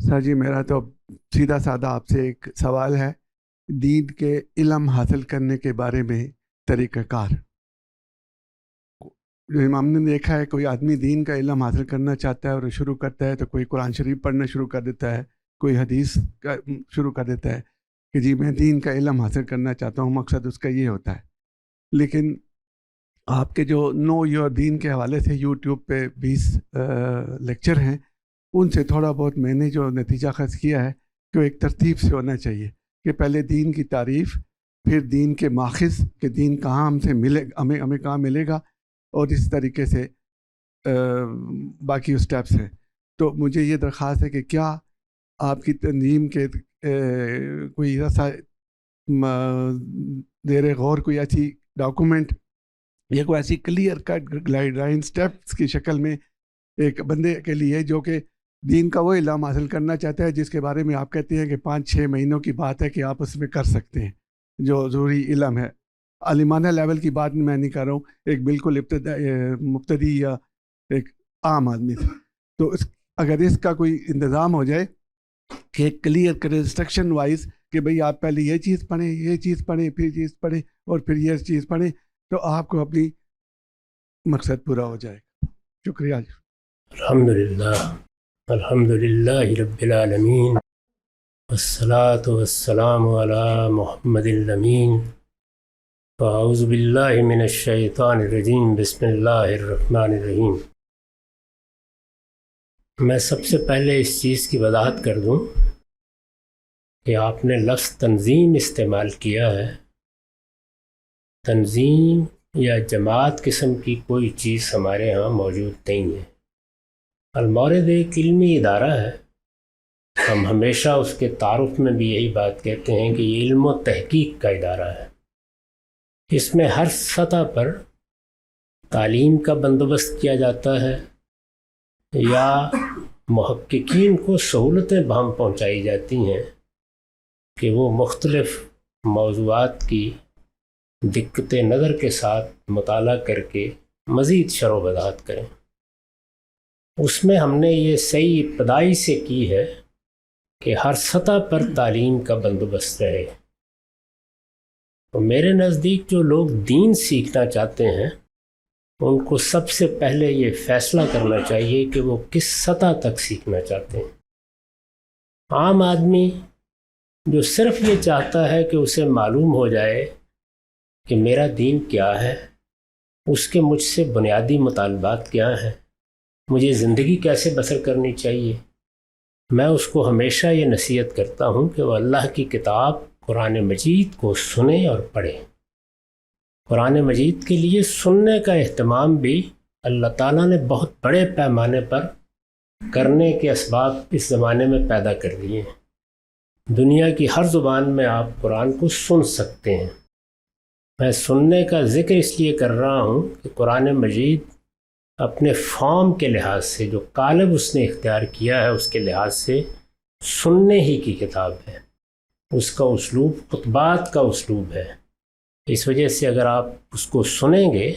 سر جی، میرا تو سیدھا سادہ آپ سے ایک سوال ہے، دین کے علم حاصل کرنے کے بارے میں طریقہ کار۔ ہم نے دیکھا ہے کوئی آدمی دین کا علم حاصل کرنا چاہتا ہے اور شروع کرتا ہے تو کوئی قرآن شریف پڑھنا شروع کر دیتا ہے، کوئی حدیث کا شروع کر دیتا ہے کہ جی میں دین کا علم حاصل کرنا چاہتا ہوں، مقصد اس کا یہ ہوتا ہے۔ لیکن آپ کے جو نو یور دین کے حوالے سے یوٹیوب پہ 20 لیکچر ہیں، ان سے تھوڑا بہت میں نے جو نتیجہ خاص کیا ہے کہ وہ ایک ترتیب سے ہونا چاہیے کہ پہلے دین کی تعریف، پھر دین کے ماخذ کہ دین کہاں ہم سے ملے، ہمیں کہاں ملے گا، اور اس طریقے سے باقی اسٹیپس ہیں۔ تو مجھے یہ درخواست ہے کہ کیا آپ کی تنظیم کے کوئی ایسا زیر غور کوئی ایسی ڈاکومنٹ یا کوئی ایسی clear cut guideline steps کی شکل میں ایک بندے کے لیے جو کہ دین کا وہ علم حاصل کرنا چاہتا ہے جس کے بارے میں آپ کہتے ہیں کہ 5-6 مہینوں کی بات ہے کہ آپ اس میں کر سکتے ہیں، جو ضروری علم ہے۔ عالمانہ لیول کی بات میں نہیں کر رہا ہوں، ایک بالکل مبتدی یا ایک عام آدمی سے۔ تو اگر اس کا کوئی انتظام ہو جائے کہ کلیئر کرے انسٹرکشن وائز کہ بھئی آپ پہلے یہ چیز پڑھیں، یہ چیز پڑھیں، پھر چیز پڑھیں اور پھر یہ چیز پڑھیں، تو آپ کو اپنی مقصد پورا ہو جائے گا۔ شکریہ۔ الحمدللہ رب العالمین، والصلاة والسلام علی محمد الامین، فاعوذ باللہ من الشیطان الرجیم، بسم اللہ الرحمن الرحیم۔ میں سب سے پہلے اس چیز کی وضاحت کر دوں کہ آپ نے لفظ تنظیم استعمال کیا ہے۔ تنظیم یا جماعت قسم کی کوئی چیز ہمارے ہاں موجود نہیں ہے۔ المورد ایک علمی ادارہ ہے، ہم ہمیشہ اس کے تعارف میں بھی یہی بات کہتے ہیں کہ یہ علم و تحقیق کا ادارہ ہے۔ اس میں ہر سطح پر تعلیم کا بندوبست کیا جاتا ہے یا محققین کو سہولتیں بہم پہنچائی جاتی ہیں کہ وہ مختلف موضوعات کی دقت نظر کے ساتھ مطالعہ کر کے مزید شرح و وضاحت کریں۔ اس میں ہم نے یہ صحیح ابتدائی سے کی ہے کہ ہر سطح پر تعلیم کا بندوبست رہے۔ تو میرے نزدیک جو لوگ دین سیکھنا چاہتے ہیں ان کو سب سے پہلے یہ فیصلہ کرنا چاہیے کہ وہ کس سطح تک سیکھنا چاہتے ہیں۔ عام آدمی جو صرف یہ چاہتا ہے کہ اسے معلوم ہو جائے کہ میرا دین کیا ہے، اس کے مجھ سے بنیادی مطالبات کیا ہیں، مجھے زندگی کیسے بسر کرنی چاہیے، میں اس کو ہمیشہ یہ نصیحت کرتا ہوں کہ وہ اللہ کی کتاب قرآن مجید کو سنے اور پڑھیں۔ قرآن مجید کے لیے سننے کا اہتمام بھی اللہ تعالیٰ نے بہت بڑے پیمانے پر کرنے کے اسباب اس زمانے میں پیدا کر دیے ہیں۔ دنیا کی ہر زبان میں آپ قرآن کو سن سکتے ہیں۔ میں سننے کا ذکر اس لیے کر رہا ہوں کہ قرآن مجید اپنے فارم کے لحاظ سے، جو قالب اس نے اختیار کیا ہے اس کے لحاظ سے سننے ہی کی کتاب ہے۔ اس کا اسلوب خطبات کا اسلوب ہے۔ اس وجہ سے اگر آپ اس کو سنیں گے،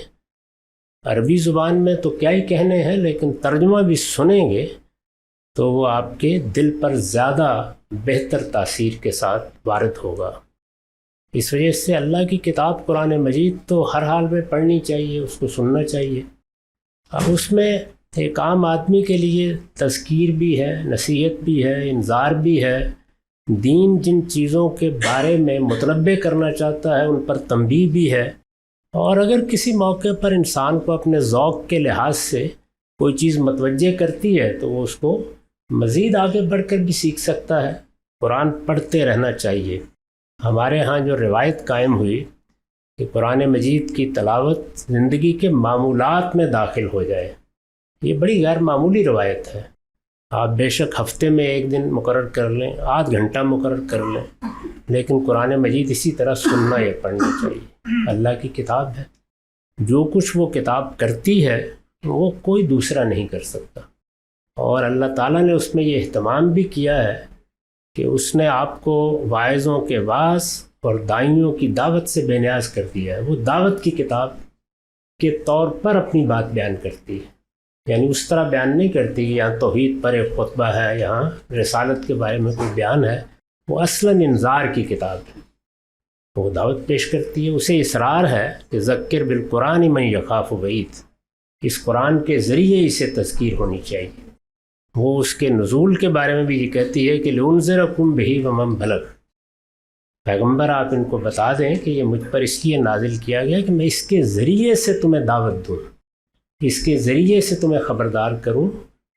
عربی زبان میں تو کیا ہی کہنے ہیں، لیکن ترجمہ بھی سنیں گے تو وہ آپ کے دل پر زیادہ بہتر تاثیر کے ساتھ وارد ہوگا۔ اس وجہ سے اللہ کی کتاب قرآن مجید تو ہر حال میں پڑھنی چاہیے، اس کو سننا چاہیے۔ اب اس میں ایک عام آدمی کے لیے تذکیر بھی ہے، نصیحت بھی ہے، انذار بھی ہے، دین جن چیزوں کے بارے میں مطلبے کرنا چاہتا ہے ان پر تنبیہ بھی ہے، اور اگر کسی موقع پر انسان کو اپنے ذوق کے لحاظ سے کوئی چیز متوجہ کرتی ہے تو وہ اس کو مزید آگے بڑھ کر بھی سیکھ سکتا ہے۔ قرآن پڑھتے رہنا چاہیے۔ ہمارے ہاں جو روایت قائم ہوئی کہ قرآن مجید کی تلاوت زندگی کے معمولات میں داخل ہو جائے، یہ بڑی غیر معمولی روایت ہے۔ آپ بے شک ہفتے میں ایک دن مقرر کر لیں، آدھ گھنٹہ مقرر کر لیں، لیکن قرآن مجید اسی طرح سننا یا پڑھنا چاہیے۔ اللہ کی کتاب ہے، جو کچھ وہ کتاب کرتی ہے وہ کوئی دوسرا نہیں کر سکتا، اور اللہ تعالیٰ نے اس میں یہ اہتمام بھی کیا ہے کہ اس نے آپ کو واعظوں کے وعظ اور داعیوں کی دعوت سے بے نیاز کر دیا ہے۔ وہ دعوت کی کتاب کے طور پر اپنی بات بیان کرتی ہے۔ یعنی اس طرح بیان نہیں کرتی کہ یہاں توحید پر ایک خطبہ ہے، یہاں رسالت کے بارے میں کوئی بیان ہے. وہ اصلاً انذار کی کتاب ہے، وہ دعوت پیش کرتی ہے. اسے اصرار ہے کہ ذکر بالقرآن من یخاف وعید، اس قرآن کے ذریعے اسے تذکیر ہونی چاہیے. وہ اس کے نزول کے بارے میں بھی یہ کہتی ہے کہ لِأُنذِرَكُم بِهِ وَمَن بَلَغَ، پیغمبر آپ ان کو بتا دیں کہ یہ مجھ پر اس لیے نازل کیا گیا کہ میں اس کے ذریعے سے تمہیں دعوت دوں، اس کے ذریعے سے تمہیں خبردار کروں،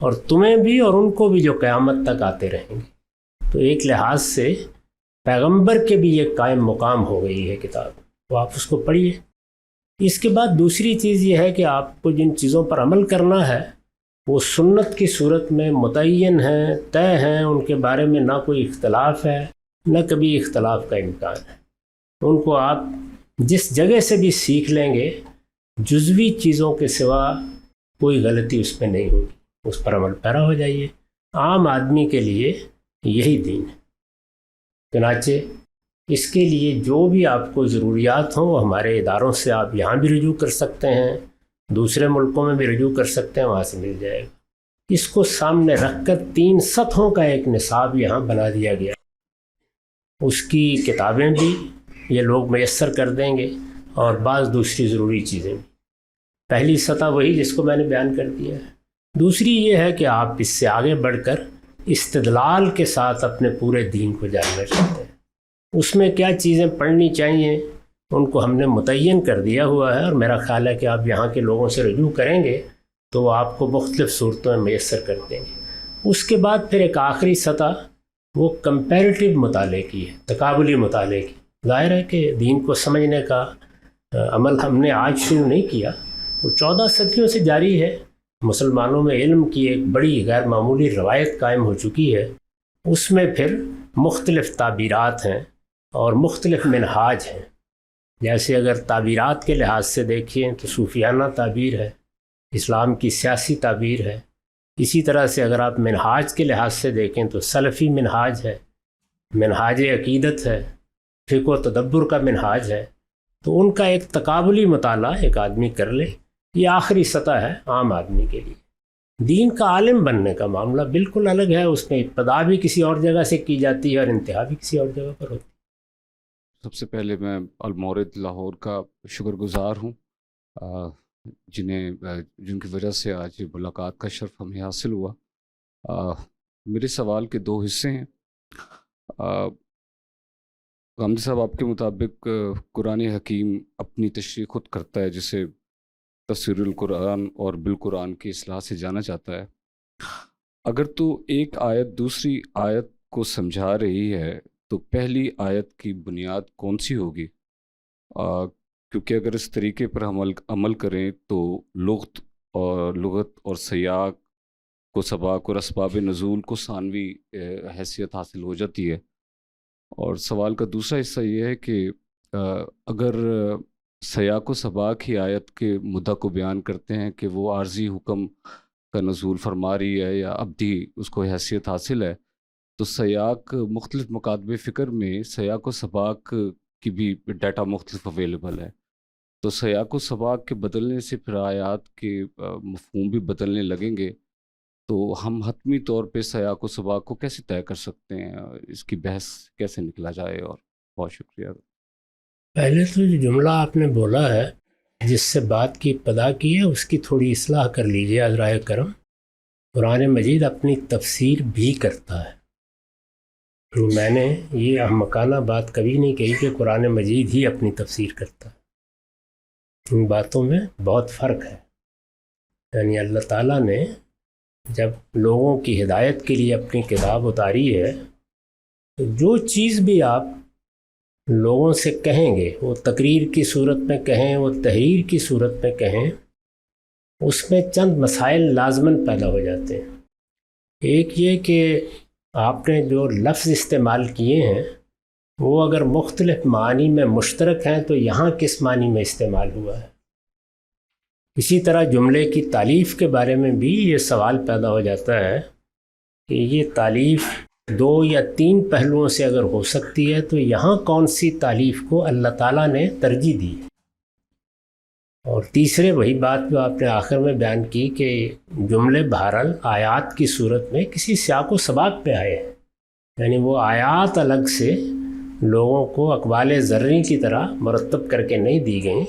اور تمہیں بھی اور ان کو بھی جو قیامت تک آتے رہیں گے. تو ایک لحاظ سے پیغمبر کے بھی یہ قائم مقام ہو گئی ہے کتاب، تو آپ اس کو پڑھیے. اس کے بعد دوسری چیز یہ ہے کہ آپ کو جن چیزوں پر عمل کرنا ہے وہ سنت کی صورت میں متعین ہیں، طے ہیں، ان کے بارے میں نہ کوئی اختلاف ہے نہ کبھی اختلاف کا امکان ہے. ان کو آپ جس جگہ سے بھی سیکھ لیں گے، جزوی چیزوں کے سوا کوئی غلطی اس پہ نہیں ہوگی، اس پر عمل پیرا ہو جائیے. عام آدمی کے لیے یہی دین ہے. چنانچہ اس کے لیے جو بھی آپ کو ضروریات ہوں وہ ہمارے اداروں سے آپ یہاں بھی رجوع کر سکتے ہیں، دوسرے ملکوں میں بھی رجوع کر سکتے ہیں، وہاں سے مل جائے گا. اس کو سامنے رکھ کر 3 سطحوں کا ایک نصاب یہاں بنا دیا گیا. اس کی کتابیں بھی یہ لوگ میسر کر دیں گے اور بعض دوسری ضروری چیزیں بھی. پہلی سطح وہی جس کو میں نے بیان کر دیا ہے. دوسری یہ ہے کہ آپ اس سے آگے بڑھ کر استدلال کے ساتھ اپنے پورے دین کو جاننا چاہتے ہیں. اس میں کیا چیزیں پڑھنی چاہیے ان کو ہم نے متعین کر دیا ہوا ہے، اور میرا خیال ہے کہ آپ یہاں کے لوگوں سے رجوع کریں گے تو وہ آپ کو مختلف صورتوں میں میسر کر دیں گے. اس کے بعد پھر ایک آخری سطح وہ کمپیریٹیو مطالعے کی ہے، تقابلی مطالعے کی. ظاہر ہے کہ دین کو سمجھنے کا عمل ہم نے آج شروع نہیں کیا، وہ 14 صدیوں سے جاری ہے. مسلمانوں میں علم کی ایک بڑی غیر معمولی روایت قائم ہو چکی ہے. اس میں پھر مختلف تعبیرات ہیں اور مختلف منہاج ہیں. جیسے اگر تعبیرات کے لحاظ سے دیکھیں تو صوفیانہ تعبیر ہے، اسلام کی سیاسی تعبیر ہے. اسی طرح سے اگر آپ منہاج کے لحاظ سے دیکھیں تو سلفی منہاج ہے، منہاج عقیدت ہے، فقہ و تدبر کا منہاج ہے. تو ان کا ایک تقابلی مطالعہ ایک آدمی کر لے. یہ آخری سطح ہے عام آدمی کے لیے. دین کا عالم بننے کا معاملہ بالکل الگ ہے، اس میں ابتدا بھی کسی اور جگہ سے کی جاتی ہے اور انتہا بھی کسی اور جگہ پر ہوتی ہے. سب سے پہلے میں المورد لاہور کا شکر گزار ہوں، جن کی وجہ سے آج ملاقات کا شرف ہمیں حاصل ہوا. میرے سوال کے 2 حصے ہیں. غامدی صاحب، آپ کے مطابق قرآن حکیم اپنی تشریح خود کرتا ہے، جسے تفسیر القرآن اور بالقرآن کی اصطلاح سے جانا جاتا ہے. اگر تو ایک آیت دوسری آیت کو سمجھا رہی ہے تو پہلی آیت کی بنیاد کون سی ہوگی؟ کیونکہ اگر اس طریقے پر ہم عمل کریں تو لغت اور سیاق کو سباق اور اسباب نزول کو ثانوی حیثیت حاصل ہو جاتی ہے. اور سوال کا دوسرا حصہ یہ ہے کہ اگر سیاق و سباق ہی آیت کے مدعا کو بیان کرتے ہیں کہ وہ عارضی حکم کا نزول فرما رہی ہے یا ابدی اس کو حیثیت حاصل ہے، تو سیاق مختلف مکاتب فکر میں سیاق و سباق کی بھی ڈیٹا مختلف اویلیبل ہے. تو سیاق و سباق کے بدلنے سے پھر آیات کے مفہوم بھی بدلنے لگیں گے. تو ہم حتمی طور پہ سیاق و سباق کو کیسے طے کر سکتے ہیں؟ اس کی بحث کیسے نکلا جائے؟ اور بہت شکریہ. پہلے تو جو جملہ آپ نے بولا ہے، جس سے بات کی ابتدا کی ہے، اس کی تھوڑی اصلاح کر لیجیے عذرائے کرم. قرآن مجید اپنی تفسیر بھی کرتا ہے. میں نے یہ احمقانہ بات کبھی نہیں کہی کہ قرآن مجید ہی اپنی تفسیر کرتا ہے. ان باتوں میں بہت فرق ہے. یعنی اللہ تعالیٰ نے جب لوگوں کی ہدایت کے لیے اپنی کتاب اتاری ہے تو جو چیز بھی آپ لوگوں سے کہیں گے، وہ تقریر کی صورت میں کہیں، وہ تحریر کی صورت میں کہیں، اس میں چند مسائل لازماً پیدا ہو جاتے ہیں. ایک یہ کہ آپ نے جو لفظ استعمال کیے ہیں وہ اگر مختلف معنی میں مشترک ہیں تو یہاں کس معنی میں استعمال ہوا ہے. اسی طرح جملے کی تالیف کے بارے میں بھی یہ سوال پیدا ہو جاتا ہے کہ یہ تالیف 2 یا 3 پہلوؤں سے اگر ہو سکتی ہے تو یہاں کون سی تالیف کو اللہ تعالیٰ نے ترجیح دی. اور تیسرے وہی بات جو آپ نے آخر میں بیان کی کہ جملے بہرحال آیات کی صورت میں کسی سیاق و سباق پہ آئے ہیں، یعنی وہ آیات الگ سے لوگوں کو اقوال زرعی کی طرح مرتب کر کے نہیں دی گئیں،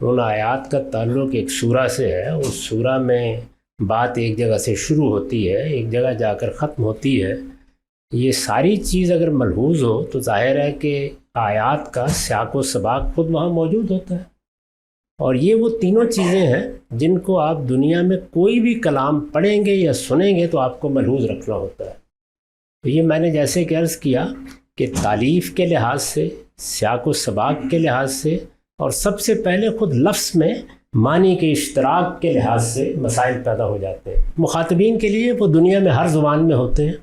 ان آیات کا تعلق ایک سورہ سے ہے، اس سورہ میں بات ایک جگہ سے شروع ہوتی ہے، ایک جگہ جا کر ختم ہوتی ہے۔ یہ ساری چیز اگر ملحوظ ہو تو ظاہر ہے کہ آیات کا سیاق و سباق خود وہاں موجود ہوتا ہے، اور یہ وہ تینوں چیزیں ہیں جن کو آپ دنیا میں کوئی بھی کلام پڑھیں گے یا سنیں گے تو آپ کو ملحوظ رکھنا ہوتا ہے۔ تو یہ میں نے جیسے کہ عرض کیا کہ تالیف کے لحاظ سے، سیاق و سباق کے لحاظ سے، اور سب سے پہلے خود لفظ میں معنی کے اشتراک کے لحاظ سے مسائل پیدا ہو جاتے ہیں مخاطبین کے لیے۔ وہ دنیا میں ہر زبان میں ہوتے ہیں،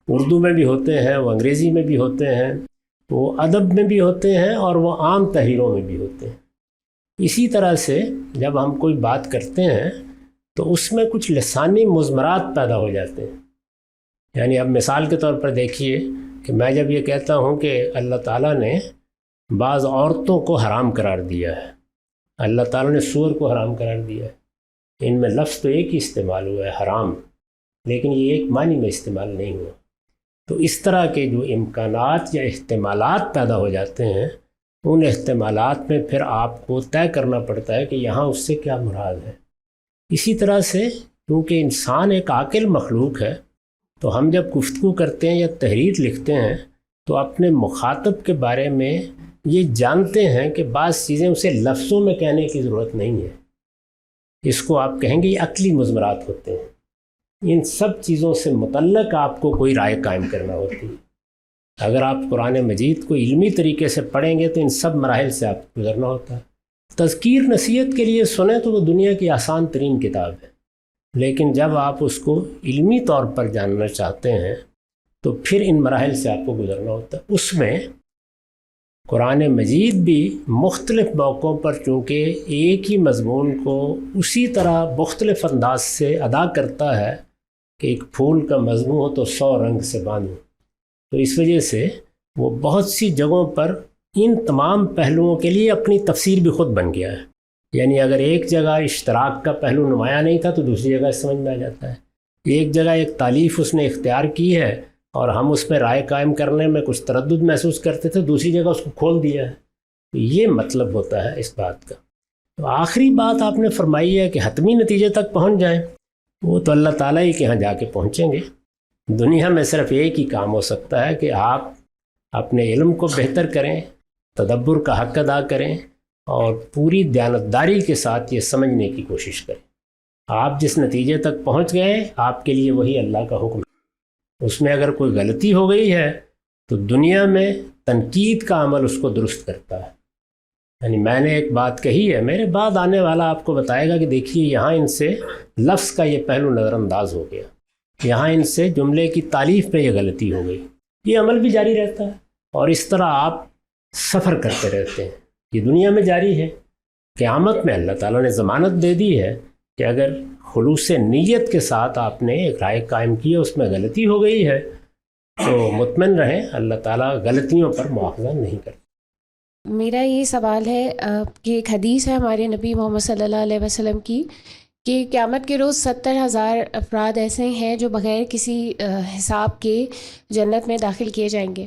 اردو میں بھی ہوتے ہیں، وہ انگریزی میں بھی ہوتے ہیں، وہ ادب میں بھی ہوتے ہیں، اور وہ عام تحریروں میں بھی ہوتے ہیں۔ اسی طرح سے جب ہم کوئی بات کرتے ہیں تو اس میں کچھ لسانی مضمرات پیدا ہو جاتے ہیں۔ یعنی اب مثال کے طور پر دیکھیے کہ میں جب یہ کہتا ہوں کہ اللہ تعالیٰ نے بعض عورتوں کو حرام قرار دیا ہے، اللہ تعالیٰ نے سور کو حرام قرار دیا ہے، ان میں لفظ تو ایک ہی استعمال ہوا ہے حرام، لیکن یہ ایک معنی میں استعمال نہیں ہوا۔ تو اس طرح کے جو امکانات یا احتمالات پیدا ہو جاتے ہیں، ان احتمالات میں پھر آپ کو طے کرنا پڑتا ہے کہ یہاں اس سے کیا مراد ہے۔ اسی طرح سے کیونکہ انسان ایک عاقل مخلوق ہے، تو ہم جب گفتگو کرتے ہیں یا تحریر لکھتے ہیں تو اپنے مخاطب کے بارے میں یہ جانتے ہیں کہ بعض چیزیں اسے لفظوں میں کہنے کی ضرورت نہیں ہے، اس کو آپ کہیں گے یہ عقلی مضمرات ہوتے ہیں۔ ان سب چیزوں سے متعلق آپ کو کوئی رائے قائم کرنا ہوتی ہے۔ اگر آپ قرآن مجید کو علمی طریقے سے پڑھیں گے تو ان سب مراحل سے آپ کو گزرنا ہوتا ہے۔ تذکیر نصیحت کے لیے سنیں تو وہ دنیا کی آسان ترین کتاب ہے، لیکن جب آپ اس کو علمی طور پر جاننا چاہتے ہیں تو پھر ان مراحل سے آپ کو گزرنا ہوتا ہے۔ اس میں قرآن مجید بھی مختلف موقعوں پر چونکہ ایک ہی مضمون کو اسی طرح مختلف انداز سے ادا کرتا ہے کہ ایک پھول کا مضمون ہو تو 100 رنگ سے باندھو، تو اس وجہ سے وہ بہت سی جگہوں پر ان تمام پہلوؤں کے لیے اپنی تفسیر بھی خود بن گیا ہے۔ یعنی اگر ایک جگہ اشتراک کا پہلو نمایاں نہیں تھا تو دوسری جگہ سمجھ میں آ جاتا ہے، ایک جگہ ایک تالیف اس نے اختیار کی ہے اور ہم اس پہ رائے قائم کرنے میں کچھ تردد محسوس کرتے تھے، دوسری جگہ اس کو کھول دیا ہے۔ تو یہ مطلب ہوتا ہے اس بات کا۔ تو آخری بات آپ نے فرمائی ہے کہ حتمی نتیجے تک پہنچ جائیں، وہ تو اللہ تعالیٰ ہی کے یہاں جا کے پہنچیں گے۔ دنیا میں صرف ایک ہی کام ہو سکتا ہے کہ آپ اپنے علم کو بہتر کریں، تدبر کا حق ادا کریں، اور پوری دیانتداری کے ساتھ یہ سمجھنے کی کوشش کریں۔ آپ جس نتیجے تک پہنچ گئے آپ کے لیے وہی اللہ کا حکم ہے۔ اس میں اگر کوئی غلطی ہو گئی ہے تو دنیا میں تنقید کا عمل اس کو درست کرتا ہے۔ یعنی میں نے ایک بات کہی ہے، میرے بعد آنے والا آپ کو بتائے گا کہ دیکھیے یہاں ان سے لفظ کا یہ پہلو نظر انداز ہو گیا، یہاں ان سے جملے کی تالیف میں یہ غلطی ہو گئی۔ یہ عمل بھی جاری رہتا ہے، اور اس طرح آپ سفر کرتے رہتے ہیں۔ یہ دنیا میں جاری ہے، قیامت میں اللہ تعالیٰ نے ضمانت دے دی ہے کہ اگر خلوص نیت کے ساتھ آپ نے ایک رائے قائم کی ہے، اس میں غلطی ہو گئی ہے، تو مطمئن رہیں اللہ تعالیٰ غلطیوں پر مواخذہ نہیں کرتا۔ میرا یہ سوال ہے کہ ایک حدیث ہے ہمارے نبی محمد صلی اللہ علیہ وسلم کی کہ قیامت کے روز 70,000 افراد ایسے ہیں جو بغیر کسی حساب کے جنت میں داخل کیے جائیں گے،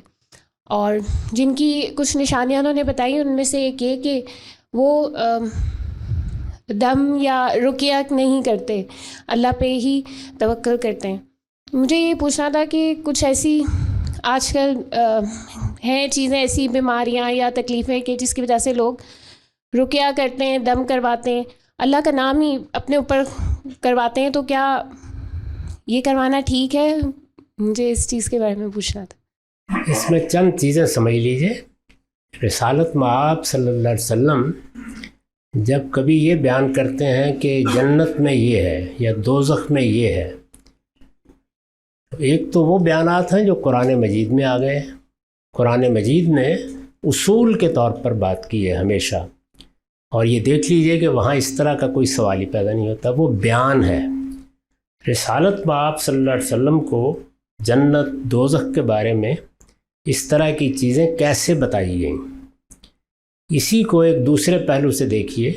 اور جن کی کچھ نشانیاں انہوں نے بتائی، ان میں سے ایک یہ کہ وہ دم یا رقیہ نہیں کرتے، اللہ پہ ہی توکل کرتے ہیں۔ مجھے یہ پوچھنا تھا کہ کچھ ایسی آج کل ہیں چیزیں، ایسی بیماریاں یا تکلیفیں کہ جس کی وجہ سے لوگ رقیہ کرتے ہیں، دم کرواتے ہیں، اللہ کا نام ہی اپنے اوپر کرواتے ہیں، تو کیا یہ کروانا ٹھیک ہے؟ مجھے اس چیز کے بارے میں پوچھنا تھا۔ اس میں چند چیزیں سمجھ لیجئے۔ رسالت مآب صلی اللہ علیہ وسلم جب کبھی یہ بیان کرتے ہیں کہ جنت میں یہ ہے یا دوزخ میں یہ ہے، ایک تو وہ بیانات ہیں جو قرآن مجید میں آ گئے۔ قرآن مجید نے اصول کے طور پر بات کی ہے ہمیشہ، اور یہ دیکھ لیجئے کہ وہاں اس طرح کا کوئی سوال ہی پیدا نہیں ہوتا، وہ بیان ہے۔ رسالت مآب صلی اللہ علیہ وسلم کو جنت دوزخ کے بارے میں اس طرح کی چیزیں کیسے بتائی گئیں، اسی کو ایک دوسرے پہلو سے دیکھیے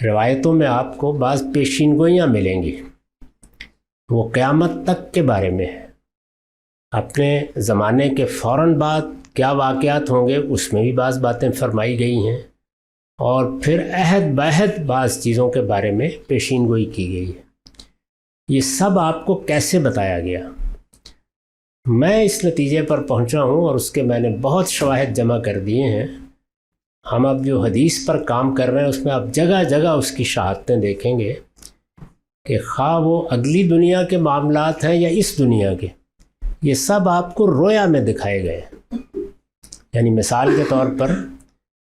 روایتوں میں آپ کو بعض پیشین گوئیاں ملیں گی، وہ قیامت تک کے بارے میں ہے۔ اپنے زمانے کے فوراً بعد کیا واقعات ہوں گے اس میں بھی بعض باتیں فرمائی گئی ہیں، اور پھر عہد بعہد بعض چیزوں کے بارے میں پیشین گوئی کی گئی ہے۔ یہ سب آپ کو کیسے بتایا گیا؟ میں اس نتیجے پر پہنچا ہوں، اور اس کے میں نے بہت شواہد جمع کر دیے ہیں۔ ہم اب جو حدیث پر کام کر رہے ہیں اس میں آپ جگہ جگہ اس کی شہادتیں دیکھیں گے کہ خواہ وہ اگلی دنیا کے معاملات ہیں یا اس دنیا کے، یہ سب آپ کو رویا میں دکھائے گئے ہیں۔ یعنی مثال کے طور پر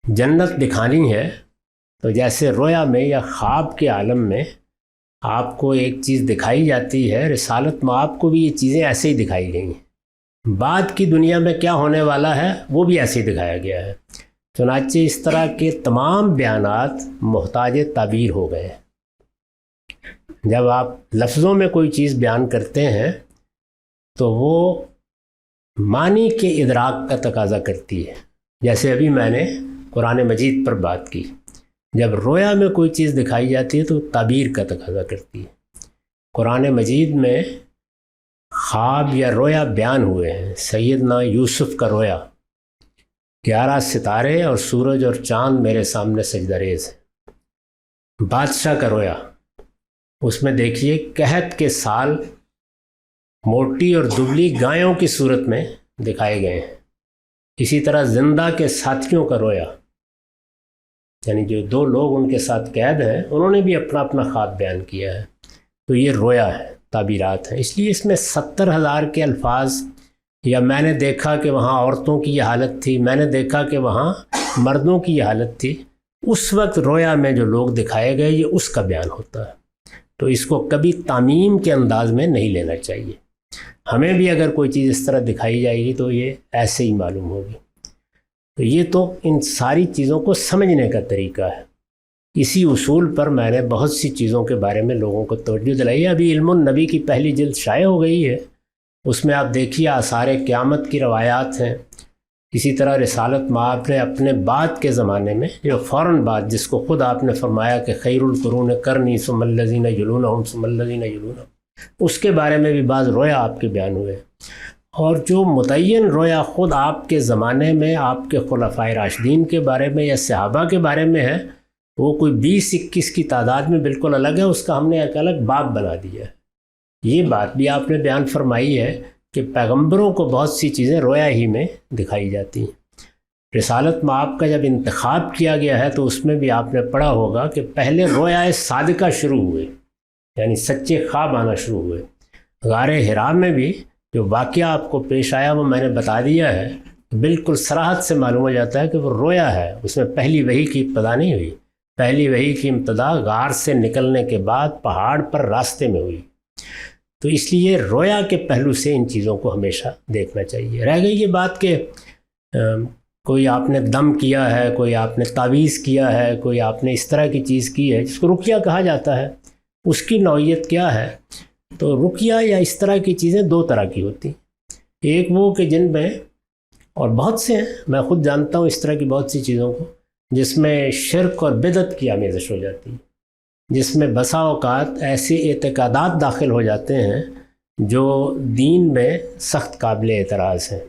جنت دکھانی ہے تو جیسے رویا میں یا خواب کے عالم میں آپ کو ایک چیز دکھائی جاتی ہے، رسالت میں آپ کو بھی یہ چیزیں ایسے ہی دکھائی گئی ہیں۔ بعد کی دنیا میں کیا ہونے والا ہے وہ بھی ایسے ہی دکھایا گیا ہے۔ چنانچہ اس طرح کے تمام بیانات محتاج تعبیر ہو گئے ہیں۔ جب آپ لفظوں میں کوئی چیز بیان کرتے ہیں تو وہ معنی کے ادراک کا تقاضا کرتی ہے، جیسے ابھی میں نے قرآن مجید پر بات کی۔ جب رویا میں کوئی چیز دکھائی جاتی ہے تو تعبیر کا تقاضا کرتی ہے۔ قرآن مجید میں خواب یا رویا بیان ہوئے ہیں۔ سیدنا یوسف کا رویا، 11 ستارے اور سورج اور چاند میرے سامنے سجدہ ریز ہیں۔ بادشاہ کا رویا، اس میں دیکھیے قحط کے سال موٹی اور دبلی گایوں کی صورت میں دکھائے گئے ہیں۔ اسی طرح زندہ کے ساتھیوں کا رویا، یعنی جو 2 لوگ ان کے ساتھ قید ہیں انہوں نے بھی اپنا اپنا خواب بیان کیا ہے۔ تو یہ رویا ہے، تعبیرات ہیں۔ اس لیے اس میں 70,000 کے الفاظ، یا میں نے دیکھا کہ وہاں عورتوں کی یہ حالت تھی، میں نے دیکھا کہ وہاں مردوں کی یہ حالت تھی، اس وقت رویا میں جو لوگ دکھائے گئے یہ اس کا بیان ہوتا ہے۔ تو اس کو کبھی تعمیم کے انداز میں نہیں لینا چاہیے۔ ہمیں بھی اگر کوئی چیز اس طرح دکھائی جائے گی تو یہ ایسے ہی معلوم ہوگی۔ تو یہ تو ان ساری چیزوں کو سمجھنے کا طریقہ ہے۔ اسی اصول پر میں نے بہت سی چیزوں کے بارے میں لوگوں کو توجہ دلائی ہے۔ ابھی علم النبی کی پہلی جلد شائع ہو گئی ہے، اس میں آپ دیکھیے آثار قیامت کی روایات ہیں۔ اسی طرح رسالت مآب نے اپنے بعد کے زمانے میں، جو فوراً بعد، جس کو خود آپ نے فرمایا کہ خیر القرون قرنی ثم الذین یلونہم ثم الذین یلونہم، اس کے بارے میں بھی بعض رویا آپ کے بیان ہوئے۔ اور جو متعین رویا خود آپ کے زمانے میں آپ کے خلفائے راشدین کے بارے میں یا صحابہ کے بارے میں ہے، وہ کوئی 20-21 کی تعداد میں بالکل الگ ہے، اس کا ہم نے ایک الگ باب بنا دیا ہے۔ یہ بات بھی آپ نے بیان فرمائی ہے کہ پیغمبروں کو بہت سی چیزیں رویا ہی میں دکھائی جاتی ہیں۔ رسالت مآب کا جب انتخاب کیا گیا ہے تو اس میں بھی آپ نے پڑھا ہوگا کہ پہلے رویا صادقہ شروع ہوئے، یعنی سچے خواب آنا شروع ہوئے۔ غار حرا میں بھی جو واقعہ آپ کو پیش آیا وہ میں نے بتا دیا ہے، بالکل صراحت سے معلوم ہو جاتا ہے کہ وہ رویا ہے، اس میں پہلی وحی کی ابتدا نہیں ہوئی۔ پہلی وحی کی ابتدا غار سے نکلنے کے بعد پہاڑ پر راستے میں ہوئی۔ تو اس لیے رویا کے پہلو سے ان چیزوں کو ہمیشہ دیکھنا چاہیے۔ رہ گئی یہ بات کہ کوئی آپ نے دم کیا ہے، کوئی آپ نے تعویذ کیا ہے، کوئی آپ نے اس طرح کی چیز کی ہے جس کو رقیہ کہا جاتا ہے، اس کی نوعیت کیا ہے؟ تو رقیہ یا اس طرح کی چیزیں 2 طرح کی ہوتی ہیں۔ ایک وہ کہ جن میں، اور بہت سے ہیں، میں خود جانتا ہوں اس طرح کی بہت سی چیزوں کو، جس میں شرک اور بدعت کی آمیزش ہو جاتی ہے، جس میں بسا اوقات ایسے اعتقادات داخل ہو جاتے ہیں جو دین میں سخت قابل اعتراض ہیں۔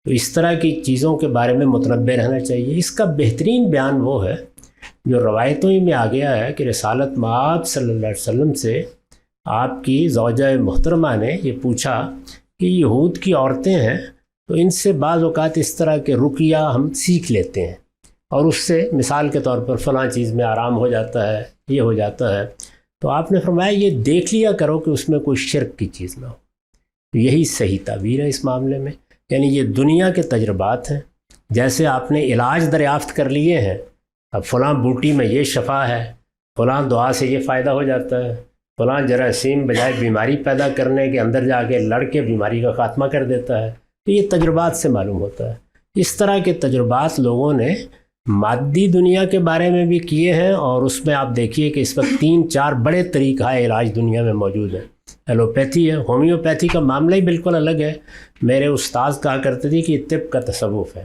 تو اس طرح کی چیزوں کے بارے میں متنبہ رہنا چاہیے۔ اس کا بہترین بیان وہ ہے جو روایتوں ہی میں آ گیا ہے کہ رسالت مآب صلی اللہ علیہ وسلم سے آپ کی زوجہ محترمہ نے یہ پوچھا کہ یہود کی عورتیں ہیں تو ان سے بعض اوقات اس طرح کے رقیہ ہم سیکھ لیتے ہیں، اور اس سے مثال کے طور پر فلاں چیز میں آرام ہو جاتا ہے، یہ ہو جاتا ہے۔ تو آپ نے فرمایا یہ دیکھ لیا کرو کہ اس میں کوئی شرک کی چیز نہ ہو۔ یہی صحیح تعبیر ہے اس معاملے میں، یعنی یہ دنیا کے تجربات ہیں۔ جیسے آپ نے علاج دریافت کر لیے ہیں، اب فلاں بوٹی میں یہ شفا ہے، فلاں دعا سے یہ فائدہ ہو جاتا ہے، فلاں جراثیم بجائے بیماری پیدا کرنے کے اندر جا کے لڑ کے بیماری کا خاتمہ کر دیتا ہے، تو یہ تجربات سے معلوم ہوتا ہے۔ اس طرح کے تجربات لوگوں نے مادی دنیا کے بارے میں بھی کیے ہیں، اور اس میں آپ دیکھیے کہ اس وقت 3-4 بڑے طریقہ علاج دنیا میں موجود ہیں۔ ایلوپیتھی ہے، ہومیوپیتھی کا معاملہ ہی بالکل الگ ہے۔ میرے استاذ کہا کرتے تھے کہ یہ طب کا تصوف ہے،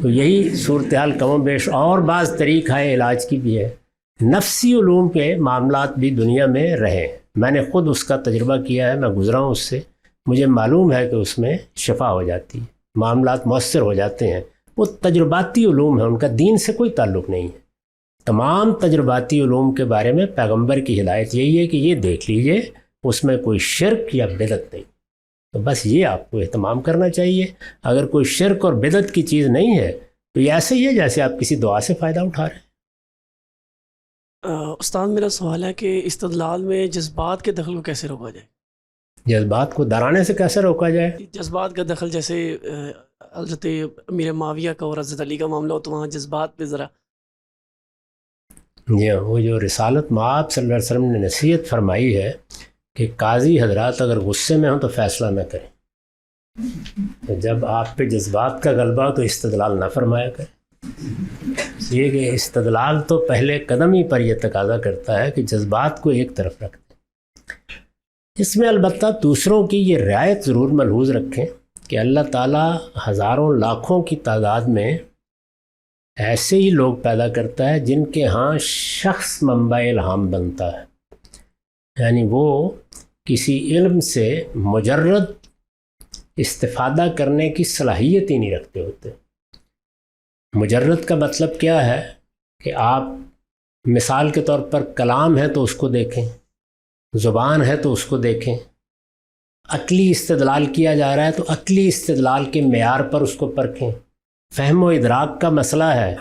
تو یہی صورتحال کم و بیش اور بعض طریقہ علاج کی بھی ہے۔ نفسی علوم کے معاملات بھی دنیا میں رہے. میں نے خود اس کا تجربہ کیا ہے، میں گزرا ہوں اس سے، مجھے معلوم ہے کہ اس میں شفا ہو جاتی ہے، معاملات مؤثر ہو جاتے ہیں. وہ تجرباتی علوم ہیں، ان کا دین سے کوئی تعلق نہیں ہے. تمام تجرباتی علوم کے بارے میں پیغمبر کی ہدایت یہی ہے کہ یہ دیکھ لیجئے اس میں کوئی شرک یا بدعت نہیں. تو بس یہ آپ کو اہتمام کرنا چاہیے. اگر کوئی شرک اور بدعت کی چیز نہیں ہے تو یہ ایسے ہی ہے جیسے آپ کسی دعا سے فائدہ اٹھا رہے ہیں. استاد میرا سوال ہے کہ استدلال میں جذبات کے دخل کو کیسے روکا جائے؟ جذبات کو درانے سے کیسے روکا جائے؟ جذبات کا دخل، جیسے حضرت امیر معاویہ کا اور حضرت علی کا معاملہ ہو تو وہاں جذبات پہ ذرا. جی ہاں، وہ جو رسالت مآب صلی اللہ علیہ وسلم نے نصیحت فرمائی ہے کہ قاضی حضرات اگر غصے میں ہوں تو فیصلہ نہ کریں. تو جب آپ پہ جذبات کا غلبہ ہو تو استدلال نہ فرمایا کریں. یہ کہ استدلال تو پہلے قدم ہی پر یہ تقاضا کرتا ہے کہ جذبات کو ایک طرف رکھ دیں. اس میں البتہ دوسروں کی یہ رعایت ضرور ملحوظ رکھیں کہ اللہ تعالیٰ ہزاروں لاکھوں کی تعداد میں ایسے ہی لوگ پیدا کرتا ہے جن کے ہاں شخص منبع الہام بنتا ہے. یعنی وہ کسی علم سے مجرد استفادہ کرنے کی صلاحیت ہی نہیں رکھتے ہوتے. مجرد کا مطلب کیا ہے کہ آپ مثال کے طور پر کلام ہے تو اس کو دیکھیں، زبان ہے تو اس کو دیکھیں، عقلی استدلال کیا جا رہا ہے تو عقلی استدلال کے معیار پر اس کو پرکھیں. فہم و ادراک کا مسئلہ ہے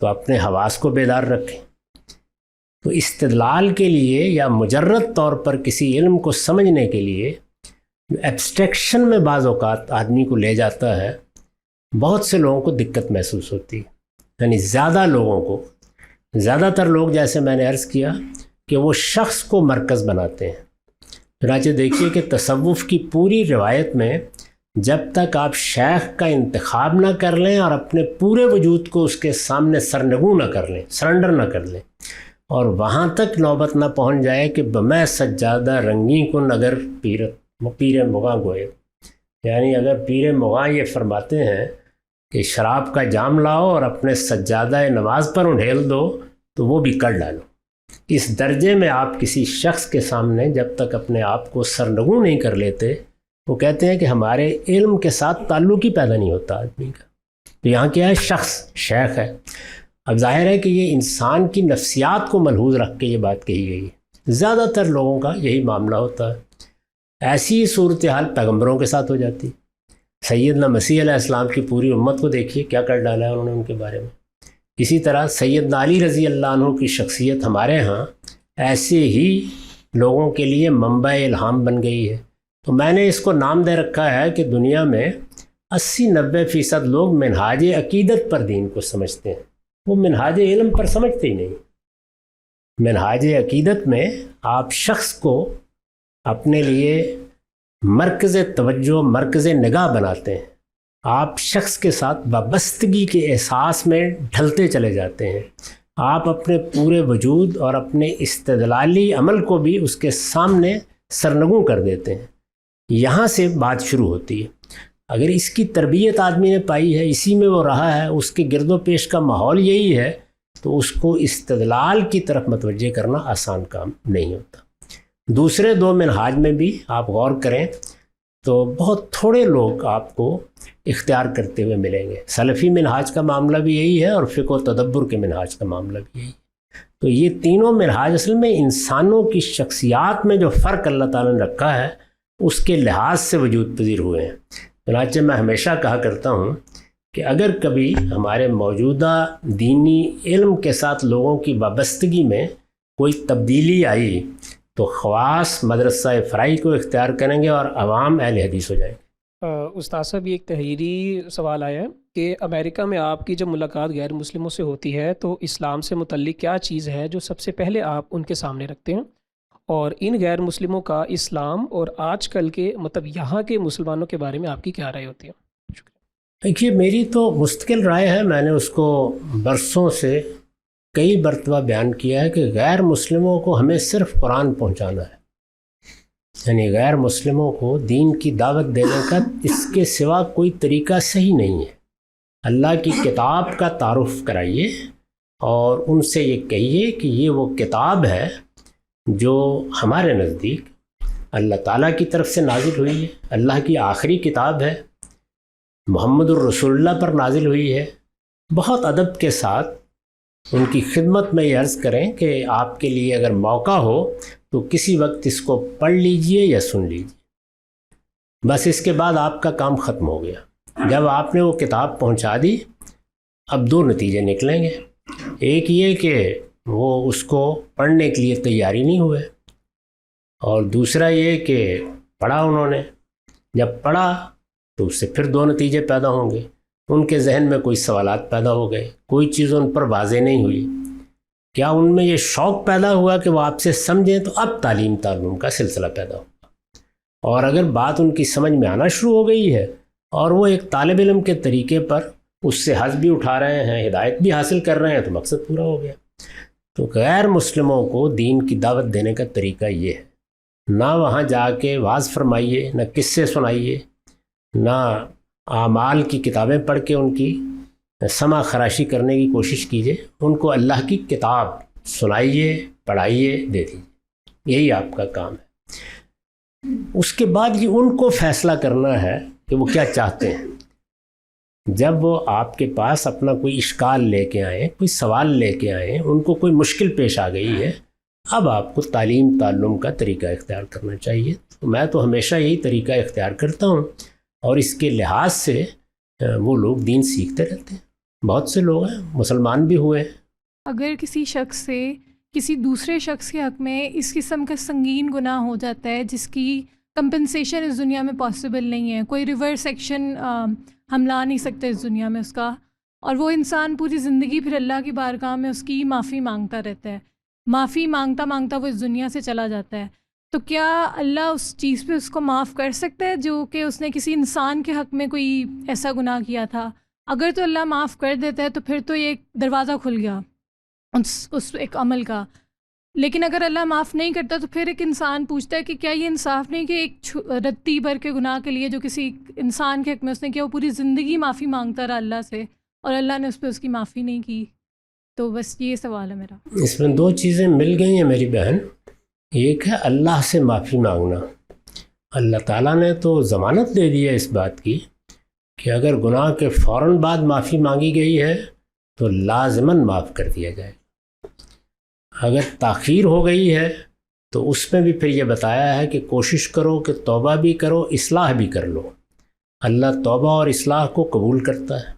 تو اپنے حواس کو بیدار رکھیں. تو استدلال کے لیے یا مجرد طور پر کسی علم کو سمجھنے کے لیے ایبسٹریکشن میں بعض اوقات آدمی کو لے جاتا ہے، بہت سے لوگوں کو دقت محسوس ہوتی ہے. یعنی زیادہ تر لوگ، جیسے میں نے عرض کیا، کہ وہ شخص کو مرکز بناتے ہیں. چنانچہ دیکھیے کہ تصوف کی پوری روایت میں جب تک آپ شیخ کا انتخاب نہ کر لیں اور اپنے پورے وجود کو اس کے سامنے سرنگو نہ کر لیں، سرنڈر نہ کر لیں، اور وہاں تک نوبت نہ پہنچ جائے کہ بمیں سجادہ رنگی کن اگر پیر مغاں گوئے. یعنی اگر پیر مغاں یہ فرماتے ہیں کہ شراب کا جام لاؤ اور اپنے سجادہ نماز پر انڈھیل دو تو وہ بھی کر ڈالو. اس درجے میں آپ کسی شخص کے سامنے جب تک اپنے آپ کو سرنگو نہیں کر لیتے، وہ کہتے ہیں کہ ہمارے علم کے ساتھ تعلق ہی پیدا نہیں ہوتا آدمی کا. تو یہاں کیا ہے؟ شخص شیخ ہے. اب ظاہر ہے کہ یہ انسان کی نفسیات کو ملحوظ رکھ کے یہ بات کہی گئی ہے. زیادہ تر لوگوں کا یہی معاملہ ہوتا ہے. ایسی صورتحال پیغمبروں کے ساتھ ہو جاتی. سیدنا مسیح علیہ السلام کی پوری امت کو دیکھیے کیا کر ڈالا ہے انہوں نے ان کے بارے میں. اسی طرح سیدنا علی رضی اللہ عنہ کی شخصیت ہمارے ہاں ایسے ہی لوگوں کے لیے منبع الہام بن گئی ہے. تو میں نے اس کو نام دے رکھا ہے کہ دنیا میں 80-90% لوگ منہاج عقیدت پر دین کو سمجھتے ہیں، وہ منہاج علم پر سمجھتے ہی نہیں. منہاج عقیدت میں آپ شخص کو اپنے لیے مرکز توجہ، مرکز نگاہ بناتے ہیں. آپ شخص کے ساتھ وابستگی کے احساس میں ڈھلتے چلے جاتے ہیں. آپ اپنے پورے وجود اور اپنے استدلالی عمل کو بھی اس کے سامنے سرنگوں کر دیتے ہیں. یہاں سے بات شروع ہوتی ہے. اگر اس کی تربیت آدمی نے پائی ہے، اسی میں وہ رہا ہے، اس کے گرد و پیش کا ماحول یہی ہے، تو اس کو استدلال کی طرف متوجہ کرنا آسان کام نہیں ہوتا. دوسرے دو منہاج میں بھی آپ غور کریں تو بہت تھوڑے لوگ آپ کو اختیار کرتے ہوئے ملیں گے. سلفی منہاج کا معاملہ بھی یہی ہے اور فقہ و تدبر کے منہاج کا معاملہ بھی یہی ہے. تو یہ تینوں منہاج اصل میں انسانوں کی شخصیات میں جو فرق اللہ تعالیٰ نے رکھا ہے اس کے لحاظ سے وجود پذیر ہوئے ہیں. چنانچہ میں ہمیشہ کہا کرتا ہوں کہ اگر کبھی ہمارے موجودہ دینی علم کے ساتھ لوگوں کی وابستگی میں کوئی تبدیلی آئی تو خواص مدرسہ فرائی کو اختیار کریں گے اور عوام اہل حدیث ہو جائیں گے. استاد صاحب، یہ ایک تحریری سوال آیا ہے کہ امریکہ میں آپ کی جب ملاقات غیر مسلموں سے ہوتی ہے تو اسلام سے متعلق کیا چیز ہے جو سب سے پہلے آپ ان کے سامنے رکھتے ہیں، اور ان غیر مسلموں کا اسلام اور آج کل کے یہاں کے مسلمانوں کے بارے میں آپ کی کیا رائے ہوتی ہے؟ دیکھیے، میری تو مستقل رائے ہے. میں نے اس کو برسوں سے کئی مرتبہ بیان کیا ہے کہ غیر مسلموں کو ہمیں صرف قرآن پہنچانا ہے. یعنی غیر مسلموں کو دین کی دعوت دینے کا اس کے سوا کوئی طریقہ صحیح نہیں ہے. اللہ کی کتاب کا تعارف کرائیے، اور ان سے یہ کہیے کہ یہ وہ کتاب ہے جو ہمارے نزدیک اللہ تعالیٰ کی طرف سے نازل ہوئی ہے، اللہ کی آخری کتاب ہے، محمد الرسول اللہ پر نازل ہوئی ہے۔ بہت ادب کے ساتھ ان کی خدمت میں یہ عرض کریں کہ آپ کے لیے اگر موقع ہو تو کسی وقت اس کو پڑھ لیجئے یا سن لیجئے، بس اس کے بعد آپ کا کام ختم ہو گیا۔ جب آپ نے وہ کتاب پہنچا دی، اب دو نتیجے نکلیں گے۔ ایک یہ کہ وہ اس کو پڑھنے کے لیے تیاری نہیں ہوئے، اور دوسرا یہ کہ پڑھا انہوں نے، جب پڑھا تو اس سے پھر دو نتیجے پیدا ہوں گے۔ ان کے ذہن میں کوئی سوالات پیدا ہو گئے، کوئی چیز ان پر واضح نہیں ہوئی، کیا ان میں یہ شوق پیدا ہوا کہ وہ آپ سے سمجھیں، تو اب تعلیم تعلم کا سلسلہ پیدا ہوگا۔ اور اگر بات ان کی سمجھ میں آنا شروع ہو گئی ہے اور وہ ایک طالب علم کے طریقے پر اس سے حظ بھی اٹھا رہے ہیں، ہدایت بھی حاصل کر رہے ہیں، تو مقصد پورا ہو گیا۔ تو غیر مسلموں کو دین کی دعوت دینے کا طریقہ یہ ہے، نہ وہاں جا کے وعظ فرمائیے، نہ قصے سنائیے، نہ اعمال کی کتابیں پڑھ کے ان کی سما خراشی کرنے کی کوشش کیجیے، ان کو اللہ کی کتاب سنائیے، پڑھائیے، دے دیجیے، یہی آپ کا کام ہے۔ اس کے بعد یہ ان کو فیصلہ کرنا ہے کہ وہ کیا چاہتے ہیں۔ جب وہ آپ کے پاس اپنا کوئی اشکال لے کے آئیں، کوئی سوال لے کے آئیں، ان کو کوئی مشکل پیش آ گئی ہے، اب آپ کو تعلیم تعلم کا طریقہ اختیار کرنا چاہیے۔ میں تو ہمیشہ یہی طریقہ اختیار کرتا ہوں، اور اس کے لحاظ سے وہ لوگ دین سیکھتے رہتے ہیں۔ بہت سے لوگ ہیں مسلمان بھی ہوئے ہیں۔ اگر کسی شخص سے کسی دوسرے شخص کے حق میں اس قسم کا سنگین گناہ ہو جاتا ہے جس کی کمپنسیشن اس دنیا میں پاسبل نہیں ہے، کوئی ریورس ایکشن ہم لا نہیں سکتے اس دنیا میں اس کا، اور وہ انسان پوری زندگی پھر اللہ کی بارگاہ میں اس کی معافی مانگتا رہتا ہے، معافی مانگتا مانگتا وہ اس دنیا سے چلا جاتا ہے، تو کیا اللہ اس چیز پہ اس کو معاف کر سکتا ہے جو کہ اس نے کسی انسان کے حق میں کوئی ایسا گناہ کیا تھا؟ اگر تو اللہ معاف کر دیتا ہے تو پھر تو یہ ایک دروازہ کھل گیا اس ایک عمل کا، لیکن اگر اللہ معاف نہیں کرتا تو پھر ایک انسان پوچھتا ہے کہ کیا یہ انصاف نہیں کہ ایک رتی بھر کے گناہ کے لیے جو کسی انسان کے حق میں اس نے کیا، وہ پوری زندگی معافی مانگتا رہا اللہ سے اور اللہ نے اس پہ اس کی معافی نہیں کی؟ تو بس یہ سوال ہے میرا۔ اس میں دو چیزیں مل گئی ہیں میری بہن۔ ایک ہے اللہ سے معافی مانگنا۔ اللہ تعالیٰ نے تو ضمانت دے دی ہے اس بات کی کہ اگر گناہ کے فوراً بعد معافی مانگی گئی ہے تو لازماً معاف کر دیا جائے۔ اگر تاخیر ہو گئی ہے تو اس میں بھی پھر یہ بتایا ہے کہ کوشش کرو کہ توبہ بھی کرو، اصلاح بھی کر لو۔ اللہ توبہ اور اصلاح کو قبول کرتا ہے۔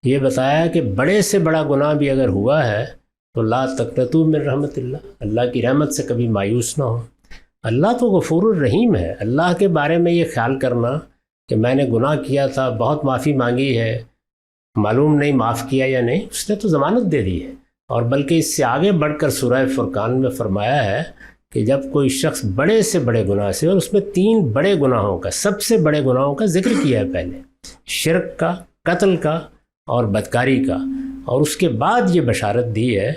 یہ بتایا کہ بڑے سے بڑا گناہ بھی اگر ہوا ہے تو لا تقنطوا من رحمت اللہ، اللہ کی رحمت سے کبھی مایوس نہ ہو۔ اللہ تو غفور الرحیم ہے۔ اللہ کے بارے میں یہ خیال کرنا کہ میں نے گناہ کیا تھا، بہت معافی مانگی ہے، معلوم نہیں معاف کیا یا نہیں، اس نے تو ضمانت دے دی ہے۔ اور بلکہ اس سے آگے بڑھ کر سورہ فرقان میں فرمایا ہے کہ جب کوئی شخص بڑے سے بڑے گناہ سے، اور اس میں 3 بڑے گناہوں کا، سب سے بڑے گناہوں کا ذکر کیا ہے پہلے، شرک کا، قتل کا اور بدکاری کا، اور اس کے بعد یہ بشارت دی ہے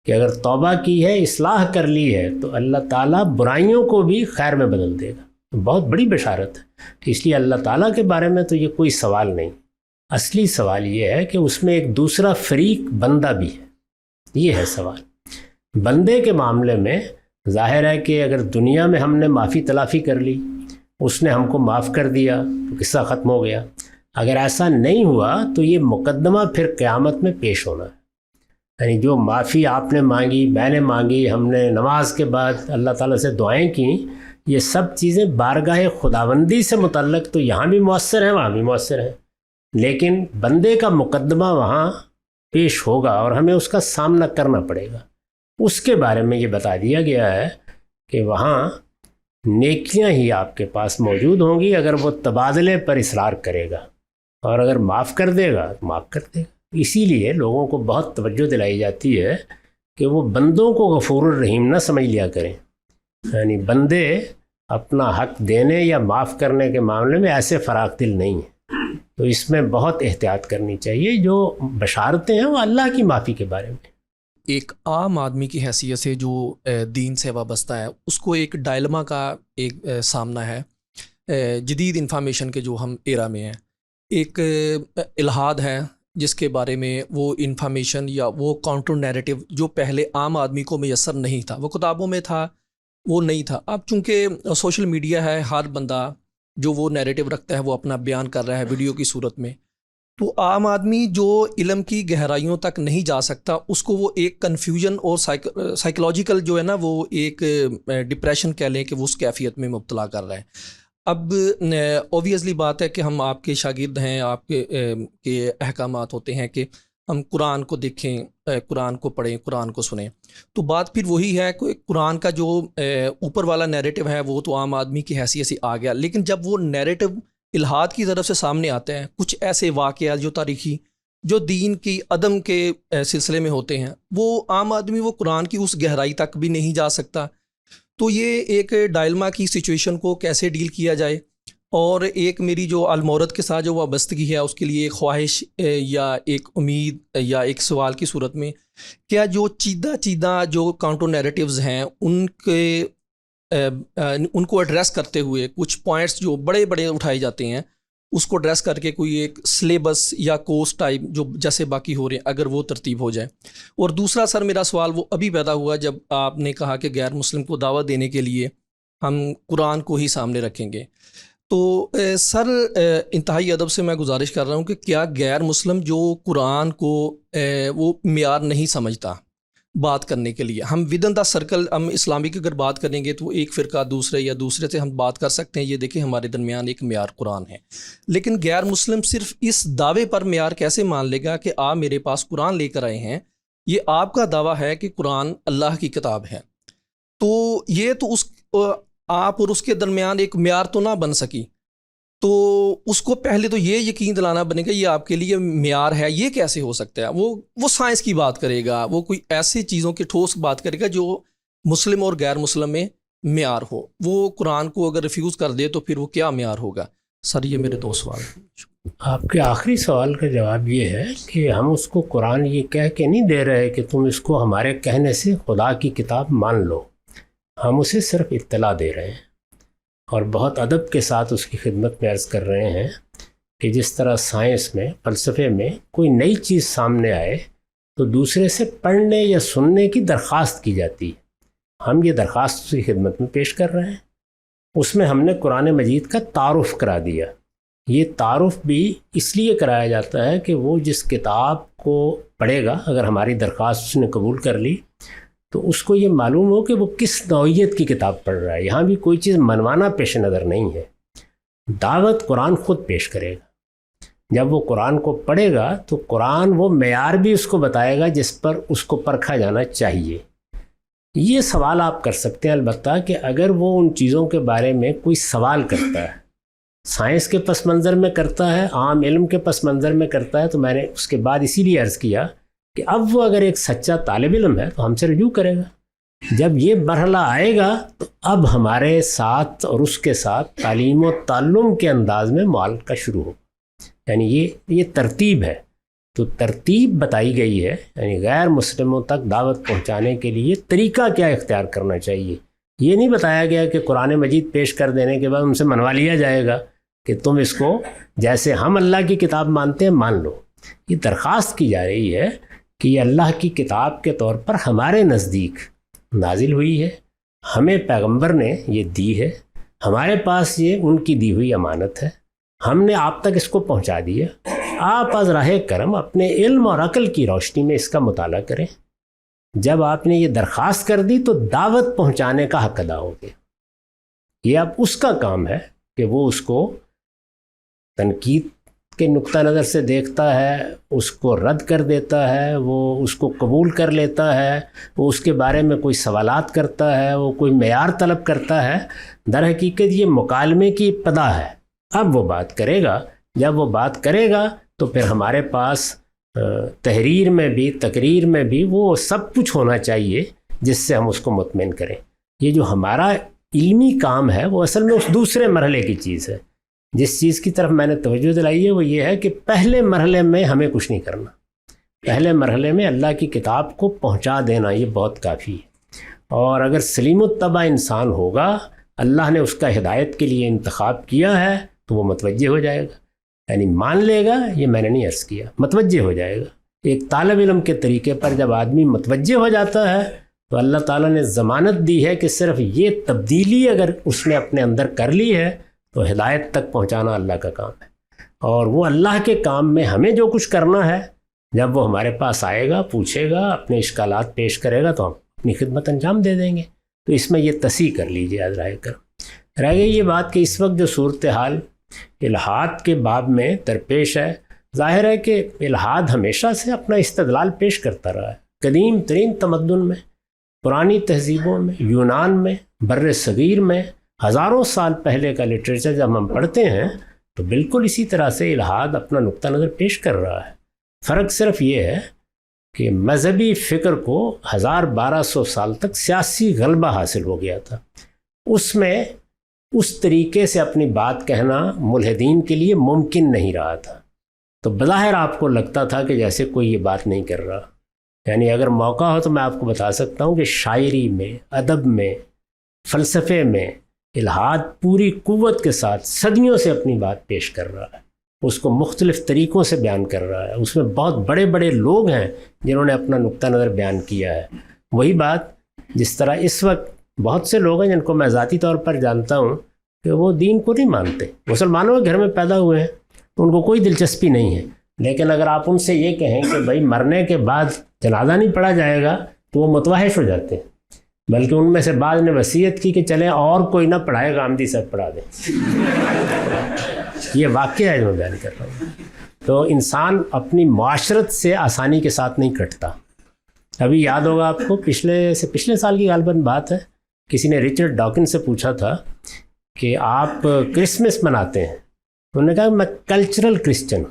کہ اگر توبہ کی ہے، اصلاح کر لی ہے تو اللہ تعالیٰ برائیوں کو بھی خیر میں بدل دے گا۔ بہت بڑی بشارت ہے۔ اس لیے اللہ تعالیٰ کے بارے میں تو یہ کوئی سوال نہیں، اصلی سوال یہ ہے کہ اس میں ایک دوسرا فریق بندہ بھی ہے، یہ ہے سوال۔ بندے کے معاملے میں ظاہر ہے کہ اگر دنیا میں ہم نے معافی تلافی کر لی، اس نے ہم کو معاف کر دیا تو قصہ ختم ہو گیا۔ اگر ایسا نہیں ہوا تو یہ مقدمہ پھر قیامت میں پیش ہونا ہے، یعنی جو معافی آپ نے مانگی، میں نے مانگی، ہم نے نماز کے بعد اللہ تعالیٰ سے دعائیں کیں، یہ سب چیزیں بارگاہ خداوندی سے متعلق تو یہاں بھی مؤثر ہیں، وہاں بھی مؤثر ہیں، لیکن بندے کا مقدمہ وہاں پیش ہوگا اور ہمیں اس کا سامنا کرنا پڑے گا۔ اس کے بارے میں یہ بتا دیا گیا ہے کہ وہاں نیکیاں ہی آپ کے پاس موجود ہوں گی اگر وہ تبادلے پر اصرار کرے گا، اور اگر معاف کر دے گا تو معاف کر دے گا۔ اسی لیے لوگوں کو بہت توجہ دلائی جاتی ہے کہ وہ بندوں کو غفور الرحیم نہ سمجھ لیا کریں، یعنی بندے اپنا حق دینے یا معاف کرنے کے معاملے میں ایسے فراخ دل نہیں ہیں، تو اس میں بہت احتیاط کرنی چاہیے۔ جو بشارتیں ہیں وہ اللہ کی معافی کے بارے میں۔ ایک عام آدمی کی حیثیت سے جو دین سے وابستہ ہے، اس کو ایک ڈائلما کا ایک سامنا ہے جدید انفارمیشن کے جو ہم ایرا میں ہیں۔ ایک الحاد ہے، جس کے بارے میں وہ انفارمیشن یا وہ کاؤنٹر نیریٹو جو پہلے عام آدمی کو میسر نہیں تھا، وہ کتابوں میں تھا، وہ نہیں تھا. اب چونکہ سوشل میڈیا ہے، ہر بندہ جو وہ نیریٹو رکھتا ہے وہ اپنا بیان کر رہا ہے ویڈیو کی صورت میں، تو عام آدمی جو علم کی گہرائیوں تک نہیں جا سکتا اس کو وہ ایک کنفیوژن اور سائیکولوجیکل جو ہے نا وہ ایک ڈپریشن کہہ لیں کہ وہ اس کیفیت میں مبتلا کر رہا ہے. اب اوبویسلی بات ہے کہ ہم آپ کے شاگرد ہیں، آپ کے احکامات ہوتے ہیں کہ ہم قرآن کو دیکھیں، قرآن کو پڑھیں، قرآن کو سنیں. تو بات پھر وہی ہے کہ قرآن کا جو اوپر والا نیریٹو ہے وہ تو عام آدمی کی حیثیت سے آ گیا، لیکن جب وہ نیریٹو الہاد کی طرف سے سامنے آتے ہیں، کچھ ایسے واقعات جو تاریخی جو دین کی عدم کے سلسلے میں ہوتے ہیں، وہ عام آدمی وہ قرآن کی اس گہرائی تک بھی نہیں جا سکتا. تو یہ ایک ڈائلما کی سچویشن کو کیسے ڈیل کیا جائے، اور ایک میری جو المورد کے ساتھ جو وابستگی ہے اس کے لیے ایک خواہش یا ایک امید یا ایک سوال کی صورت میں، کیا جو چیدہ جو کاؤنٹر نیریٹیوز ہیں ان کو ایڈریس کرتے ہوئے کچھ پوائنٹس جو بڑے بڑے اٹھائے جاتے ہیں اس کو ایڈریس کر کے کوئی ایک سلیبس یا کورس ٹائپ جو جیسے باقی ہو رہے ہیں اگر وہ ترتیب ہو جائے. اور دوسرا سر میرا سوال وہ ابھی پیدا ہوا جب آپ نے کہا کہ غیر مسلم کو دعوت دینے کے لیے ہم قرآن کو ہی سامنے رکھیں گے. تو سر انتہائی ادب سے میں گزارش کر رہا ہوں کہ کیا غیر مسلم جو قرآن کو وہ معیار نہیں سمجھتا بات کرنے کے لیے، ہم ود ان دا سرکل ہم اسلامی کی اگر بات کریں گے تو ایک فرقہ دوسرے یا دوسرے سے ہم بات کر سکتے ہیں، یہ دیکھیں ہمارے درمیان ایک معیار قرآن ہے، لیکن غیر مسلم صرف اس دعوے پر معیار کیسے مان لے گا کہ آپ میرے پاس قرآن لے کر آئے ہیں، یہ آپ کا دعویٰ ہے کہ قرآن اللہ کی کتاب ہے، تو یہ تو اس آپ اور اس کے درمیان ایک معیار تو نہ بن سکی. تو اس کو پہلے تو یہ یقین دلانا بنے گا یہ آپ کے لیے معیار ہے. یہ کیسے ہو سکتا ہے؟ وہ سائنس کی بات کرے گا، وہ کوئی ایسی چیزوں کی ٹھوس بات کرے گا جو مسلم اور غیر مسلم میں معیار ہو. وہ قرآن کو اگر ریفیوز کر دے تو پھر وہ کیا معیار ہوگا؟ سر یہ میرے دو سوال. آپ کے آخری سوال کا جواب یہ ہے کہ ہم اس کو قرآن یہ کہہ کے نہیں دے رہے کہ تم اس کو ہمارے کہنے سے خدا کی کتاب مان لو، ہم اسے صرف اطلاع دے رہے ہیں اور بہت ادب کے ساتھ اس کی خدمت میں عرض کر رہے ہیں کہ جس طرح سائنس میں، فلسفے میں کوئی نئی چیز سامنے آئے تو دوسرے سے پڑھنے یا سننے کی درخواست کی جاتی ہے، ہم یہ درخواست اس کی خدمت میں پیش کر رہے ہیں. اس میں ہم نے قرآن مجید کا تعارف کرا دیا. یہ تعارف بھی اس لیے کرایا جاتا ہے کہ وہ جس کتاب کو پڑھے گا، اگر ہماری درخواست اس نے قبول کر لی تو اس کو یہ معلوم ہو کہ وہ کس نوعیت کی کتاب پڑھ رہا ہے. یہاں بھی کوئی چیز منوانا پیش نظر نہیں ہے، دعوت قرآن خود پیش کرے گا. جب وہ قرآن کو پڑھے گا تو قرآن وہ معیار بھی اس کو بتائے گا جس پر اس کو پرکھا جانا چاہیے. یہ سوال آپ کر سکتے ہیں البتہ کہ اگر وہ ان چیزوں کے بارے میں کوئی سوال کرتا ہے، سائنس کے پس منظر میں کرتا ہے، عام علم کے پس منظر میں کرتا ہے، تو میں نے اس کے بعد اسی لیے عرض کیا کہ اب وہ اگر ایک سچا طالب علم ہے تو ہم سے رجوع کرے گا. جب یہ مرحلہ آئے گا تو اب ہمارے ساتھ اور اس کے ساتھ تعلیم و تعلم کے انداز میں معالجہ شروع ہوگا. یعنی یہ ترتیب ہے. تو ترتیب بتائی گئی ہے، یعنی غیر مسلموں تک دعوت پہنچانے کے لیے طریقہ کیا اختیار کرنا چاہیے. یہ نہیں بتایا گیا کہ قرآن مجید پیش کر دینے کے بعد ان سے منوا لیا جائے گا کہ تم اس کو جیسے ہم اللہ کی کتاب مانتے ہیں مان لو. یہ درخواست کی جا رہی ہے کہ یہ اللہ کی کتاب کے طور پر ہمارے نزدیک نازل ہوئی ہے، ہمیں پیغمبر نے یہ دی ہے، ہمارے پاس یہ ان کی دی ہوئی امانت ہے، ہم نے آپ تک اس کو پہنچا دیا. آپ از راہ کرم اپنے علم اور عقل کی روشنی میں اس کا مطالعہ کریں. جب آپ نے یہ درخواست کر دی تو دعوت پہنچانے کا حق ادا ہو گیا. یہ اب اس کا کام ہے کہ وہ اس کو تنقید کے نقطہ نظر سے دیکھتا ہے، اس کو رد کر دیتا ہے، وہ اس کو قبول کر لیتا ہے، وہ اس کے بارے میں کوئی سوالات کرتا ہے، وہ کوئی معیار طلب کرتا ہے. در حقیقت یہ مکالمے کی ابتدا ہے. اب وہ بات کرے گا. جب وہ بات کرے گا تو پھر ہمارے پاس تحریر میں بھی تقریر میں بھی وہ سب کچھ ہونا چاہیے جس سے ہم اس کو مطمئن کریں. یہ جو ہمارا علمی کام ہے وہ اصل میں اس دوسرے مرحلے کی چیز ہے. جس چیز کی طرف میں نے توجہ دلائی ہے وہ یہ ہے کہ پہلے مرحلے میں ہمیں کچھ نہیں کرنا. پہلے مرحلے میں اللہ کی کتاب کو پہنچا دینا یہ بہت کافی ہے. اور اگر سلیم الطبع انسان ہوگا، اللہ نے اس کا ہدایت کے لیے انتخاب کیا ہے تو وہ متوجہ ہو جائے گا. یعنی مان لے گا، یہ میں نے نہیں عرض کیا، متوجہ ہو جائے گا. ایک طالب علم کے طریقے پر جب آدمی متوجہ ہو جاتا ہے تو اللہ تعالیٰ نے ضمانت دی ہے کہ صرف یہ تبدیلی اگر اس نے اپنے اندر کر لی ہے تو ہدایت تک پہنچانا اللہ کا کام ہے. اور وہ اللہ کے کام میں ہمیں جو کچھ کرنا ہے، جب وہ ہمارے پاس آئے گا، پوچھے گا، اپنے اشکالات پیش کرے گا تو ہم اپنی خدمت انجام دے دیں گے. تو اس میں یہ تصحیح کر لیجیے حضرائے کرم. رہ گئی یہ بات کہ اس وقت جو صورتحال الحاد کے باب میں درپیش ہے، ظاہر ہے کہ الحاد ہمیشہ سے اپنا استدلال پیش کرتا رہا ہے. قدیم ترین تمدن میں، پرانی تہذیبوں میں، یونان میں، بر صغیر میں، ہزاروں سال پہلے کا لٹریچر جب ہم پڑھتے ہیں تو بالکل اسی طرح سے الحاد اپنا نقطہ نظر پیش کر رہا ہے. فرق صرف یہ ہے کہ مذہبی فکر کو 1200 سال تک سیاسی غلبہ حاصل ہو گیا تھا. اس میں اس طریقے سے اپنی بات کہنا ملحدین کے لیے ممکن نہیں رہا تھا. تو بظاہر آپ کو لگتا تھا کہ جیسے کوئی یہ بات نہیں کر رہا. یعنی اگر موقع ہو تو میں آپ کو بتا سکتا ہوں کہ شاعری میں، ادب میں، فلسفے میں الحاد پوری قوت کے ساتھ صدیوں سے اپنی بات پیش کر رہا ہے. اس کو مختلف طریقوں سے بیان کر رہا ہے. اس میں بہت بڑے بڑے لوگ ہیں جنہوں نے اپنا نقطہ نظر بیان کیا ہے. وہی بات جس طرح اس وقت بہت سے لوگ ہیں جن کو میں ذاتی طور پر جانتا ہوں کہ وہ دین کو نہیں مانتے، مسلمانوں کے گھر میں پیدا ہوئے ہیں، ان کو کوئی دلچسپی نہیں ہے. لیکن اگر آپ ان سے یہ کہیں کہ بھائی مرنے کے بعد جنازہ نہیں پڑھا جائے گا تو وہ متوحش ہو جاتے ہیں. بلکہ ان میں سے بعض نے وصیت کی کہ چلیں اور کوئی نہ پڑھائے گا، آمدی صاحب پڑھا دیں. یہ واقعہ ہے جو میں بیان کر رہا ہوں. تو انسان اپنی معاشرت سے آسانی کے ساتھ نہیں کٹتا. ابھی یاد ہوگا آپ کو پچھلے سال کی غالباً بات ہے، کسی نے رچرڈ ڈاکن سے پوچھا تھا کہ آپ کرسمس مناتے ہیں؟ انہوں نے کہا میں کلچرل کرسچن.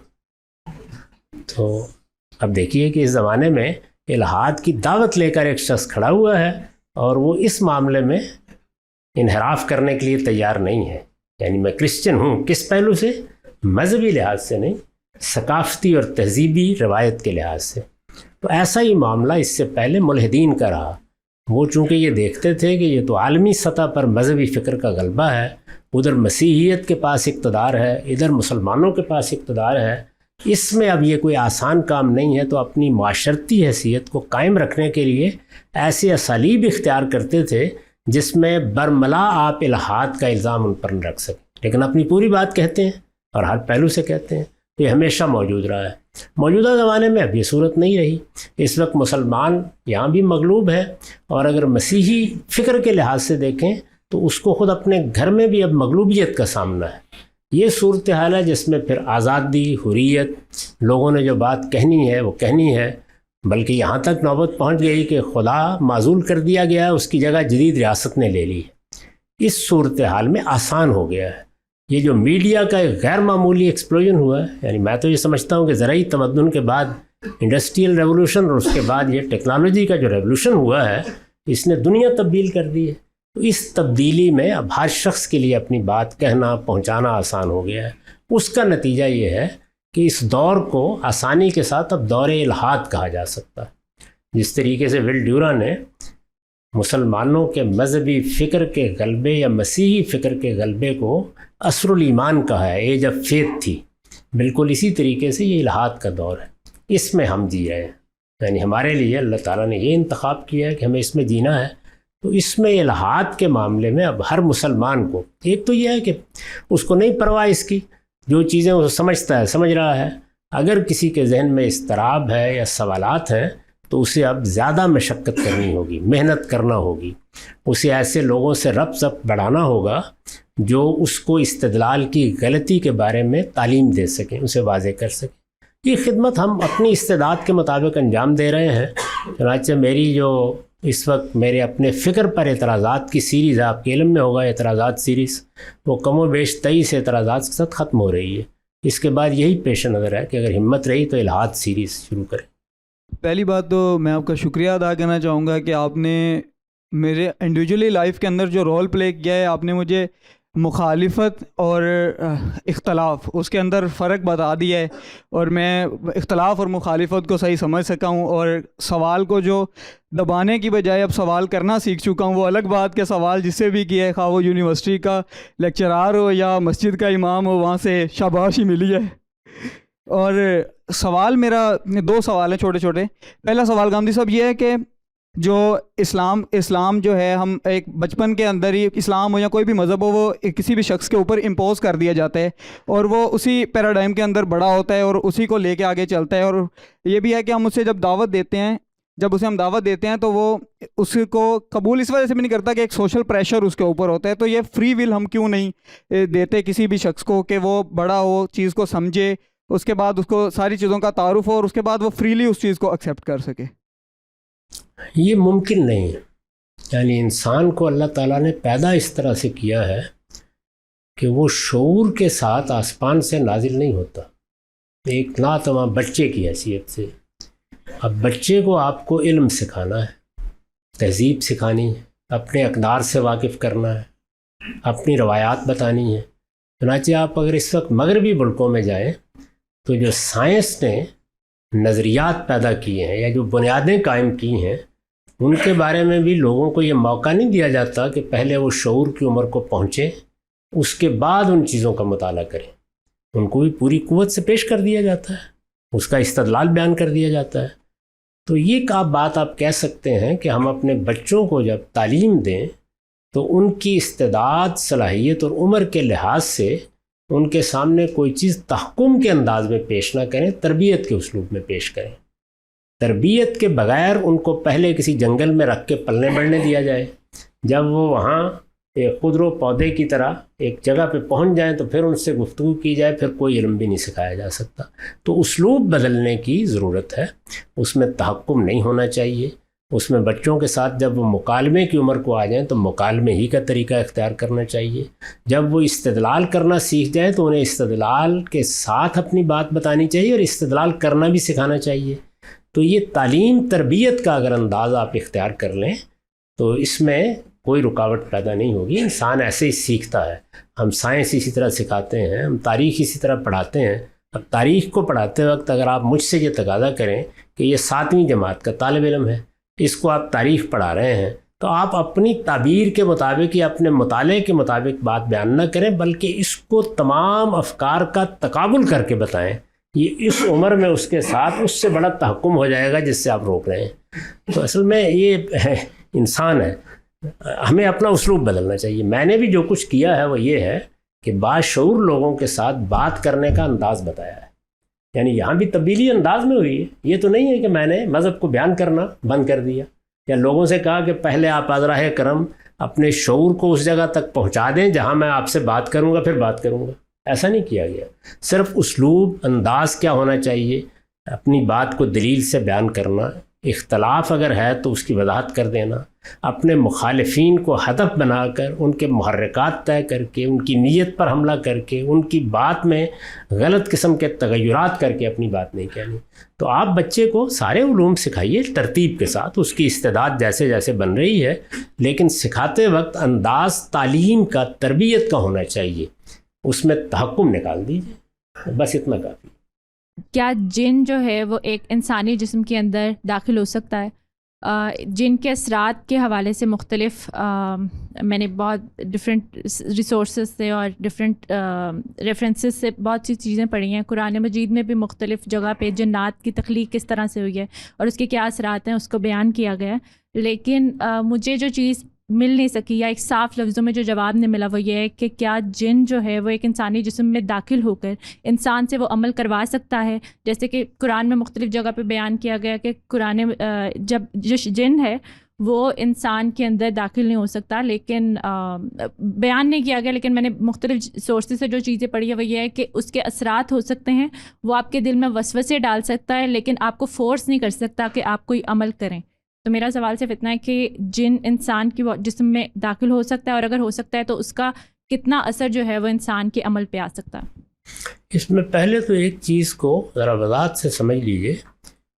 تو اب دیکھیے کہ اس زمانے میں الحاد کی دعوت لے کر ایک شخص کھڑا ہوا ہے اور وہ اس معاملے میں انحراف کرنے کے لیے تیار نہیں ہے. یعنی میں کرسچن ہوں، کس پہلو سے؟ مذہبی لحاظ سے نہیں، ثقافتی اور تہذیبی روایت کے لحاظ سے. تو ایسا ہی معاملہ اس سے پہلے ملحدین کا رہا. وہ چونکہ یہ دیکھتے تھے کہ یہ تو عالمی سطح پر مذہبی فکر کا غلبہ ہے، ادھر مسیحیت کے پاس اقتدار ہے، ادھر مسلمانوں کے پاس اقتدار ہے، اس میں اب یہ کوئی آسان کام نہیں ہے. تو اپنی معاشرتی حیثیت کو قائم رکھنے کے لیے ایسے اسالیب اختیار کرتے تھے جس میں برملا آپ الحاد کا الزام ان پر نہ رکھ سکیں، لیکن اپنی پوری بات کہتے ہیں اور ہر پہلو سے کہتے ہیں. تو یہ ہمیشہ موجود رہا ہے. موجودہ زمانے میں اب یہ صورت نہیں رہی. اس وقت مسلمان یہاں بھی مغلوب ہے، اور اگر مسیحی فکر کے لحاظ سے دیکھیں تو اس کو خود اپنے گھر میں بھی اب مغلوبیت کا سامنا ہے. یہ صورتحال ہے جس میں پھر آزادی، حریت، لوگوں نے جو بات کہنی ہے وہ کہنی ہے. بلکہ یہاں تک نوبت پہنچ گئی کہ خدا معزول کر دیا گیا ہے، اس کی جگہ جدید ریاست نے لے لی ہے. اس صورتحال میں آسان ہو گیا ہے. یہ جو میڈیا کا ایک غیر معمولی ایکسپلوژن ہوا ہے، یعنی میں تو یہ سمجھتا ہوں کہ زرعی تمدن کے بعد انڈسٹریل ریولوشن اور اس کے بعد یہ ٹیکنالوجی کا جو ریولوشن ہوا ہے، اس نے دنیا تبدیل کر دی ہے. تو اس تبدیلی میں اب ہر شخص کے لیے اپنی بات کہنا، پہنچانا آسان ہو گیا ہے. اس کا نتیجہ یہ ہے کہ اس دور کو آسانی کے ساتھ اب دور الحاد کہا جا سکتا ہے. جس طریقے سے ول ڈیورا نے مسلمانوں کے مذہبی فکر کے غلبے یا مسیحی فکر کے غلبے کو عصر الایمان کہا ہے، ایج آف فیتھ تھی، بالکل اسی طریقے سے یہ الحاد کا دور ہے. اس میں ہم جی رہے ہیں. یعنی ہمارے لیے اللہ تعالیٰ نے یہ انتخاب کیا ہے کہ ہمیں اس میں جینا ہے. تو اس میں الحاد کے معاملے میں اب ہر مسلمان کو ایک تو یہ ہے کہ اس کو نہیں پرواہ اس کی، جو چیزیں وہ سمجھتا ہے سمجھ رہا ہے. اگر کسی کے ذہن میں اضطراب ہے یا سوالات ہیں تو اسے اب زیادہ مشقت کرنی ہوگی، محنت کرنا ہوگی. اسے ایسے لوگوں سے ربط بڑھانا ہوگا جو اس کو استدلال کی غلطی کے بارے میں تعلیم دے سکیں، اسے واضح کر سکیں. یہ خدمت ہم اپنی استعداد کے مطابق انجام دے رہے ہیں. چنانچہ میری جو اس وقت میرے اپنے فکر پر اعتراضات کی سیریز ہے، آپ کے علم میں ہوگا اعتراضات سیریز، وہ کم و بیش 23 اعتراضات کے ساتھ ختم ہو رہی ہے. اس کے بعد یہی پیش نظر ہے کہ اگر ہمت رہی تو الحاد سیریز شروع کریں. پہلی بات تو میں آپ کا شکریہ ادا کرنا چاہوں گا کہ آپ نے میرے انڈیویجولی لائف کے اندر جو رول پلے کیا ہے، آپ نے مجھے مخالفت اور اختلاف اس کے اندر فرق بتا دیا ہے، اور میں اختلاف اور مخالفت کو صحیح سمجھ سکا ہوں، اور سوال کو جو دبانے کی بجائے اب سوال کرنا سیکھ چکا ہوں. وہ الگ بات کہ سوال جس سے بھی کیا ہے، خواہ وہ یونیورسٹی کا لیکچرار ہو یا مسجد کا امام ہو، وہاں سے شاباشی ملی ہے. اور سوال میرا 2 سوال ہیں چھوٹے چھوٹے. پہلا سوال گاندھی صاحب یہ ہے کہ جو اسلام جو ہے ہم ایک بچپن کے اندر ہی اسلام ہو یا کوئی بھی مذہب ہو وہ کسی بھی شخص کے اوپر امپوز کر دیا جاتا ہے اور وہ اسی پیراڈائم کے اندر بڑا ہوتا ہے اور اسی کو لے کے آگے چلتا ہے. اور یہ بھی ہے کہ ہم اسے جب اسے ہم دعوت دیتے ہیں تو وہ اس کو قبول اس وجہ سے بھی نہیں کرتا کہ ایک سوشل پریشر اس کے اوپر ہوتا ہے. تو یہ فری ول ہم کیوں نہیں دیتے کسی بھی شخص کو کہ وہ بڑا ہو, چیز کو سمجھے, اس کے بعد اس کو ساری چیزوں کا تعارف ہو اور اس کے بعد وہ فریلی اس چیز کو ایکسیپٹ کر سکے؟ یہ ممکن نہیں ہے. یعنی انسان کو اللہ تعالیٰ نے پیدا اس طرح سے کیا ہے کہ وہ شعور کے ساتھ آسمان سے نازل نہیں ہوتا, ایک ناتواں بچے کی حیثیت سے. اب بچے کو آپ کو علم سکھانا ہے, تہذیب سکھانی ہے, اپنے اقدار سے واقف کرنا ہے, اپنی روایات بتانی ہے. چنانچہ آپ اگر اس وقت مغربی ملکوں میں جائیں تو جو سائنس نے نظریات پیدا کیے ہیں یا جو بنیادیں قائم کی ہیں ان کے بارے میں بھی لوگوں کو یہ موقع نہیں دیا جاتا کہ پہلے وہ شعور کی عمر کو پہنچیں, اس کے بعد ان چیزوں کا مطالعہ کریں. ان کو بھی پوری قوت سے پیش کر دیا جاتا ہے, اس کا استدلال بیان کر دیا جاتا ہے. تو یہ بات آپ کہہ سکتے ہیں کہ ہم اپنے بچوں کو جب تعلیم دیں تو ان کی استعداد, صلاحیت اور عمر کے لحاظ سے ان کے سامنے کوئی چیز تحکم کے انداز میں پیش نہ کریں, تربیت کے اسلوب میں پیش کریں. تربیت کے بغیر ان کو پہلے کسی جنگل میں رکھ کے پلنے بڑھنے دیا جائے, جب وہ وہاں ایک خودرو پودے کی طرح ایک جگہ پہ پہنچ جائیں تو پھر ان سے گفتگو کی جائے, پھر کوئی علم بھی نہیں سکھایا جا سکتا. تو اسلوب بدلنے کی ضرورت ہے, اس میں تحکم نہیں ہونا چاہیے. اس میں بچوں کے ساتھ جب وہ مکالمے کی عمر کو آ جائیں تو مکالمے ہی کا طریقہ اختیار کرنا چاہیے. جب وہ استدلال کرنا سیکھ جائیں تو انہیں استدلال کے ساتھ اپنی بات بتانی چاہیے اور استدلال کرنا بھی سکھانا چاہیے. تو یہ تعلیم تربیت کا اگر انداز آپ اختیار کر لیں تو اس میں کوئی رکاوٹ پیدا نہیں ہوگی. انسان ایسے ہی سیکھتا ہے. ہم سائنس اسی طرح سکھاتے ہیں, ہم تاریخ اسی طرح پڑھاتے ہیں. اب تاریخ کو پڑھاتے وقت اگر آپ مجھ سے یہ تقاضا کریں کہ یہ 7ویں جماعت کا طالب علم ہے, اس کو آپ تاریخ پڑھا رہے ہیں, تو آپ اپنی تعبیر کے مطابق یا اپنے مطالعے کے مطابق بات بیان نہ کریں بلکہ اس کو تمام افکار کا تقابل کر کے بتائیں. یہ اس عمر میں اس کے ساتھ اس سے بڑا تحکم ہو جائے گا جس سے آپ روک رہے ہیں. تو اصل میں یہ انسان ہے, ہمیں اپنا اسلوب بدلنا چاہیے. میں نے بھی جو کچھ کیا ہے وہ یہ ہے کہ باشعور لوگوں کے ساتھ بات کرنے کا انداز بتایا ہے. یعنی یہاں بھی تبدیلی انداز میں ہوئی ہے. یہ تو نہیں ہے کہ میں نے مذہب کو بیان کرنا بند کر دیا یا لوگوں سے کہا کہ پہلے آپ ازراہ کرم اپنے شعور کو اس جگہ تک پہنچا دیں جہاں میں آپ سے بات کروں گا پھر بات کروں گا. ایسا نہیں کیا گیا. صرف اسلوب, انداز کیا ہونا چاہیے, اپنی بات کو دلیل سے بیان کرنا, اختلاف اگر ہے تو اس کی وضاحت کر دینا, اپنے مخالفین کو ہدف بنا کر ان کے محرکات طے کر کے ان کی نیت پر حملہ کر کے ان کی بات میں غلط قسم کے تغیرات کر کے اپنی بات نہیں کہنی. تو آپ بچے کو سارے علوم سکھائیے ترتیب کے ساتھ, اس کی استعداد جیسے جیسے بن رہی ہے, لیکن سکھاتے وقت انداز تعلیم کا, تربیت کا ہونا چاہیے, اس میں تحکم نکال دیجیے, بس اتنا کافی. کیا جن جو ہے وہ ایک انسانی جسم کے اندر داخل ہو سکتا ہے؟ جن کے اثرات کے حوالے سے مختلف میں نے بہت ڈفرینٹ ریسورسز سے اور ڈفرینٹ ریفرنسز سے بہت سی چیزیں پڑھی ہیں. قرآن مجید میں بھی مختلف جگہ پہ جنات کی تخلیق کس طرح سے ہوئی ہے اور اس کے کیا اثرات ہیں اس کو بیان کیا گیا ہے. لیکن مجھے جو چیز مل نہیں سکی یا ایک صاف لفظوں میں جو جواب نہیں ملا وہ یہ ہے کہ کیا جن جو ہے وہ ایک انسانی جسم میں داخل ہو کر انسان سے وہ عمل کروا سکتا ہے؟ جیسے کہ قرآن میں مختلف جگہ پہ بیان کیا گیا کہ قرآن جب جو جن ہے وہ انسان کے اندر داخل نہیں ہو سکتا, لیکن بیان نہیں کیا گیا. لیکن میں نے مختلف سورسز سے جو چیزیں پڑھی ہے وہ یہ ہے کہ اس کے اثرات ہو سکتے ہیں, وہ آپ کے دل میں وسوسے ڈال سکتا ہے لیکن آپ کو فورس نہیں کر سکتا کہ آپ کوئی عمل کریں. تو میرا سوال صرف اتنا ہے کہ جن انسان کی جسم میں داخل ہو سکتا ہے اور اگر ہو سکتا ہے تو اس کا کتنا اثر جو ہے وہ انسان کے عمل پہ آ سکتا ہے؟ اس میں پہلے تو ایک چیز کو ذرا وضاحت سے سمجھ لیجئے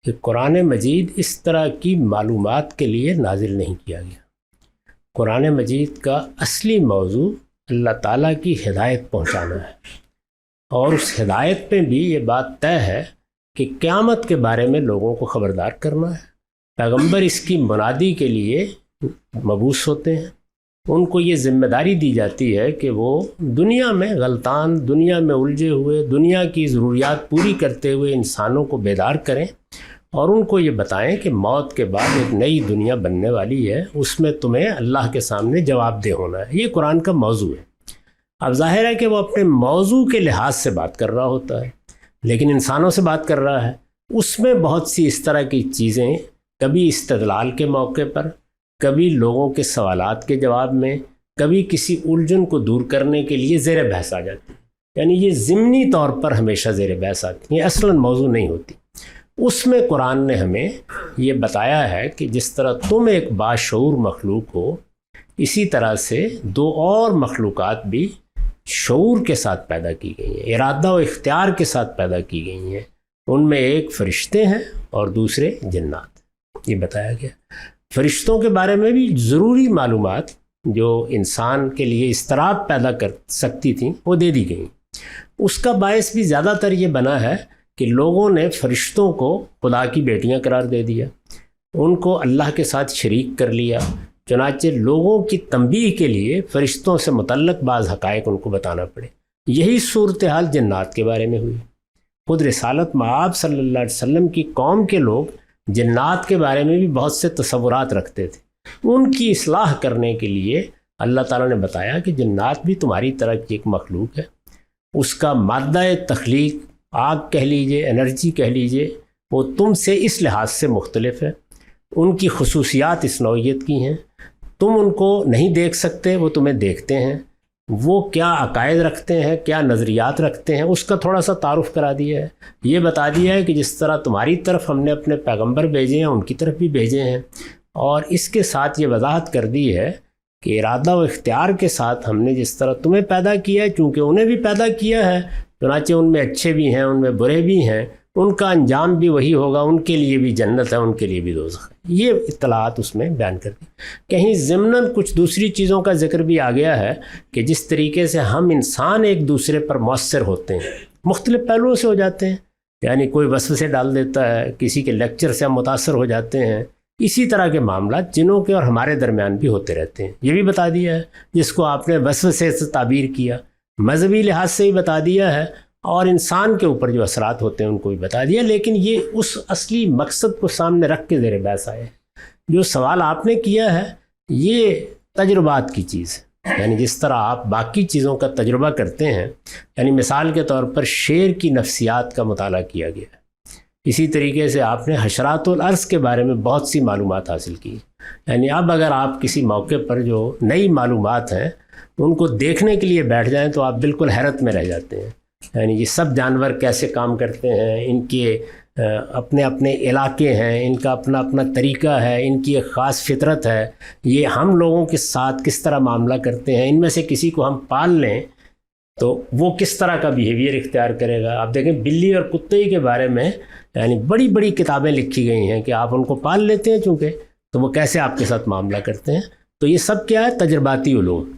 کہ قرآن مجید اس طرح کی معلومات کے لیے نازل نہیں کیا گیا. قرآن مجید کا اصلی موضوع اللہ تعالیٰ کی ہدایت پہنچانا ہے, اور اس ہدایت میں بھی یہ بات طے ہے کہ قیامت کے بارے میں لوگوں کو خبردار کرنا ہے. پیغمبر اس کی منادی کے لیے مبعوث ہوتے ہیں, ان کو یہ ذمہ داری دی جاتی ہے کہ وہ دنیا میں غلطان، دنیا میں الجھے ہوئے، دنیا کی ضروریات پوری کرتے ہوئے انسانوں کو بیدار کریں اور ان کو یہ بتائیں کہ موت کے بعد ایک نئی دنیا بننے والی ہے، اس میں تمہیں اللہ کے سامنے جواب دہ ہونا ہے۔ یہ قرآن کا موضوع ہے۔ اب ظاہر ہے کہ وہ اپنے موضوع کے لحاظ سے بات کر رہا ہوتا ہے، لیکن انسانوں سے بات کر رہا ہے، اس میں بہت سی اس طرح کی چیزیں کبھی استدلال کے موقع پر، کبھی لوگوں کے سوالات کے جواب میں، کبھی کسی الجھن کو دور کرنے کے لیے زیر بحث آ جاتی ہیں۔ یعنی یہ ضمنی طور پر ہمیشہ زیر بحث آتی ہیں، یہ اصلاً موضوع نہیں ہوتی۔ اس میں قرآن نے ہمیں یہ بتایا ہے کہ جس طرح تم ایک باشعور مخلوق ہو، اسی طرح سے دو اور مخلوقات بھی شعور کے ساتھ پیدا کی گئی ہیں، ارادہ و اختیار کے ساتھ پیدا کی گئی ہیں۔ ان میں ایک فرشتے ہیں اور دوسرے جنات، یہ بتایا گیا۔ فرشتوں کے بارے میں بھی ضروری معلومات جو انسان کے لیے اضطراب پیدا کر سکتی تھیں وہ دے دی گئیں۔ اس کا باعث بھی زیادہ تر یہ بنا ہے کہ لوگوں نے فرشتوں کو خدا کی بیٹیاں قرار دے دیا، ان کو اللہ کے ساتھ شریک کر لیا، چنانچہ لوگوں کی تنبیہ کے لیے فرشتوں سے متعلق بعض حقائق ان کو بتانا پڑے۔ یہی صورتحال جنات کے بارے میں ہوئی۔ خود رسالت مآب صلی اللہ علیہ وسلم کی قوم کے لوگ جنات کے بارے میں بھی بہت سے تصورات رکھتے تھے۔ ان کی اصلاح کرنے کے لیے اللہ تعالیٰ نے بتایا کہ جنات بھی تمہاری طرح کی ایک مخلوق ہے، اس کا مادہ تخلیق، آگ کہہ لیجئے، انرجی کہہ لیجئے، وہ تم سے اس لحاظ سے مختلف ہے، ان کی خصوصیات اس نوعیت کی ہیں، تم ان کو نہیں دیکھ سکتے، وہ تمہیں دیکھتے ہیں، وہ کیا عقائد رکھتے ہیں، کیا نظریات رکھتے ہیں، اس کا تھوڑا سا تعارف کرا دیا ہے۔ یہ بتا دیا ہے کہ جس طرح تمہاری طرف ہم نے اپنے پیغمبر بھیجے ہیں، ان کی طرف بھی بھیجے ہیں، اور اس کے ساتھ یہ وضاحت کر دی ہے کہ ارادہ و اختیار کے ساتھ ہم نے جس طرح تمہیں پیدا کیا ہے، چونکہ انہیں بھی پیدا کیا ہے، چنانچہ ان میں اچھے بھی ہیں، ان میں برے بھی ہیں، ان کا انجام بھی وہی ہوگا، ان کے لیے بھی جنت ہے، ان کے لیے بھی دوزخ ہے۔ یہ اطلاعات اس میں بیان کر دی۔ کہیں ضمناً کچھ دوسری چیزوں کا ذکر بھی آ گیا ہے کہ جس طریقے سے ہم انسان ایک دوسرے پر مؤثر ہوتے ہیں، مختلف پہلوؤں سے ہو جاتے ہیں، یعنی کوئی وسوسے ڈال دیتا ہے، کسی کے لیکچر سے ہم متاثر ہو جاتے ہیں، اسی طرح کے معاملات جنوں کے اور ہمارے درمیان بھی ہوتے رہتے ہیں۔ یہ بھی بتا دیا ہے، جس کو آپ نے وسوسے سے تعبیر کیا، مذہبی لحاظ سے ہی بتا دیا ہے، اور انسان کے اوپر جو اثرات ہوتے ہیں ان کو بھی بتا دیا، لیکن یہ اس اصلی مقصد کو سامنے رکھ کے زیر بحث آئے۔ جو سوال آپ نے کیا ہے یہ تجربات کی چیز ہے، یعنی جس طرح آپ باقی چیزوں کا تجربہ کرتے ہیں، یعنی مثال کے طور پر شیر کی نفسیات کا مطالعہ کیا گیا ہے، اسی طریقے سے آپ نے حشرات الارض کے بارے میں بہت سی معلومات حاصل کی، یعنی اب اگر آپ کسی موقع پر جو نئی معلومات ہیں ان کو دیکھنے کے لیے بیٹھ جائیں تو آپ بالکل حیرت میں رہ جاتے ہیں۔ یعنی یہ سب جانور کیسے کام کرتے ہیں، ان کے اپنے اپنے علاقے ہیں، ان کا اپنا اپنا طریقہ ہے، ان کی ایک خاص فطرت ہے، یہ ہم لوگوں کے ساتھ کس طرح معاملہ کرتے ہیں، ان میں سے کسی کو ہم پال لیں تو وہ کس طرح کا بیہیویئر اختیار کرے گا۔ آپ دیکھیں بلی اور کتے کے بارے میں یعنی بڑی بڑی کتابیں لکھی گئی ہیں کہ آپ ان کو پال لیتے ہیں چونکہ، تو وہ کیسے آپ کے ساتھ معاملہ کرتے ہیں۔ تو یہ سب کیا ہے؟ تجرباتی علوم۔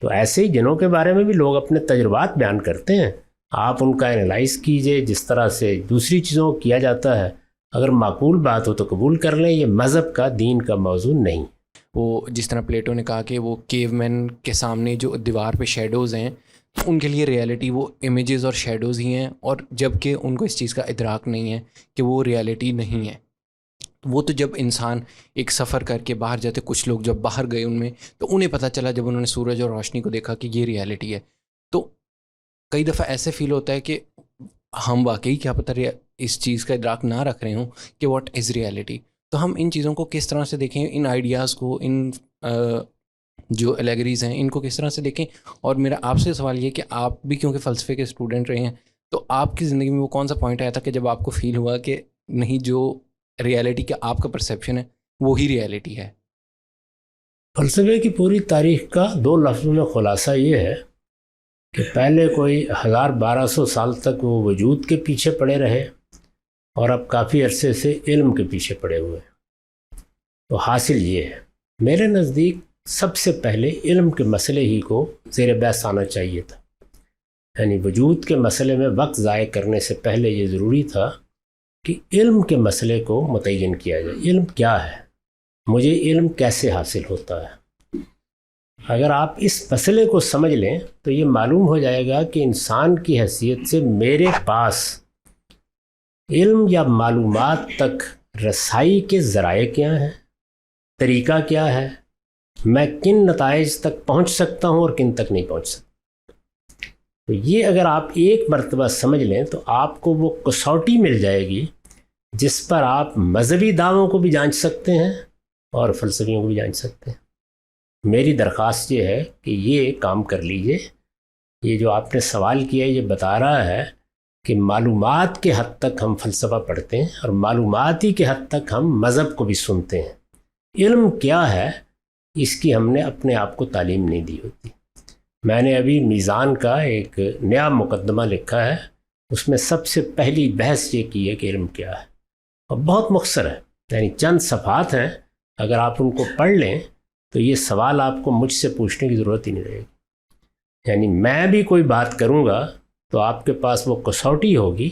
تو ایسے ہی جنوں کے بارے میں بھی لوگ اپنے تجربات بیان کرتے ہیں، آپ ان کا انالائز کیجئے، جس طرح سے دوسری چیزوں کو کیا جاتا ہے، اگر معقول بات ہو تو قبول کر لیں، یہ مذہب کا، دین کا موضوع نہیں۔ وہ جس طرح پلیٹو نے کہا کہ وہ کیو مین کے سامنے جو دیوار پہ شیڈوز ہیں، ان کے لیے ریالٹی وہ امیجز اور شیڈوز ہی ہیں، اور جب کہ ان کو اس چیز کا ادراک نہیں ہے کہ وہ ریالٹی نہیں ہے۔ وہ تو جب انسان ایک سفر کر کے باہر جاتے، کچھ لوگ جب باہر گئے ان میں، تو انہیں پتہ چلا جب انہوں نے سورج اور روشنی کو دیکھا کہ یہ ریالٹی ہے۔ تو کئی دفعہ ایسے فیل ہوتا ہے کہ ہم واقعی کیا پتہ اس چیز کا ادراک نہ رکھ رہے ہوں کہ واٹ از ریالٹی۔ تو ہم ان چیزوں کو کس طرح سے دیکھیں، ان آئیڈیاز کو، ان جو الیگریز ہیں، ان کو کس طرح سے دیکھیں۔ اور میرا آپ سے سوال یہ کہ آپ بھی کیونکہ فلسفے کے اسٹوڈنٹ رہے ہیں، تو آپ کی زندگی میں وہ کون سا پوائنٹ آیا تھا کہ جب آپ کو فیل ہوا کہ نہیں، جو ریالٹی کا آپ کا پرسیپشن ہے وہی ریالٹی ہے؟ فلسفے کی پوری تاریخ کا دو لفظوں میں خلاصہ یہ ہے کہ پہلے کوئی 1200 سال تک وہ وجود کے پیچھے پڑے رہے، اور اب کافی عرصے سے علم کے پیچھے پڑے ہوئے ہیں۔ تو حاصل یہ ہے، میرے نزدیک سب سے پہلے علم کے مسئلے ہی کو زیر بحث آنا چاہیے تھا، یعنی وجود کے مسئلے میں وقت ضائع کرنے سے پہلے یہ ضروری تھا کہ علم کے مسئلے کو متعین کیا جائے۔ علم کیا ہے؟ مجھے علم کیسے حاصل ہوتا ہے؟ اگر آپ اس مسئلے کو سمجھ لیں تو یہ معلوم ہو جائے گا کہ انسان کی حیثیت سے میرے پاس علم یا معلومات تک رسائی کے ذرائع کیا ہیں، طریقہ کیا ہے، میں کن نتائج تک پہنچ سکتا ہوں اور کن تک نہیں پہنچ سکتا. تو یہ اگر آپ ایک مرتبہ سمجھ لیں تو آپ کو وہ کسوٹی مل جائے گی جس پر آپ مذہبی دعووں کو بھی جانچ سکتے ہیں اور فلسفیوں کو بھی جانچ سکتے ہیں. میری درخواست یہ ہے کہ یہ کام کر لیجئے. یہ جو آپ نے سوال کیا ہے یہ بتا رہا ہے کہ معلومات کے حد تک ہم فلسفہ پڑھتے ہیں اور معلوماتی کے حد تک ہم مذہب کو بھی سنتے ہیں. علم کیا ہے اس کی ہم نے اپنے آپ کو تعلیم نہیں دی ہوتی. میں نے ابھی میزان کا ایک نیا مقدمہ لکھا ہے، اس میں سب سے پہلی بحث یہ کی ہے کہ علم کیا ہے، اور بہت مختصر ہے، یعنی چند صفحات ہیں. اگر آپ ان کو پڑھ لیں تو یہ سوال آپ کو مجھ سے پوچھنے کی ضرورت ہی نہیں رہے گی. یعنی میں بھی کوئی بات کروں گا تو آپ کے پاس وہ کسوٹی ہوگی،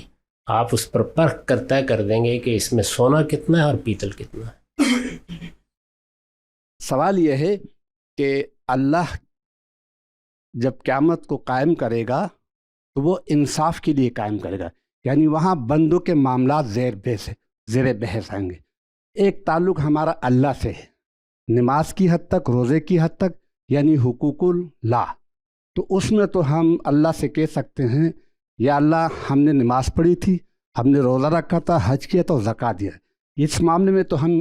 آپ اس پر پرکھ کر طے کر دیں گے کہ اس میں سونا کتنا ہے اور پیتل کتنا ہے. سوال یہ ہے کہ اللہ جب قیامت کو قائم کرے گا تو وہ انصاف کے لیے قائم کرے گا، یعنی وہاں بندوں کے معاملات زیر بحث آئیں گے. ایک تعلق ہمارا اللہ سے ہے، نماز کی حد تک، روزے کی حد تک، یعنی حقوق اللہ. تو اس میں تو ہم اللہ سے کہہ سکتے ہیں یا اللہ ہم نے نماز پڑھی تھی، ہم نے روزہ رکھا تھا، حج کیا تو زکوٰۃ دیا. اس معاملے میں تو ہم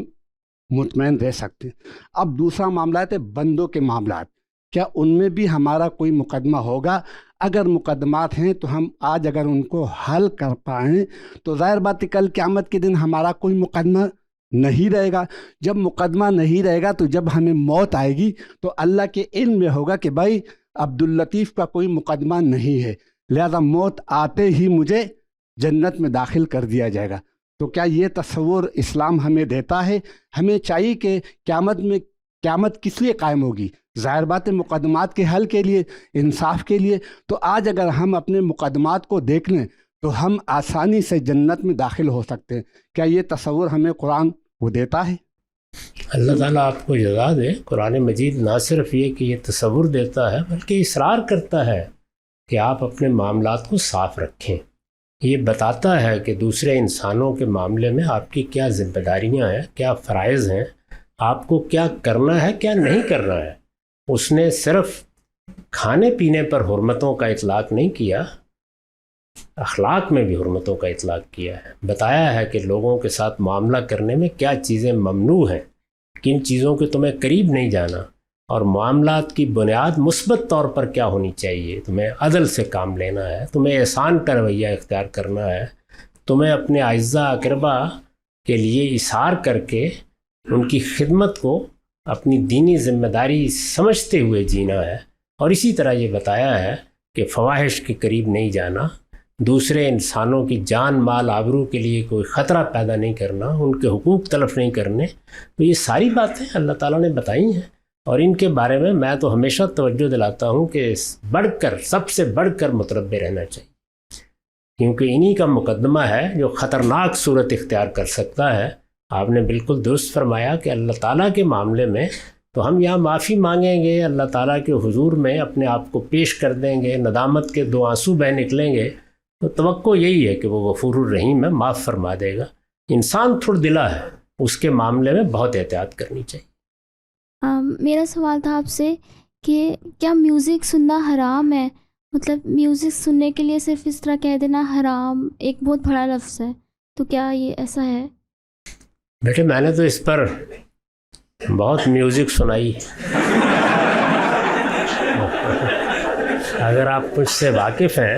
مطمئن رہ سکتے ہیں. اب دوسرا معاملہ ہے بندوں کے معاملات، کیا ان میں بھی ہمارا کوئی مقدمہ ہوگا؟ اگر مقدمات ہیں تو ہم آج اگر ان کو حل کر پائیں تو ظاہر بات ہے کل قیامت کے دن ہمارا کوئی مقدمہ نہیں رہے گا. جب مقدمہ نہیں رہے گا تو جب ہمیں موت آئے گی تو اللہ کے علم میں ہوگا کہ بھائی عبداللطیف کا کوئی مقدمہ نہیں ہے، لہذا موت آتے ہی مجھے جنت میں داخل کر دیا جائے گا. تو کیا یہ تصور اسلام ہمیں دیتا ہے؟ ہمیں چاہیے کہ قیامت کس لیے قائم ہوگی؟ ظاہر بات ہے مقدمات کے حل کے لیے، انصاف کے لیے. تو آج اگر ہم اپنے مقدمات کو دیکھ لیں تو ہم آسانی سے جنت میں داخل ہو سکتے ہیں. کیا یہ تصور ہمیں قرآن وہ دیتا ہے؟ اللہ تعالیٰ آپ کو جزا دے. قرآن مجید نہ صرف یہ کہ یہ تصور دیتا ہے بلکہ اصرار کرتا ہے کہ آپ اپنے معاملات کو صاف رکھیں. یہ بتاتا ہے کہ دوسرے انسانوں کے معاملے میں آپ کی کیا ذمہ داریاں ہیں، کیا فرائض ہیں، آپ کو کیا کرنا ہے کیا نہیں کرنا ہے. اس نے صرف کھانے پینے پر حرمتوں کا اطلاق نہیں کیا، اخلاق میں بھی حرمتوں کا اطلاق کیا ہے. بتایا ہے کہ لوگوں کے ساتھ معاملہ کرنے میں کیا چیزیں ممنوع ہیں، کن چیزوں کے تمہیں قریب نہیں جانا، اور معاملات کی بنیاد مثبت طور پر کیا ہونی چاہیے. تمہیں عدل سے کام لینا ہے، تمہیں احسان کا رویہ اختیار کرنا ہے، تمہیں اپنے اعزاء اقربا کے لیے اثار کر کے ان کی خدمت کو اپنی دینی ذمہ داری سمجھتے ہوئے جینا ہے. اور اسی طرح یہ بتایا ہے کہ فواحش کے قریب نہیں جانا، دوسرے انسانوں کی جان مال آبرو کے لیے کوئی خطرہ پیدا نہیں کرنا، ان کے حقوق تلف نہیں کرنے. تو یہ ساری باتیں اللہ تعالیٰ نے بتائی ہیں، اور ان کے بارے میں تو ہمیشہ توجہ دلاتا ہوں کہ بڑھ کر، سب سے بڑھ کر متربع رہنا چاہیے، کیونکہ انہی کا مقدمہ ہے جو خطرناک صورت اختیار کر سکتا ہے. آپ نے بالکل درست فرمایا کہ اللہ تعالیٰ کے معاملے میں تو ہم یہاں معافی مانگیں گے، اللہ تعالیٰ کے حضور میں اپنے آپ کو پیش کر دیں گے، ندامت کے 2 آنسو بہہ نکلیں گے، تو توقع یہی ہے کہ وہ غفور الرحیم ہے، معاف فرما دے گا. انسان تھوڑ دلا ہے، اس کے معاملے میں بہت احتیاط کرنی چاہیے. میرا سوال تھا آپ سے کہ کیا میوزک سننا حرام ہے؟ مطلب میوزک سننے کے لیے صرف اس طرح کہہ دینا حرام ایک بہت بڑا لفظ ہے، تو کیا یہ ایسا ہے؟ بیٹے میں نے تو اس پر بہت میوزک سنائی. اگر آپ مجھ سے واقف ہیں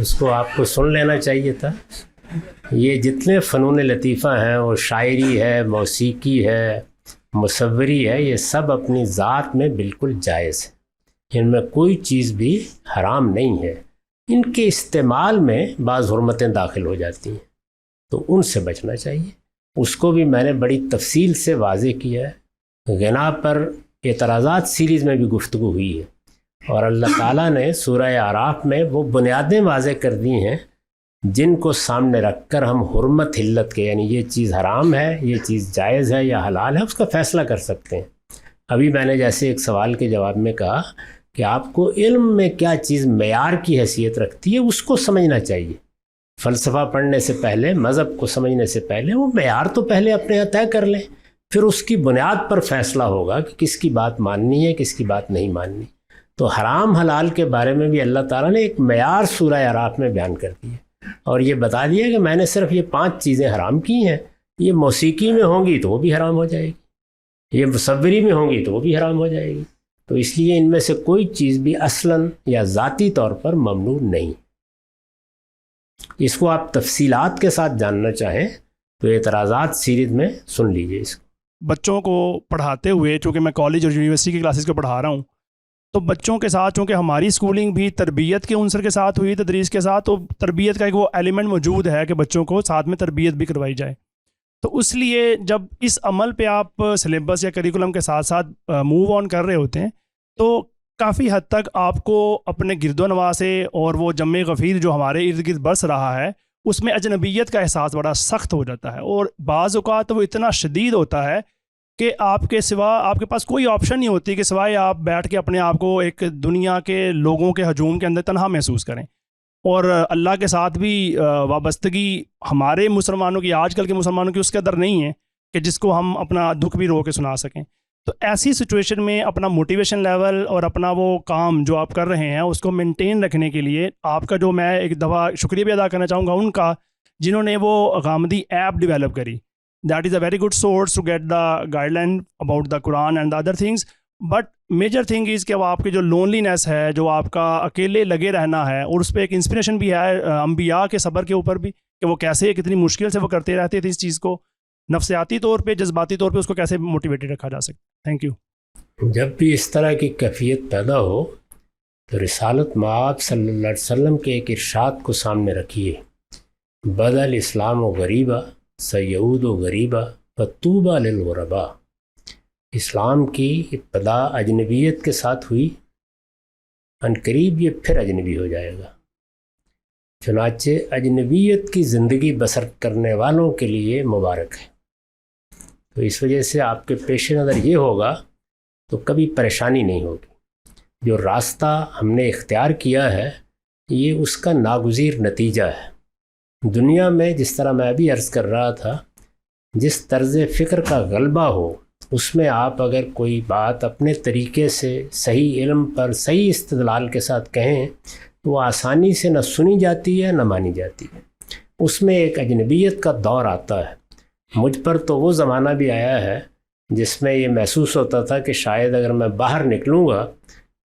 اس کو آپ کو سن لینا چاہیے تھا. یہ جتنے فنون لطیفہ ہیں، وہ شاعری ہے، موسیقی ہے، مصوری ہے، یہ سب اپنی ذات میں بالکل جائز ہے. ان میں کوئی چیز بھی حرام نہیں ہے. ان کے استعمال میں بعض حرمتیں داخل ہو جاتی ہیں تو ان سے بچنا چاہیے. اس کو بھی میں نے بڑی تفصیل سے واضح کیا ہے. غنا پر اعتراضات سیریز میں بھی گفتگو ہوئی ہے، اور اللہ تعالیٰ نے سورہ اعراف میں وہ بنیادیں واضح کر دی ہیں جن کو سامنے رکھ کر ہم حرمت حلت کے، یعنی یہ چیز حرام ہے، یہ چیز جائز ہے یا حلال ہے، اس کا فیصلہ کر سکتے ہیں. ابھی میں نے جیسے ایک سوال کے جواب میں کہا کہ آپ کو علم میں کیا چیز معیار کی حیثیت رکھتی ہے اس کو سمجھنا چاہیے. فلسفہ پڑھنے سے پہلے، مذہب کو سمجھنے سے پہلے وہ معیار تو پہلے اپنے یہاں طے کر لیں، پھر اس کی بنیاد پر فیصلہ ہوگا کہ کس کی بات ماننی ہے، کس کی بات نہیں ماننی. تو حرام حلال کے بارے میں بھی اللہ تعالیٰ نے ایک معیار سورہ اعراف میں بیان کر دی ہے اور یہ بتا دیا کہ میں نے صرف یہ 5 چیزیں حرام کی ہیں. یہ موسیقی میں ہوں گی تو وہ بھی حرام ہو جائے گی، یہ مصوری میں ہوں گی تو وہ بھی حرام ہو جائے گی. تو اس لیے ان میں سے کوئی چیز بھی اصلاً یا ذاتی طور پر ممنوع نہیں. اس کو آپ تفصیلات کے ساتھ جاننا چاہیں تو اعتراضات سیرت میں سن لیجئے. اس کو بچوں کو پڑھاتے ہوئے، چونکہ میں کالج اور یونیورسٹی کی کلاسز کو پڑھا رہا ہوں، تو بچوں کے ساتھ چونکہ ہماری اسکولنگ بھی تربیت کے عنصر کے ساتھ ہوئی، تدریس کے ساتھ، تو تربیت کا ایک وہ ایلیمنٹ موجود ہے کہ بچوں کو ساتھ میں تربیت بھی کروائی جائے. تو اس لیے جب اس عمل پہ آپ سلیبس یا کریکولم کے ساتھ ساتھ موو آن کر رہے ہوتے ہیں تو کافی حد تک آپ کو اپنے گرد و نواح سے اور وہ جمع غفیر جو ہمارے ارد گرد برس رہا ہے اس میں اجنبیت کا احساس بڑا سخت ہو جاتا ہے، اور بعض اوقات وہ اتنا شدید ہوتا ہے کہ آپ کے سوا آپ کے پاس کوئی آپشن نہیں ہوتی کہ سوائے آپ بیٹھ کے اپنے آپ کو ایک دنیا کے لوگوں کے ہجوم کے اندر تنہا محسوس کریں. اور اللہ کے ساتھ بھی وابستگی ہمارے مسلمانوں کی، آج کل کے مسلمانوں کی اس قدر نہیں ہے کہ جس کو ہم اپنا دکھ بھی رو کے سنا سکیں. تو ایسی سچویشن میں اپنا موٹیویشن لیول اور اپنا وہ کام جو آپ کر رہے ہیں اس کو مینٹین رکھنے کے لیے آپ کا، جو میں ایک دفعہ شکریہ بھی ادا کرنا چاہوں گا ان کا جنہوں نے وہ غامدی ایپ ڈیولپ کری. That is a very good source to get the guideline about the Quran and the other things. But major thing is کہ وہ آپ کی جو لونلینس ہے، جو آپ کا اکیلے لگے رہنا ہے، اور اس پہ ایک انسپریشن بھی ہے انبیاء کے صبر کے اوپر بھی کہ وہ کیسے کتنی مشکل سے وہ کرتے رہتے تھے اس چیز کو، نفسیاتی طور پہ، جذباتی طور پہ اس کو کیسے موٹیویٹڈ رکھا جا سکتا. Thank you. جب بھی اس طرح کی کیفیت پیدا ہو تو رسالت مآب صلی اللہ علیہ وسلم کے ایک ارشاد کو سامنے رکھیے: بدل الاسلام و غریبہ سیعود و غریبہ فطوبى للغرباء. اسلام کی ابتدا اجنبیت کے ساتھ ہوئی، عنقریب یہ پھر اجنبی ہو جائے گا. چنانچہ اجنبیت کی زندگی بسر کرنے والوں کے لیے مبارک ہے. تو اس وجہ سے آپ کے پیش نظر یہ ہوگا تو کبھی پریشانی نہیں ہوگی. جو راستہ ہم نے اختیار کیا ہے یہ اس کا ناگزیر نتیجہ ہے. دنیا میں جس طرح میں ابھی عرض کر رہا تھا، جس طرز فکر کا غلبہ ہو اس میں آپ اگر کوئی بات اپنے طریقے سے صحیح علم پر صحیح استدلال کے ساتھ کہیں تو وہ آسانی سے نہ سنی جاتی ہے نہ مانی جاتی ہے. اس میں ایک اجنبیت کا دور آتا ہے. مجھ پر تو وہ زمانہ بھی آیا ہے جس میں یہ محسوس ہوتا تھا کہ شاید اگر میں باہر نکلوں گا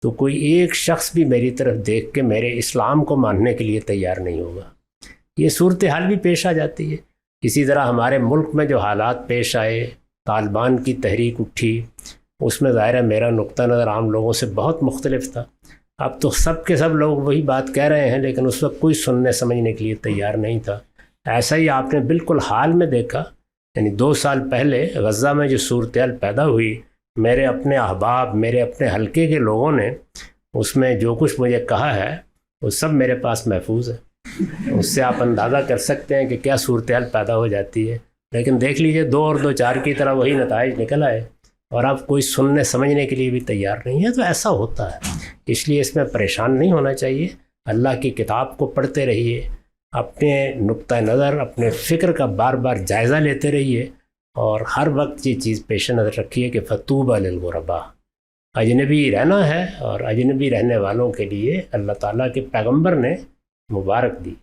تو کوئی ایک شخص بھی میری طرف دیکھ کے میرے اسلام کو ماننے کے لیے تیار نہیں ہوگا. یہ صورتحال بھی پیش آ جاتی ہے. اسی طرح ہمارے ملک میں جو حالات پیش آئے، طالبان کی تحریک اٹھی، اس میں ظاہر ہے میرا نقطہ نظر عام لوگوں سے بہت مختلف تھا. اب تو سب کے سب لوگ وہی بات کہہ رہے ہیں، لیکن اس وقت کوئی سننے سمجھنے کے لیے تیار نہیں تھا. ایسا ہی آپ نے بالکل حال میں دیکھا، یعنی 2 سال پہلے غزہ میں جو صورتحال پیدا ہوئی، میرے اپنے احباب، میرے اپنے حلقے کے لوگوں نے اس میں جو کچھ مجھے کہا ہے وہ سب میرے پاس محفوظ ہے. اس سے آپ اندازہ کر سکتے ہیں کہ کیا صورتحال پیدا ہو جاتی ہے. لیکن دیکھ لیجئے 2 اور 2 4 کی طرح وہی نتائج نکل آئے اور آپ کوئی سننے سمجھنے کے لیے بھی تیار نہیں ہے. تو ایسا ہوتا ہے، اس لیے اس میں پریشان نہیں ہونا چاہیے. اللہ کی کتاب کو پڑھتے رہیے، اپنے نقطہ نظر، اپنے فکر کا بار بار جائزہ لیتے رہیے، اور ہر وقت یہ چیز پیش نظر رکھیے کہ فطوبى للغرباء. اجنبی رہنا ہے اور اجنبی رہنے والوں کے لیے اللہ تعالیٰ کے پیغمبر نے مبارک دی.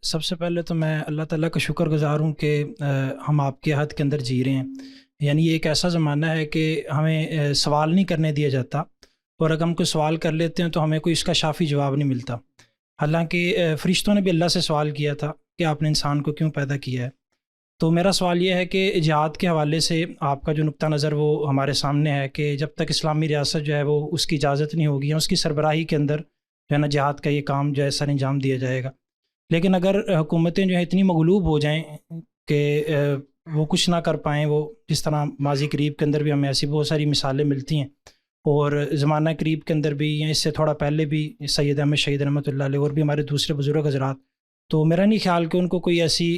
سب سے پہلے تو میں اللہ تعالیٰ کا شکر گزار ہوں کہ ہم آپ کے عہد کے اندر جی رہے ہیں. یعنی یہ ایک ایسا زمانہ ہے کہ ہمیں سوال نہیں کرنے دیا جاتا، اور اگر ہم کوئی سوال کر لیتے ہیں تو ہمیں کوئی اس کا شافی جواب نہیں ملتا. حالانکہ فرشتوں نے بھی اللہ سے سوال کیا تھا کہ آپ نے انسان کو کیوں پیدا کیا ہے. تو میرا سوال یہ ہے کہ جہاد کے حوالے سے آپ کا جو نقطہ نظر وہ ہمارے سامنے ہے کہ جب تک اسلامی ریاست جو ہے وہ اس کی اجازت نہیں ہوگی، اس کی سربراہی کے اندر جو ہے نا جہاد کا یہ کام جو ہے سر انجام دیا جائے گا. لیکن اگر حکومتیں جو ہیں اتنی مغلوب ہو جائیں کہ وہ کچھ نہ کر پائیں، وہ جس طرح ماضی قریب کے اندر بھی ہمیں ایسی بہت ساری مثالیں ملتی ہیں، اور زمانہ قریب کے اندر بھی یا اس سے تھوڑا پہلے بھی سید احمد شہید رحمۃ اللہ علیہ اور بھی ہمارے دوسرے بزرگ حضرات، تو میرا نہیں خیال کہ ان کو کوئی ایسی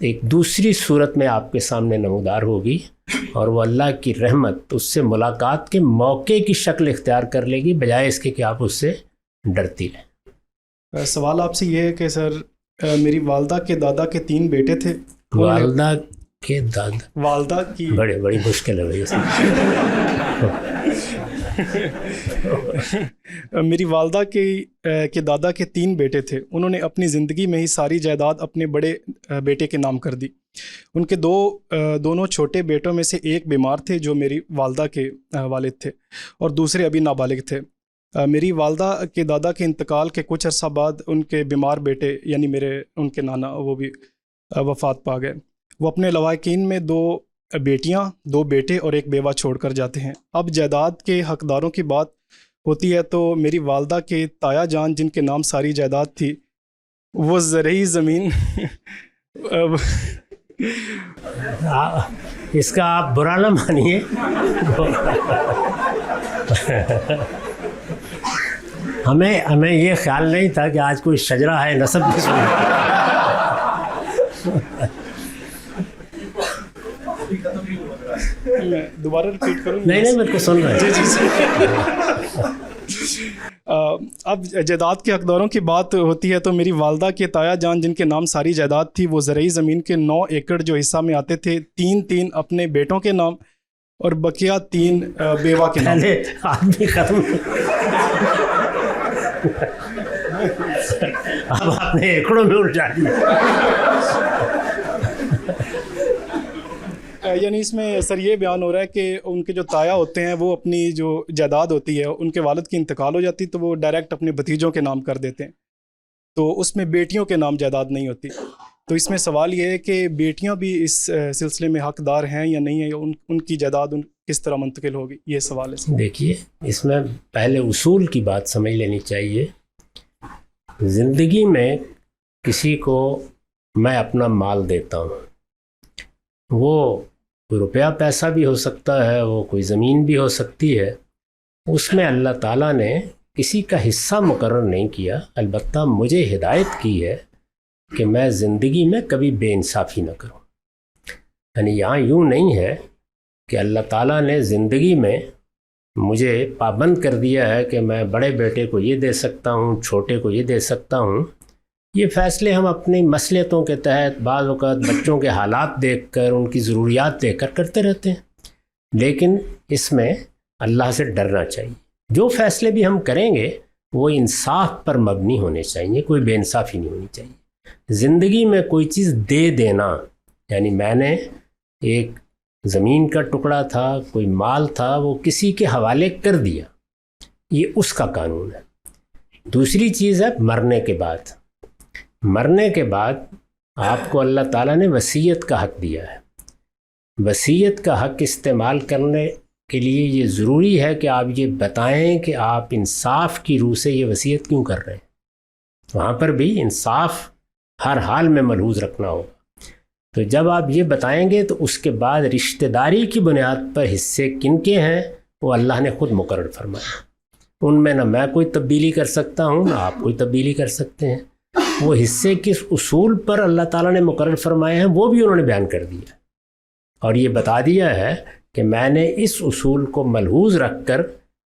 ایک دوسری صورت میں آپ کے سامنے نمودار ہوگی، اور وہ اللہ کی رحمت اس سے ملاقات کے موقع کی شکل اختیار کر لے گی، بجائے اس کے کہ آپ اس سے ڈرتی رہیں۔ سوال آپ سے یہ ہے کہ سر میری والدہ کے دادا کے 3 بیٹے تھے۔ والدہ کے دادا، والدہ کی بڑی مشکل ہے بھائی۔ میری والدہ کے دادا کے 3 بیٹے تھے، انہوں نے اپنی زندگی میں ہی ساری جائیداد اپنے بڑے بیٹے کے نام کر دی۔ ان کے دونوں چھوٹے بیٹوں میں سے ایک بیمار تھے جو میری والدہ کے والد تھے، اور دوسرے ابھی نابالغ تھے۔ میری والدہ کے دادا کے انتقال کے کچھ عرصہ بعد ان کے بیمار بیٹے یعنی ان کے نانا وہ بھی وفات پا گئے۔ وہ اپنے لواحقین میں 2 بیٹیاں، 2 بیٹے اور ایک بیوہ چھوڑ کر جاتے ہیں۔ اب جائیداد کے حقداروں کی بات ہوتی ہے تو میری والدہ کے تایا جان جن کے نام ساری جائیداد تھی، وہ زرعی زمین اس کا آپ برا نہ مانیے، ہمیں یہ خیال نہیں تھا کہ آج کوئی شجرہ ہے نسب کی میں دوبارہ ریپیٹ کروں؟ نہیں میرے کو سن رہا ہے۔ اب جائیداد کے حقداروں کی بات ہوتی ہے تو میری والدہ کے تایا جان جن کے نام ساری جائیداد تھی، وہ زرعی زمین کے 9 ایکڑ جو حصہ میں آتے تھے 3 اپنے بیٹوں کے نام اور بقیہ 3 بیوہ کے نام۔ آدمی ختم، اب آپ نے ایکڑوں میں الجھا دیا۔ یعنی اس میں سر یہ بیان ہو رہا ہے کہ ان کے جو تایا ہوتے ہیں وہ اپنی جو جائیداد ہوتی ہے ان کے والد کی انتقال ہو جاتی تو وہ ڈائریکٹ اپنے بھتیجوں کے نام کر دیتے ہیں، تو اس میں بیٹیوں کے نام جائیداد نہیں ہوتی۔ تو اس میں سوال یہ ہے کہ بیٹیاں بھی اس سلسلے میں حقدار ہیں یا نہیں ہیں، یا ان کی جائیداد کس طرح منتقل ہوگی، یہ سوال ہے۔ دیکھیے اس میں پہلے اصول کی بات سمجھ لینی چاہیے۔ زندگی میں کسی کو میں اپنا مال دیتا ہوں، وہ کوئی روپیہ پیسہ بھی ہو سکتا ہے، وہ کوئی زمین بھی ہو سکتی ہے، اس میں اللہ تعالیٰ نے کسی کا حصہ مقرر نہیں کیا، البتہ مجھے ہدایت کی ہے کہ میں زندگی میں کبھی بے انصافی نہ کروں۔ یعنی یہاں یوں نہیں ہے کہ اللہ تعالیٰ نے زندگی میں مجھے پابند کر دیا ہے کہ میں بڑے بیٹے کو یہ دے سکتا ہوں، چھوٹے کو یہ دے سکتا ہوں۔ یہ فیصلے ہم اپنی مصلحتوں کے تحت بعض اوقات بچوں کے حالات دیکھ کر، ان کی ضروریات دیکھ کر کرتے رہتے ہیں، لیکن اس میں اللہ سے ڈرنا چاہیے۔ جو فیصلے بھی ہم کریں گے وہ انصاف پر مبنی ہونے چاہیے، کوئی بے انصافی نہیں ہونی چاہیے۔ زندگی میں کوئی چیز دے دینا، یعنی میں نے ایک زمین کا ٹکڑا تھا، کوئی مال تھا، وہ کسی کے حوالے کر دیا، یہ اس کا قانون ہے۔ دوسری چیز ہے مرنے کے بعد۔ مرنے کے بعد آپ کو اللہ تعالیٰ نے وصیت کا حق دیا ہے۔ وصیت کا حق استعمال کرنے کے لیے یہ ضروری ہے کہ آپ یہ بتائیں کہ آپ انصاف کی روح سے یہ وصیت کیوں کر رہے ہیں۔ وہاں پر بھی انصاف ہر حال میں ملحوظ رکھنا ہوگا۔ تو جب آپ یہ بتائیں گے تو اس کے بعد رشتہ داری کی بنیاد پر حصے کن کے ہیں وہ اللہ نے خود مقرر فرمایا۔ ان میں نہ میں کوئی تبدیلی کر سکتا ہوں نہ آپ کوئی تبدیلی کر سکتے ہیں۔ وہ حصے کس اصول پر اللہ تعالیٰ نے مقرر فرمائے ہیں وہ بھی انہوں نے بیان کر دیا، اور یہ بتا دیا ہے کہ میں نے اس اصول کو ملحوظ رکھ کر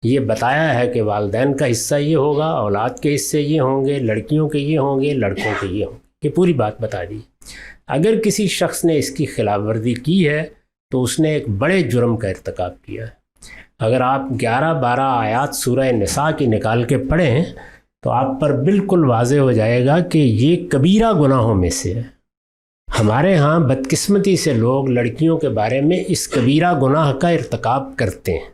یہ بتایا ہے کہ والدین کا حصہ یہ ہوگا، اولاد کے حصے یہ ہوں گے، لڑکیوں کے یہ ہوں گے، لڑکوں کے یہ ہوں گے۔ یہ پوری بات بتا دی۔ اگر کسی شخص نے اس کی خلاف ورزی کی ہے تو اس نے ایک بڑے جرم کا ارتکاب کیا ہے۔ اگر آپ 11-12 آیات سورہ نساء کی نکال کے پڑھیں تو آپ پر بالکل واضح ہو جائے گا کہ یہ کبیرہ گناہوں میں سے ہے۔ ہمارے ہاں بدقسمتی سے لوگ لڑکیوں کے بارے میں اس کبیرہ گناہ کا ارتکاب کرتے ہیں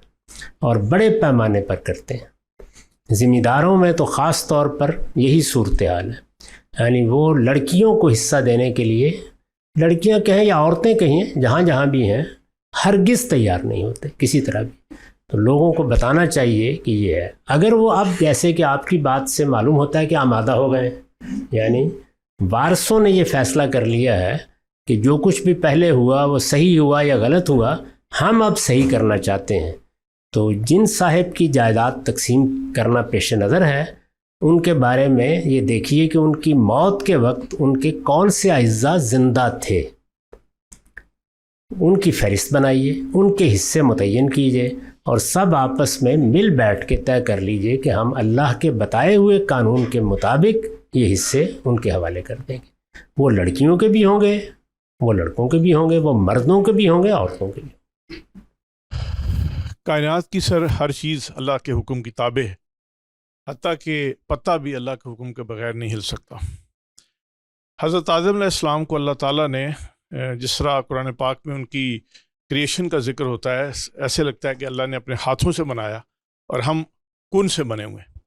اور بڑے پیمانے پر کرتے ہیں۔ ذمہ داروں میں تو خاص طور پر یہی صورتحال ہے، یعنی وہ لڑکیوں کو حصہ دینے کے لیے، لڑکیاں کہیں یا عورتیں کہیں، جہاں بھی ہیں، ہرگز تیار نہیں ہوتے کسی طرح بھی۔ تو لوگوں کو بتانا چاہیے کہ یہ ہے۔ اگر وہ اب جیسے کہ آپ کی بات سے معلوم ہوتا ہے کہ آمادہ ہو گئے، یعنی وارثوں نے یہ فیصلہ کر لیا ہے کہ جو کچھ بھی پہلے ہوا وہ صحیح ہوا یا غلط ہوا، ہم اب صحیح کرنا چاہتے ہیں، تو جن صاحب کی جائیداد تقسیم کرنا پیش نظر ہے ان کے بارے میں یہ دیکھیے کہ ان کی موت کے وقت ان کے کون سے اعزاء زندہ تھے، ان کی فہرست بنائیے، ان کے حصے متعین کیجیے اور سب آپس میں مل بیٹھ کے طے کر لیجئے کہ ہم اللہ کے بتائے ہوئے قانون کے مطابق یہ حصے ان کے حوالے کر دیں گے۔ وہ لڑکیوں کے بھی ہوں گے، وہ لڑکوں کے بھی ہوں گے، وہ مردوں کے بھی ہوں گے، عورتوں کے بھی۔ کائنات کی سر ہر چیز اللہ کے حکم کی تابع ہے، حتیٰ کہ پتا بھی اللہ کے حکم کے بغیر نہیں ہل سکتا۔ حضرت آدم علیہ السلام کو اللہ تعالیٰ نے جس طرح قرآن پاک میں ان کی کریشن کا ذکر ہوتا ہے، ایسے لگتا ہے کہ اللہ نے اپنے ہاتھوں سے بنایا اور ہم کن سے بنے ہوئے ہیں۔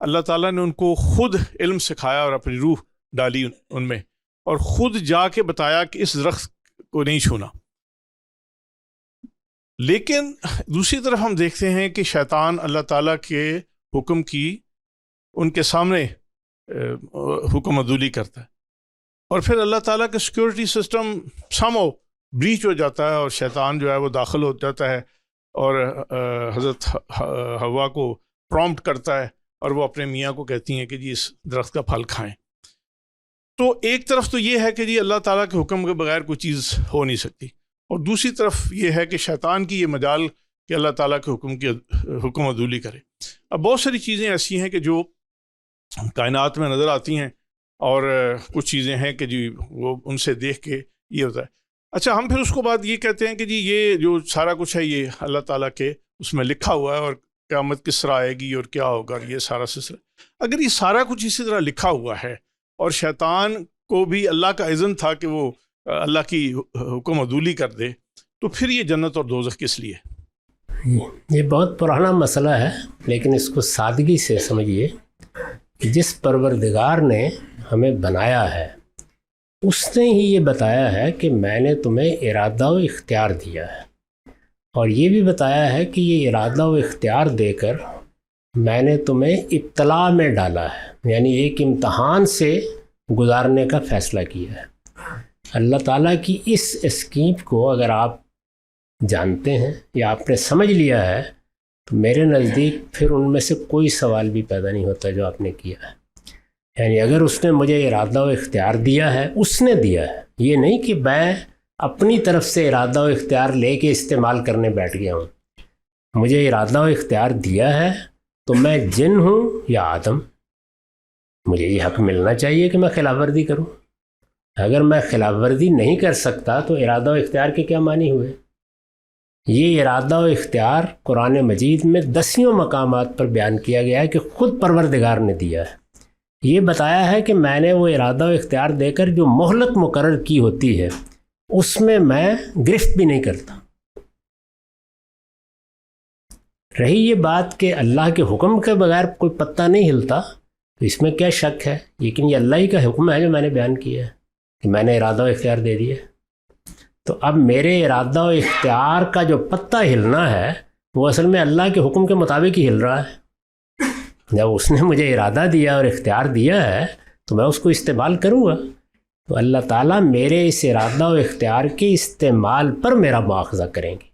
اللہ تعالیٰ نے ان کو خود علم سکھایا اور اپنی روح ڈالی ان میں، اور خود جا کے بتایا کہ اس درخت کو نہیں چھونا۔ لیکن دوسری طرف ہم دیکھتے ہیں کہ شیطان اللہ تعالیٰ کے حکم کی ان کے سامنے حکم عدولی کرتا ہے، اور پھر اللہ تعالیٰ کا سیکورٹی سسٹم سمو بریچ ہو جاتا ہے، اور شیطان جو ہے وہ داخل ہو جاتا ہے اور حضرت حوا کو پرومپٹ کرتا ہے، اور وہ اپنے میاں کو کہتی ہیں کہ جی اس درخت کا پھل کھائیں۔ تو ایک طرف تو یہ ہے کہ جی اللہ تعالیٰ کے حکم کے بغیر کوئی چیز ہو نہیں سکتی، اور دوسری طرف یہ ہے کہ شیطان کی یہ مجال کہ اللہ تعالیٰ کے حکم عدولی کرے۔ اب بہت ساری چیزیں ایسی ہیں کہ جو کائنات میں نظر آتی ہیں، اور کچھ چیزیں ہیں کہ جی وہ ان سے دیکھ کے یہ ہوتا ہے۔ اچھا، ہم پھر اس کو بعد یہ کہتے ہیں کہ جی یہ جو سارا کچھ ہے یہ اللہ تعالیٰ کے اس میں لکھا ہوا ہے، اور قیامت کس طرح آئے گی اور کیا ہوگا، یہ سارا سلسلہ۔ اگر یہ سارا کچھ اسی طرح لکھا ہوا ہے، اور شیطان کو بھی اللہ کا اذن تھا کہ وہ اللہ کی حکم عدولی کر دے، تو پھر یہ جنت اور دوزخ کس لیے؟ یہ بہت پرانا مسئلہ ہے، لیکن اس کو سادگی سے سمجھیے کہ جس پروردگار نے ہمیں بنایا ہے اس نے ہی یہ بتایا ہے کہ میں نے تمہیں ارادہ و اختیار دیا ہے، اور یہ بھی بتایا ہے کہ یہ ارادہ و اختیار دے کر میں نے تمہیں ابتلاء میں ڈالا ہے، یعنی ایک امتحان سے گزارنے کا فیصلہ کیا ہے۔ اللہ تعالیٰ کی اس اسکیم کو اگر آپ جانتے ہیں یا آپ نے سمجھ لیا ہے تو میرے نزدیک پھر ان میں سے کوئی سوال بھی پیدا نہیں ہوتا جو آپ نے کیا ہے۔ یعنی اگر اس نے مجھے ارادہ و اختیار دیا ہے، اس نے دیا ہے، یہ نہیں کہ میں اپنی طرف سے ارادہ و اختیار لے کے استعمال کرنے بیٹھ گیا ہوں۔ مجھے ارادہ و اختیار دیا ہے تو میں جن ہوں یا آدم، مجھے یہ حق ملنا چاہیے کہ میں خلاف ورزی کروں۔ اگر میں خلاف ورزی نہیں کر سکتا تو ارادہ و اختیار کے کیا معنی ہوئے؟ یہ ارادہ و اختیار قرآن مجید میں 10 مقامات پر بیان کیا گیا ہے کہ خود پروردگار نے دیا ہے۔ یہ بتایا ہے کہ میں نے وہ ارادہ و اختیار دے کر جو مہلت مقرر کی ہوتی ہے اس میں گرفت بھی نہیں کرتا۔ رہی یہ بات کہ اللہ کے حکم کے بغیر کوئی پتا نہیں ہلتا، تو اس میں کیا شک ہے؟ لیکن یہ اللہ ہی کا حکم ہے جو میں نے بیان کیا ہے کہ میں نے ارادہ و اختیار دے دیا۔ تو اب میرے ارادہ و اختیار کا جو پتہ ہلنا ہے وہ اصل میں اللہ کے حکم کے مطابق ہی ہل رہا ہے۔ جب اس نے مجھے ارادہ دیا اور اختیار دیا ہے تو میں اس کو استعمال کروں گا۔ تو اللہ تعالیٰ میرے اس ارادہ و اختیار کے استعمال پر میرا مواخذہ کریں گے،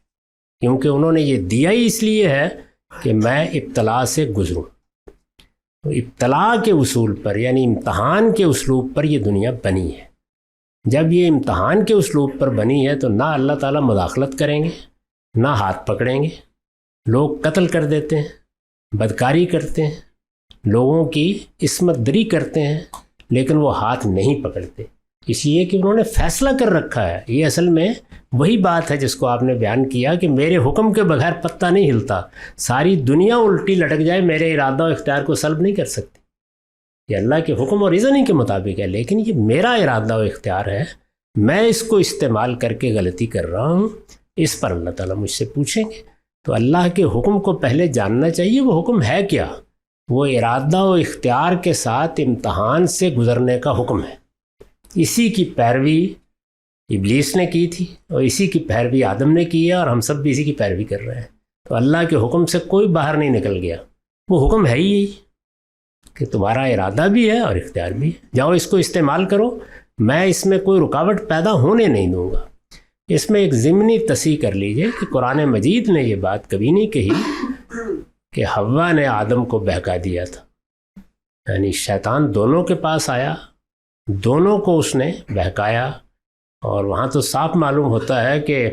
کیونکہ انہوں نے یہ دیا ہی اس لیے ہے کہ میں ابتلاء سے گزروں۔ تو ابتلاء کے اصول پر، یعنی امتحان کے اسلوب پر یہ دنیا بنی ہے۔ جب یہ امتحان کے اسلوب پر بنی ہے تو نہ اللہ تعالیٰ مداخلت کریں گے، نہ ہاتھ پکڑیں گے۔ لوگ قتل کر دیتے ہیں، بدکاری کرتے ہیں، لوگوں کی عصمت دری کرتے ہیں، لیکن وہ ہاتھ نہیں پکڑتے، اس لیے کہ انہوں نے فیصلہ کر رکھا ہے۔ یہ اصل میں وہی بات ہے جس کو آپ نے بیان کیا کہ میرے حکم کے بغیر پتہ نہیں ہلتا، ساری دنیا الٹی لٹک جائے میرے ارادہ و اختیار کو سلب نہیں کر سکتی۔ یہ اللہ کے حکم اور اذن ہی کے مطابق ہے، لیکن یہ میرا ارادہ و اختیار ہے، میں اس کو استعمال کر کے غلطی کر رہا ہوں، اس پر اللہ تعالیٰ مجھ سے پوچھیں گے۔ تو اللہ کے حکم کو پہلے جاننا چاہیے، وہ حکم ہے کیا؟ وہ ارادہ و اختیار کے ساتھ امتحان سے گزرنے کا حکم ہے۔ اسی کی پیروی ابلیس نے کی تھی، اور اسی کی پیروی آدم نے کی ہے، اور ہم سب بھی اسی کی پیروی کر رہے ہیں۔ تو اللہ کے حکم سے کوئی باہر نہیں نکل گیا، وہ حکم ہے ہی کہ تمہارا ارادہ بھی ہے اور اختیار بھی ہے، جاؤ اس کو استعمال کرو، میں اس میں کوئی رکاوٹ پیدا ہونے نہیں دوں گا۔ اس میں ایک ضمنی تصحیح کر لیجئے کہ قرآن مجید نے یہ بات کبھی نہیں کہی کہ حوا نے آدم کو بہکا دیا تھا۔ یعنی شیطان دونوں کے پاس آیا، دونوں کو اس نے بہکایا، اور وہاں تو صاف معلوم ہوتا ہے کہ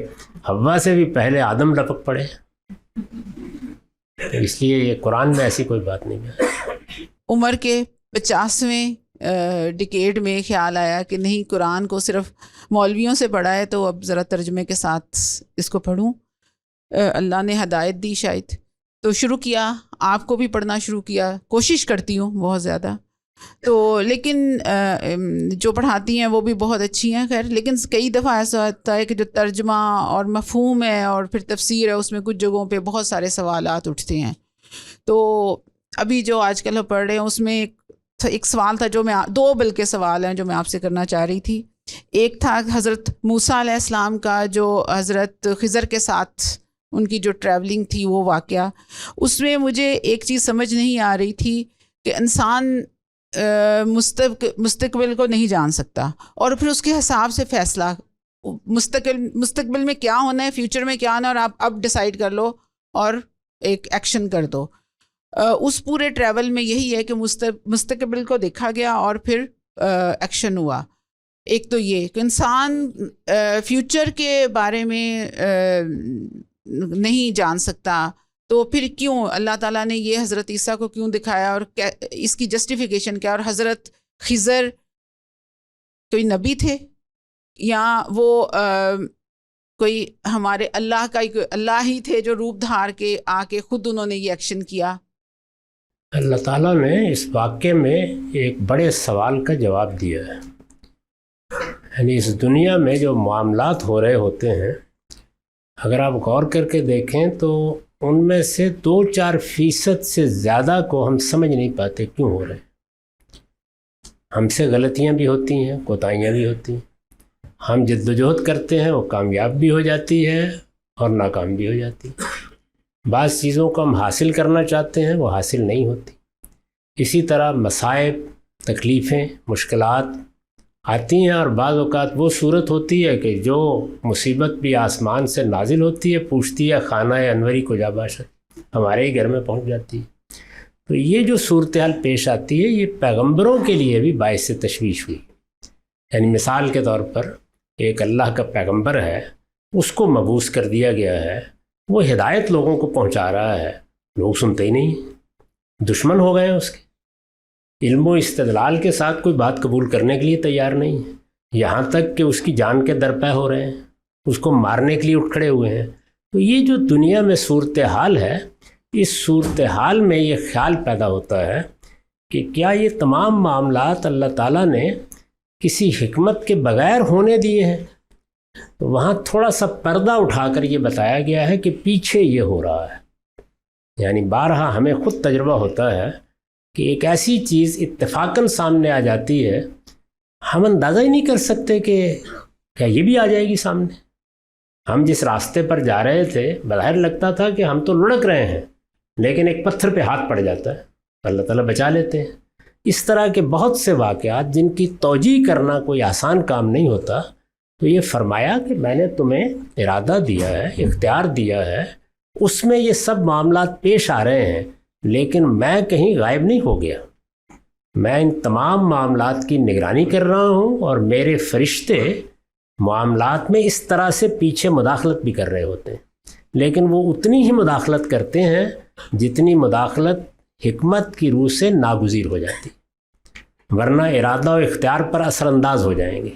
حوا سے بھی پہلے آدم لپک پڑے. اس لیے یہ قرآن میں ایسی کوئی بات نہیں ہے. عمر کے 50ویں ڈیکیڈ میں خیال آیا کہ نہیں، قرآن کو صرف مولویوں سے پڑھا ہے تو اب ذرا ترجمے کے ساتھ اس کو پڑھوں. اللہ نے ہدایت دی شاید، تو شروع کیا. آپ کو بھی پڑھنا شروع کیا. کوشش کرتی ہوں بہت زیادہ تو، لیکن جو پڑھاتی ہیں وہ بھی بہت اچھی ہیں خیر، لیکن کئی دفعہ ایسا ہوتا ہے کہ جو ترجمہ اور مفہوم ہے اور پھر تفسیر ہے، اس میں کچھ جگہوں پہ بہت سارے سوالات اٹھتے ہیں. تو ابھی جو آج کل ہم پڑھ رہے ہیں اس میں ایک سوال تھا جو میں بلکہ سوال ہیں جو میں آپ سے کرنا چاہ رہی تھی. ایک تھا حضرت موسیٰ علیہ السلام کا جو حضرت خضر کے ساتھ ان کی جو ٹریولنگ تھی وہ واقعہ. اس میں مجھے ایک چیز سمجھ نہیں آ رہی تھی کہ انسان مستقبل کو نہیں جان سکتا اور پھر اس کے حساب سے فیصلہ مستقبل میں کیا ہونا ہے، فیوچر میں کیا ہونا ہے، اور آپ اب ڈیسائیڈ کر لو اور ایک ایکشن کر دو. اس پورے ٹریول میں یہی ہے کہ مستقبل کو دیکھا گیا اور پھر ایکشن ہوا. ایک تو یہ کہ انسان فیوچر کے بارے میں نہیں جان سکتا، تو پھر کیوں اللہ تعالیٰ نے یہ حضرت عیسیٰ کو کیوں دکھایا اور اس کی جسٹیفیکیشن کیا؟ اور حضرت خضر کوئی نبی تھے یا وہ کوئی ہمارے اللہ ہی تھے جو روپ دھار کے آ کے خود انہوں نے یہ ایکشن کیا؟ اللہ تعالیٰ نے اس واقعے میں ایک بڑے سوال کا جواب دیا ہے. یعنی اس دنیا میں جو معاملات ہو رہے ہوتے ہیں، اگر آپ غور کر کے دیکھیں تو ان میں سے 2-4% سے زیادہ کو ہم سمجھ نہیں پاتے کیوں ہو رہے ہیں. ہم سے غلطیاں بھی ہوتی ہیں، کوتاہیاں بھی ہوتی ہیں. ہم جد و جہد کرتے ہیں، وہ کامیاب بھی ہو جاتی ہے اور ناکام بھی ہو جاتی ہے. بعض چیزوں کو ہم حاصل کرنا چاہتے ہیں، وہ حاصل نہیں ہوتی. اسی طرح مصائب، تکلیفیں، مشکلات آتی ہیں، اور بعض اوقات وہ صورت ہوتی ہے کہ جو مصیبت بھی آسمان سے نازل ہوتی ہے، پوچھتی ہے خانہ انوری کو جا باشد، ہمارے ہی گھر میں پہنچ جاتی ہے. تو یہ جو صورتحال پیش آتی ہے، یہ پیغمبروں کے لیے بھی باعث تشویش ہوئی. یعنی مثال کے طور پر ایک اللہ کا پیغمبر ہے، اس کو مبعوث کر دیا گیا ہے، وہ ہدایت لوگوں کو پہنچا رہا ہے، لوگ سنتے ہی نہیں، دشمن ہو گئے ہیں اس کے. علم و استدلال کے ساتھ کوئی بات قبول کرنے کے لیے تیار نہیں ہے، یہاں تک کہ اس کی جان کے درپے ہو رہے ہیں، اس کو مارنے کے لیے اٹھ کھڑے ہوئے ہیں. تو یہ جو دنیا میں صورتحال ہے، اس صورتحال میں یہ خیال پیدا ہوتا ہے کہ کیا یہ تمام معاملات اللہ تعالیٰ نے کسی حکمت کے بغیر ہونے دیے ہیں؟ تو وہاں تھوڑا سا پردہ اٹھا کر یہ بتایا گیا ہے کہ پیچھے یہ ہو رہا ہے. یعنی بارہا ہمیں خود تجربہ ہوتا ہے کہ ایک ایسی چیز اتفاقاً سامنے آ جاتی ہے، ہم اندازہ ہی نہیں کر سکتے کہ کیا یہ بھی آ جائے گی سامنے. ہم جس راستے پر جا رہے تھے، بظاہر لگتا تھا کہ ہم تو لڑک رہے ہیں، لیکن ایک پتھر پہ ہاتھ پڑ جاتا ہے، اللہ تعالیٰ بچا لیتے ہیں. اس طرح کے بہت سے واقعات جن کی توجیہ کرنا کوئی آسان کام نہیں ہوتا. تو یہ فرمایا کہ میں نے تمہیں ارادہ دیا ہے، اختیار دیا ہے، اس میں یہ سب معاملات پیش آ رہے ہیں، لیکن میں کہیں غائب نہیں ہو گیا. میں ان تمام معاملات کی نگرانی کر رہا ہوں، اور میرے فرشتے معاملات میں اس طرح سے پیچھے مداخلت بھی کر رہے ہوتے ہیں، لیکن وہ اتنی ہی مداخلت کرتے ہیں جتنی مداخلت حکمت کی روح سے ناگزیر ہو جاتی، ورنہ ارادہ و اختیار پر اثر انداز ہو جائیں گے.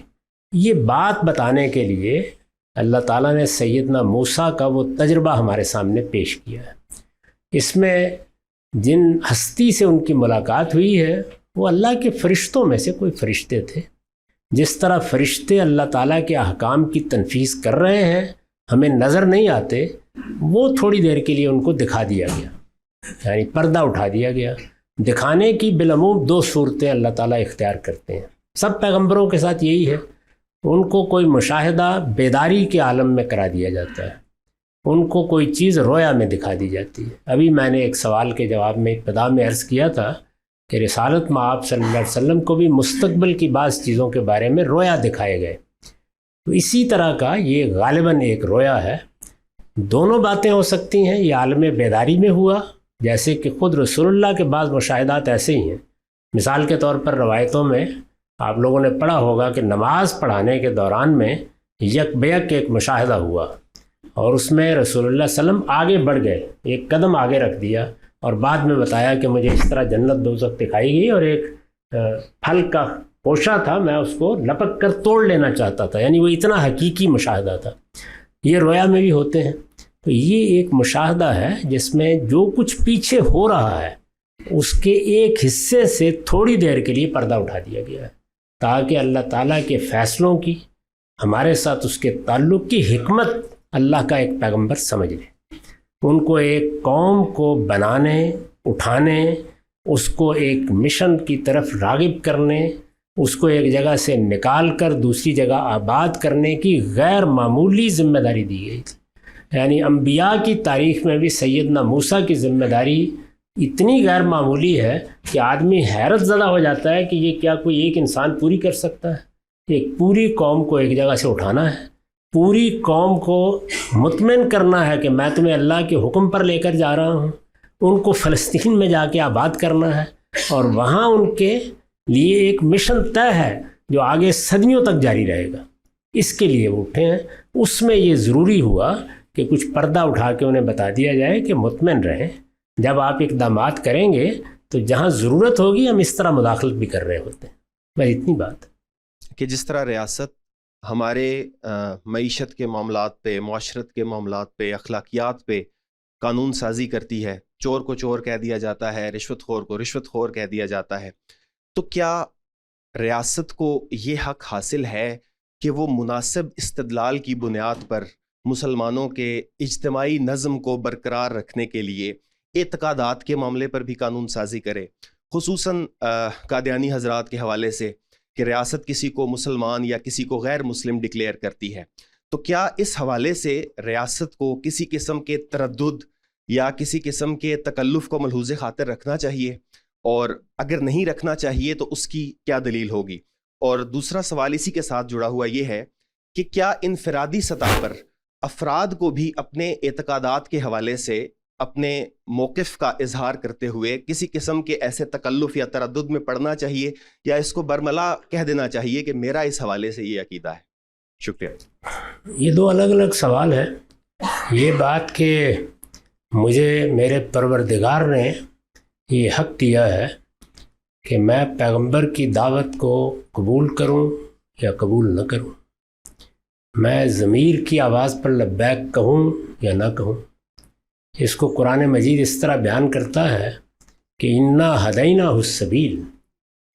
یہ بات بتانے کے لیے اللہ تعالیٰ نے سیدنا موسیٰ کا وہ تجربہ ہمارے سامنے پیش کیا ہے. اس میں جن ہستی سے ان کی ملاقات ہوئی ہے وہ اللہ کے فرشتوں میں سے کوئی فرشتے تھے. جس طرح فرشتے اللہ تعالیٰ کے احکام کی تنفیذ کر رہے ہیں، ہمیں نظر نہیں آتے، وہ تھوڑی دیر کے لیے ان کو دکھا دیا گیا، یعنی پردہ اٹھا دیا گیا. دکھانے کی بالعموم 2 صورتیں اللہ تعالیٰ اختیار کرتے ہیں. سب پیغمبروں کے ساتھ یہی ہے. ان کو کوئی مشاہدہ بیداری کے عالم میں کرا دیا جاتا ہے، ان کو کوئی چیز رویا میں دکھا دی جاتی ہے. ابھی میں نے ایک سوال کے جواب میں ابتدا میں عرض کیا تھا کہ رسالت مآب صلی اللہ علیہ وسلم کو بھی مستقبل کی بعض چیزوں کے بارے میں رویا دکھائے گئے. تو اسی طرح کا یہ غالباً ایک رویا ہے. دونوں باتیں ہو سکتی ہیں. یہ عالم بیداری میں ہوا، جیسے کہ خود رسول اللہ کے بعض مشاہدات ایسے ہی ہیں مثال کے طور پر روایتوں میں آپ لوگوں نے پڑھا ہوگا کہ نماز پڑھانے کے دوران میں یک بیک ایک مشاہدہ ہوا اور اس میں رسول اللہ صلی اللہ علیہ وسلم آگے بڑھ گئے، ایک قدم آگے رکھ دیا اور بعد میں بتایا کہ مجھے اس طرح جنت دوزخ دکھائی گئی اور ایک پھل کا پوشا تھا، میں اس کو لپک کر توڑ لینا چاہتا تھا، یعنی وہ اتنا حقیقی مشاہدہ تھا۔ یہ رویا میں بھی ہوتے ہیں، تو یہ ایک مشاہدہ ہے جس میں جو کچھ پیچھے ہو رہا ہے اس کے ایک حصے سے تھوڑی دیر کے لیے پردہ اٹھا دیا گیا ہے تاکہ اللہ تعالیٰ کے فیصلوں کی، ہمارے ساتھ اس کے تعلق کی حکمت اللہ کا ایک پیغمبر سمجھ لے، ان کو ایک قوم کو بنانے، اٹھانے، اس کو ایک مشن کی طرف راغب کرنے، اس کو ایک جگہ سے نکال کر دوسری جگہ آباد کرنے کی غیر معمولی ذمہ داری دی گئی تھی۔ یعنی انبیاء کی تاریخ میں بھی سیدنا موسیٰ کی ذمہ داری اتنی غیر معمولی ہے کہ آدمی حیرت زدہ ہو جاتا ہے کہ یہ کیا کوئی ایک انسان پوری کر سکتا ہے؟ ایک پوری قوم کو ایک جگہ سے اٹھانا ہے، پوری قوم کو مطمئن کرنا ہے کہ میں تمہیں اللہ کے حکم پر لے کر جا رہا ہوں، ان کو فلسطین میں جا کے آباد کرنا ہے اور وہاں ان کے لیے ایک مشن طے ہے جو آگے صدیوں تک جاری رہے گا۔ اس کے لیے وہ اٹھے ہیں۔ اس میں یہ ضروری ہوا کہ کچھ پردہ اٹھا کے انہیں بتا دیا جائے کہ مطمئن رہیں، جب آپ اقدامات کریں گے تو جہاں ضرورت ہوگی ہم اس طرح مداخلت بھی کر رہے ہوتے ہیں۔ بس اتنی بات کہ جس طرح ریاست ہمارے معیشت کے معاملات پہ، معاشرت کے معاملات پہ، اخلاقیات پہ قانون سازی کرتی ہے، چور کو چور کہہ دیا جاتا ہے، رشوت خور کو رشوت خور کہہ دیا جاتا ہے، تو کیا ریاست کو یہ حق حاصل ہے کہ وہ مناسب استدلال کی بنیاد پر مسلمانوں کے اجتماعی نظم کو برقرار رکھنے کے لیے اعتقادات کے معاملے پر بھی قانون سازی کرے، خصوصاً قادیانی حضرات کے حوالے سے کہ ریاست کسی کو مسلمان یا کسی کو غیر مسلم ڈکلیئر کرتی ہے؟ تو کیا اس حوالے سے ریاست کو کسی قسم کے تردد یا کسی قسم کے تکلف کو ملحوظ خاطر رکھنا چاہیے، اور اگر نہیں رکھنا چاہیے تو اس کی کیا دلیل ہوگی؟ اور دوسرا سوال اسی کے ساتھ جڑا ہوا یہ ہے کہ کیا انفرادی سطح پر افراد کو بھی اپنے اعتقادات کے حوالے سے اپنے موقف کا اظہار کرتے ہوئے کسی قسم کے ایسے تکلف یا تردد میں پڑنا چاہیے، یا اس کو برملا کہہ دینا چاہیے کہ میرا اس حوالے سے یہ عقیدہ ہے؟ شکریہ۔ یہ دو الگ الگ سوال ہیں۔ یہ بات کہ مجھے میرے پروردگار نے یہ حق دیا ہے کہ میں پیغمبر کی دعوت کو قبول کروں یا قبول نہ کروں، میں ضمیر کی آواز پر لبیک کہوں یا نہ کہوں، اس کو قرآن مجید اس طرح بیان کرتا ہے کہ انا ہدینہ السبیل،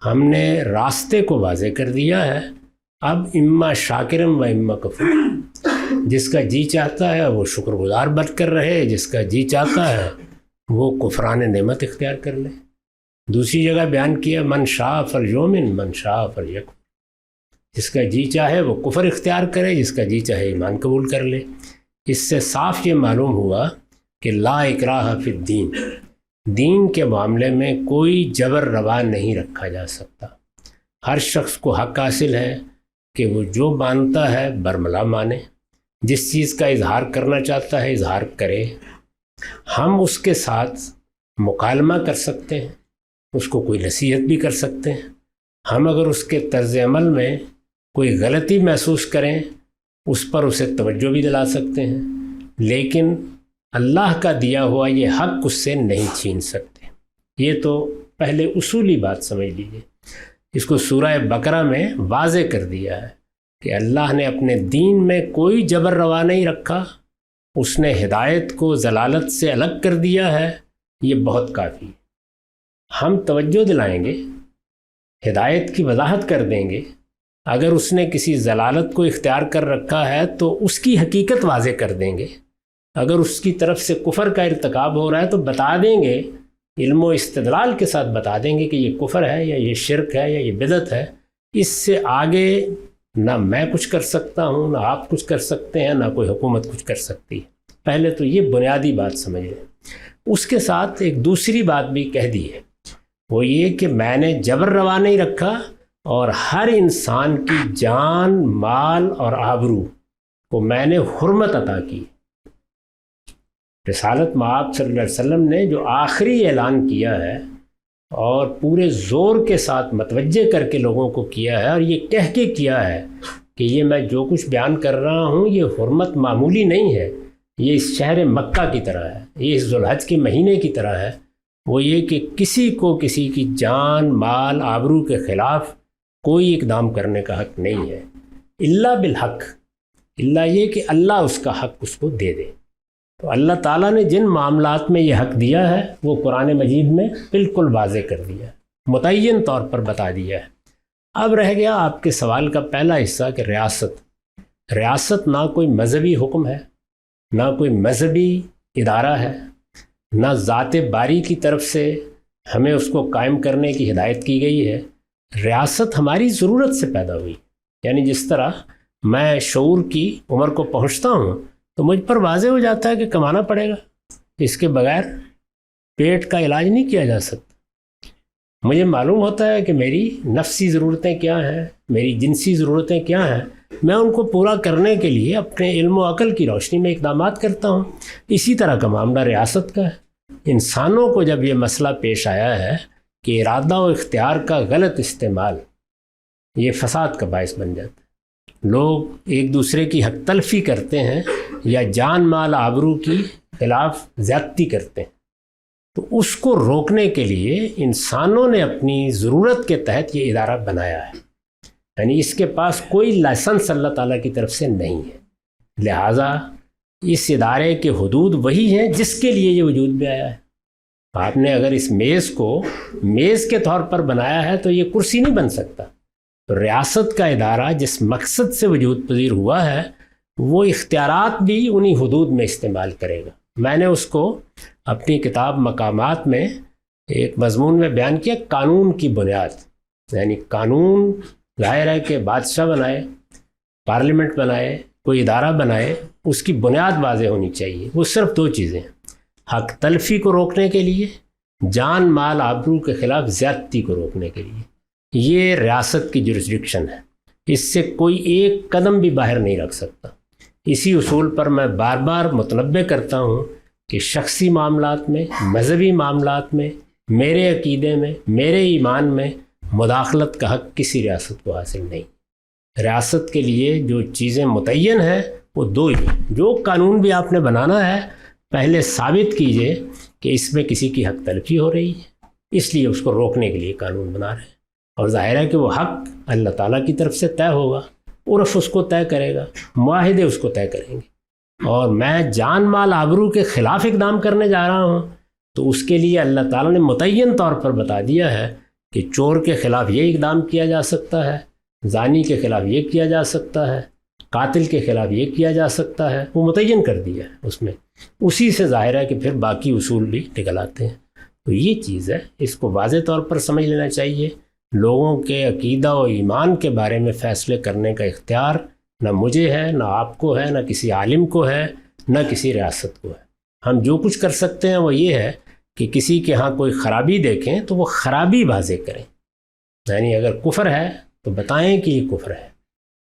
ہم نے راستے کو واضح کر دیا ہے، اب اما شاکرم و اما کفور، جس کا جی چاہتا ہے وہ شکر گزار بن کر رہے، جس کا جی چاہتا ہے وہ کفران نعمت اختیار کر لے۔ دوسری جگہ بیان کیا من شاء فلیؤمن من شاء فلیکفر، جس کا جی چاہے وہ کفر اختیار کرے، جس کا جی چاہے ایمان قبول کر لے۔ اس سے صاف یہ معلوم ہوا کہ لا اکراہ فی الدین، دین کے معاملے میں کوئی جبر روا نہیں رکھا جا سکتا۔ ہر شخص کو حق حاصل ہے کہ وہ جو مانتا ہے برملا مانے، جس چیز کا اظہار کرنا چاہتا ہے اظہار کرے۔ ہم اس کے ساتھ مکالمہ کر سکتے ہیں، اس کو کوئی نصیحت بھی کر سکتے ہیں۔ ہم اگر اس کے طرز عمل میں کوئی غلطی محسوس کریں اس پر اسے توجہ بھی دلا سکتے ہیں، لیکن اللہ کا دیا ہوا یہ حق اس سے نہیں چھین سکتے۔ یہ تو پہلے اصولی بات سمجھ لیجیے۔ اس کو سورہ بقرہ میں واضح کر دیا ہے کہ اللہ نے اپنے دین میں کوئی جبر روا نہیں رکھا، اس نے ہدایت کو ضلالت سے الگ کر دیا ہے، یہ بہت کافی ہے۔ ہم توجہ دلائیں گے، ہدایت کی وضاحت کر دیں گے۔ اگر اس نے کسی ضلالت کو اختیار کر رکھا ہے تو اس کی حقیقت واضح کر دیں گے۔ اگر اس کی طرف سے کفر کا ارتکاب ہو رہا ہے تو بتا دیں گے، علم و استدلال کے ساتھ بتا دیں گے کہ یہ کفر ہے یا یہ شرک ہے یا یہ بدعت ہے۔ اس سے آگے نہ میں کچھ کر سکتا ہوں، نہ آپ کچھ کر سکتے ہیں، نہ کوئی حکومت کچھ کر سکتی ہے۔ پہلے تو یہ بنیادی بات سمجھ لیں۔ اس کے ساتھ ایک دوسری بات بھی کہہ دی ہے، وہ یہ کہ میں نے جبر روا نہیں رکھا اور ہر انسان کی جان، مال اور آبرو کو میں نے حرمت عطا کی۔ رسالت مآب صلی اللہ علیہ وسلم نے جو آخری اعلان کیا ہے اور پورے زور کے ساتھ متوجہ کر کے لوگوں کو کیا ہے، اور یہ کہہ کے کیا ہے کہ یہ میں جو کچھ بیان کر رہا ہوں یہ حرمت معمولی نہیں ہے، یہ اس شہر مکہ کی طرح ہے، یہ اس ذوالحج کے مہینے کی طرح ہے۔ وہ یہ کہ کسی کو کسی کی جان مال آبرو کے خلاف کوئی اقدام کرنے کا حق نہیں ہے، الا بالحق، الا یہ کہ اللہ اس کا حق اس کو دے دے۔ تو اللہ تعالیٰ نے جن معاملات میں یہ حق دیا ہے وہ قرآن مجید میں بالکل واضح کر دیا ہے، متعین طور پر بتا دیا ہے۔ اب رہ گیا آپ کے سوال کا پہلا حصہ کہ ریاست نہ کوئی مذہبی حکم ہے، نہ کوئی مذہبی ادارہ ہے، نہ ذات باری کی طرف سے ہمیں اس کو قائم کرنے کی ہدایت کی گئی ہے۔ ریاست ہماری ضرورت سے پیدا ہوئی، یعنی جس طرح میں شعور کی عمر کو پہنچتا ہوں تو مجھ پر واضح ہو جاتا ہے کہ کمانا پڑے گا، اس کے بغیر پیٹ کا علاج نہیں کیا جا سکتا۔ مجھے معلوم ہوتا ہے کہ میری نفسی ضرورتیں کیا ہیں، میری جنسی ضرورتیں کیا ہیں، میں ان کو پورا کرنے کے لیے اپنے علم و عقل کی روشنی میں اقدامات کرتا ہوں۔ اسی طرح کا معاملہ ریاست کا ہے۔ انسانوں کو جب یہ مسئلہ پیش آیا ہے کہ ارادہ و اختیار کا غلط استعمال یہ فساد کا باعث بن جاتا ہے، لوگ ایک دوسرے کی حق تلفی کرتے ہیں یا جان مال آبرو کی خلاف زیادتی کرتے ہیں، تو اس کو روکنے کے لیے انسانوں نے اپنی ضرورت کے تحت یہ ادارہ بنایا ہے، یعنی اس کے پاس کوئی لائسنس اللہ تعالیٰ کی طرف سے نہیں ہے، لہٰذا اس ادارے کے حدود وہی ہیں جس کے لیے یہ وجود میں آیا ہے۔ آپ نے اگر اس میز کو میز کے طور پر بنایا ہے تو یہ کرسی نہیں بن سکتا۔ تو ریاست کا ادارہ جس مقصد سے وجود پذیر ہوا ہے وہ اختیارات بھی انہی حدود میں استعمال کرے گا۔ میں نے اس کو اپنی کتاب مقامات میں ایک مضمون میں بیان کیا، قانون کی بنیاد، یعنی قانون ظاہر ہے کہ بادشاہ بنائے، پارلیمنٹ بنائے، کوئی ادارہ بنائے، اس کی بنیاد واضح ہونی چاہیے۔ وہ صرف دو چیزیں ہیں، حق تلفی کو روکنے کے لیے، جان مال آبرو کے خلاف زیادتی کو روکنے کے لیے۔ یہ ریاست کی جورسڈکشن ہے، اس سے کوئی ایک قدم بھی باہر نہیں رکھ سکتا۔ اسی اصول پر میں بار بار متنبہ کرتا ہوں کہ شخصی معاملات میں، مذہبی معاملات میں، میرے عقیدے میں، میرے ایمان میں مداخلت کا حق کسی ریاست کو حاصل نہیں۔ ریاست کے لیے جو چیزیں متعین ہیں وہ دو ہی ہیں۔ جو قانون بھی آپ نے بنانا ہے پہلے ثابت کیجئے کہ اس میں کسی کی حق تلفی ہو رہی ہے، اس لیے اس کو روکنے کے لیے قانون بنا رہے ہیں، اور ظاہر ہے کہ وہ حق اللہ تعالیٰ کی طرف سے طے ہوگا، عرف اس کو طے کرے گا، معاہدے اس کو طے کریں گے۔ اور میں جان مال آبرو کے خلاف اقدام کرنے جا رہا ہوں تو اس کے لیے اللہ تعالیٰ نے متعین طور پر بتا دیا ہے کہ چور کے خلاف یہ اقدام کیا جا سکتا ہے، زانی کے خلاف یہ کیا جا سکتا ہے، قاتل کے خلاف یہ کیا جا سکتا ہے، وہ متعین کر دیا ہے اس میں۔ اسی سے ظاہر ہے کہ پھر باقی اصول بھی نکل آتے ہیں۔ تو یہ چیز ہے، اس کو واضح طور پر سمجھ لینا چاہیے۔ لوگوں کے عقیدہ و ایمان کے بارے میں فیصلے کرنے کا اختیار نہ مجھے ہے، نہ آپ کو ہے، نہ کسی عالم کو ہے، نہ کسی ریاست کو ہے۔ ہم جو کچھ کر سکتے ہیں وہ یہ ہے کہ کسی کے ہاں کوئی خرابی دیکھیں تو وہ خرابی واضح کریں، یعنی اگر کفر ہے تو بتائیں کہ یہ کفر ہے،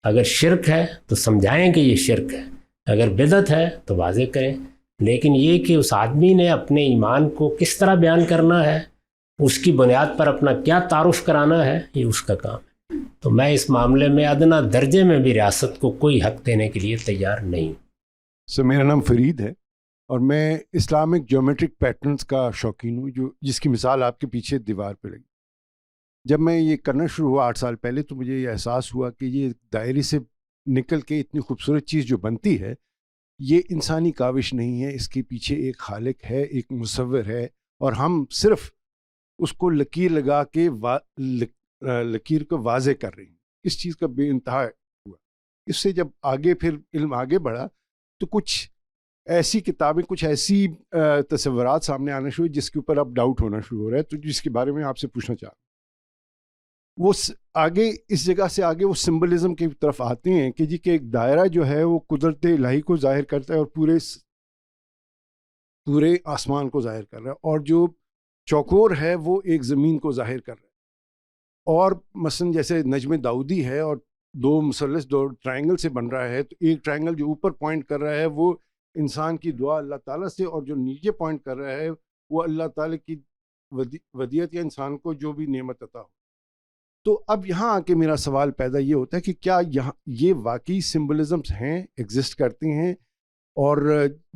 اگر شرک ہے تو سمجھائیں کہ یہ شرک ہے، اگر بدعت ہے تو واضح کریں۔ لیکن یہ کہ اس آدمی نے اپنے ایمان کو کس طرح بیان کرنا ہے، اس کی بنیاد پر اپنا کیا تعارف کرانا ہے، یہ اس کا کام ہے۔ تو میں اس معاملے میں ادنا درجے میں بھی ریاست کو کوئی حق دینے کے لیے تیار نہیں۔ میرا نام فرید ہے اور میں اسلامک جیومیٹرک پیٹرنز کا شوقین ہوں، جس کی مثال آپ کے پیچھے دیوار پہ لگی۔ جب میں یہ کرنا شروع ہوا 8 سال پہلے تو مجھے یہ احساس ہوا کہ یہ دائرے سے نکل کے اتنی خوبصورت چیز جو بنتی ہے یہ انسانی کاوش نہیں ہے، اس کے پیچھے ایک خالق ہے، ایک مصور ہے، اور ہم صرف اس کو لکیر لگا کے لکیر کو واضح کر رہے ہیں۔ اس چیز کا بے انتہا ہوا۔ اس سے جب آگے پھر علم آگے بڑھا تو کچھ ایسی کتابیں، کچھ ایسی تصورات سامنے آنا شروع جس کے اوپر اب ڈاؤٹ ہونا شروع ہو رہا ہے، تو جس کے بارے میں آپ سے پوچھنا چاہ رہا ہوں۔ وہ آگے اس جگہ سے آگے وہ سمبلزم کی طرف آتے ہیں کہ جی کہ ایک دائرہ جو ہے وہ قدرت الہی کو ظاہر کرتا ہے اور پورے آسمان کو ظاہر کر رہا ہے، اور جو چوکور ہے وہ ایک زمین کو ظاہر کر رہا ہے۔ اور مثلا جیسے نجم داؤدی ہے اور 2 مثلث 2 ٹرائنگل سے بن رہا ہے، تو ایک ٹرائنگل جو اوپر پوائنٹ کر رہا ہے وہ انسان کی دعا اللہ تعالیٰ سے، اور جو نیچے پوائنٹ کر رہا ہے وہ اللہ تعالیٰ کی ودیعت یا انسان کو جو بھی نعمت عطا ہو. تو اب یہاں آ کے میرا سوال پیدا یہ ہوتا ہے کہ کیا یہاں یہ واقعی سمبلزمس ہیں، ایگزسٹ کرتے ہیں؟ اور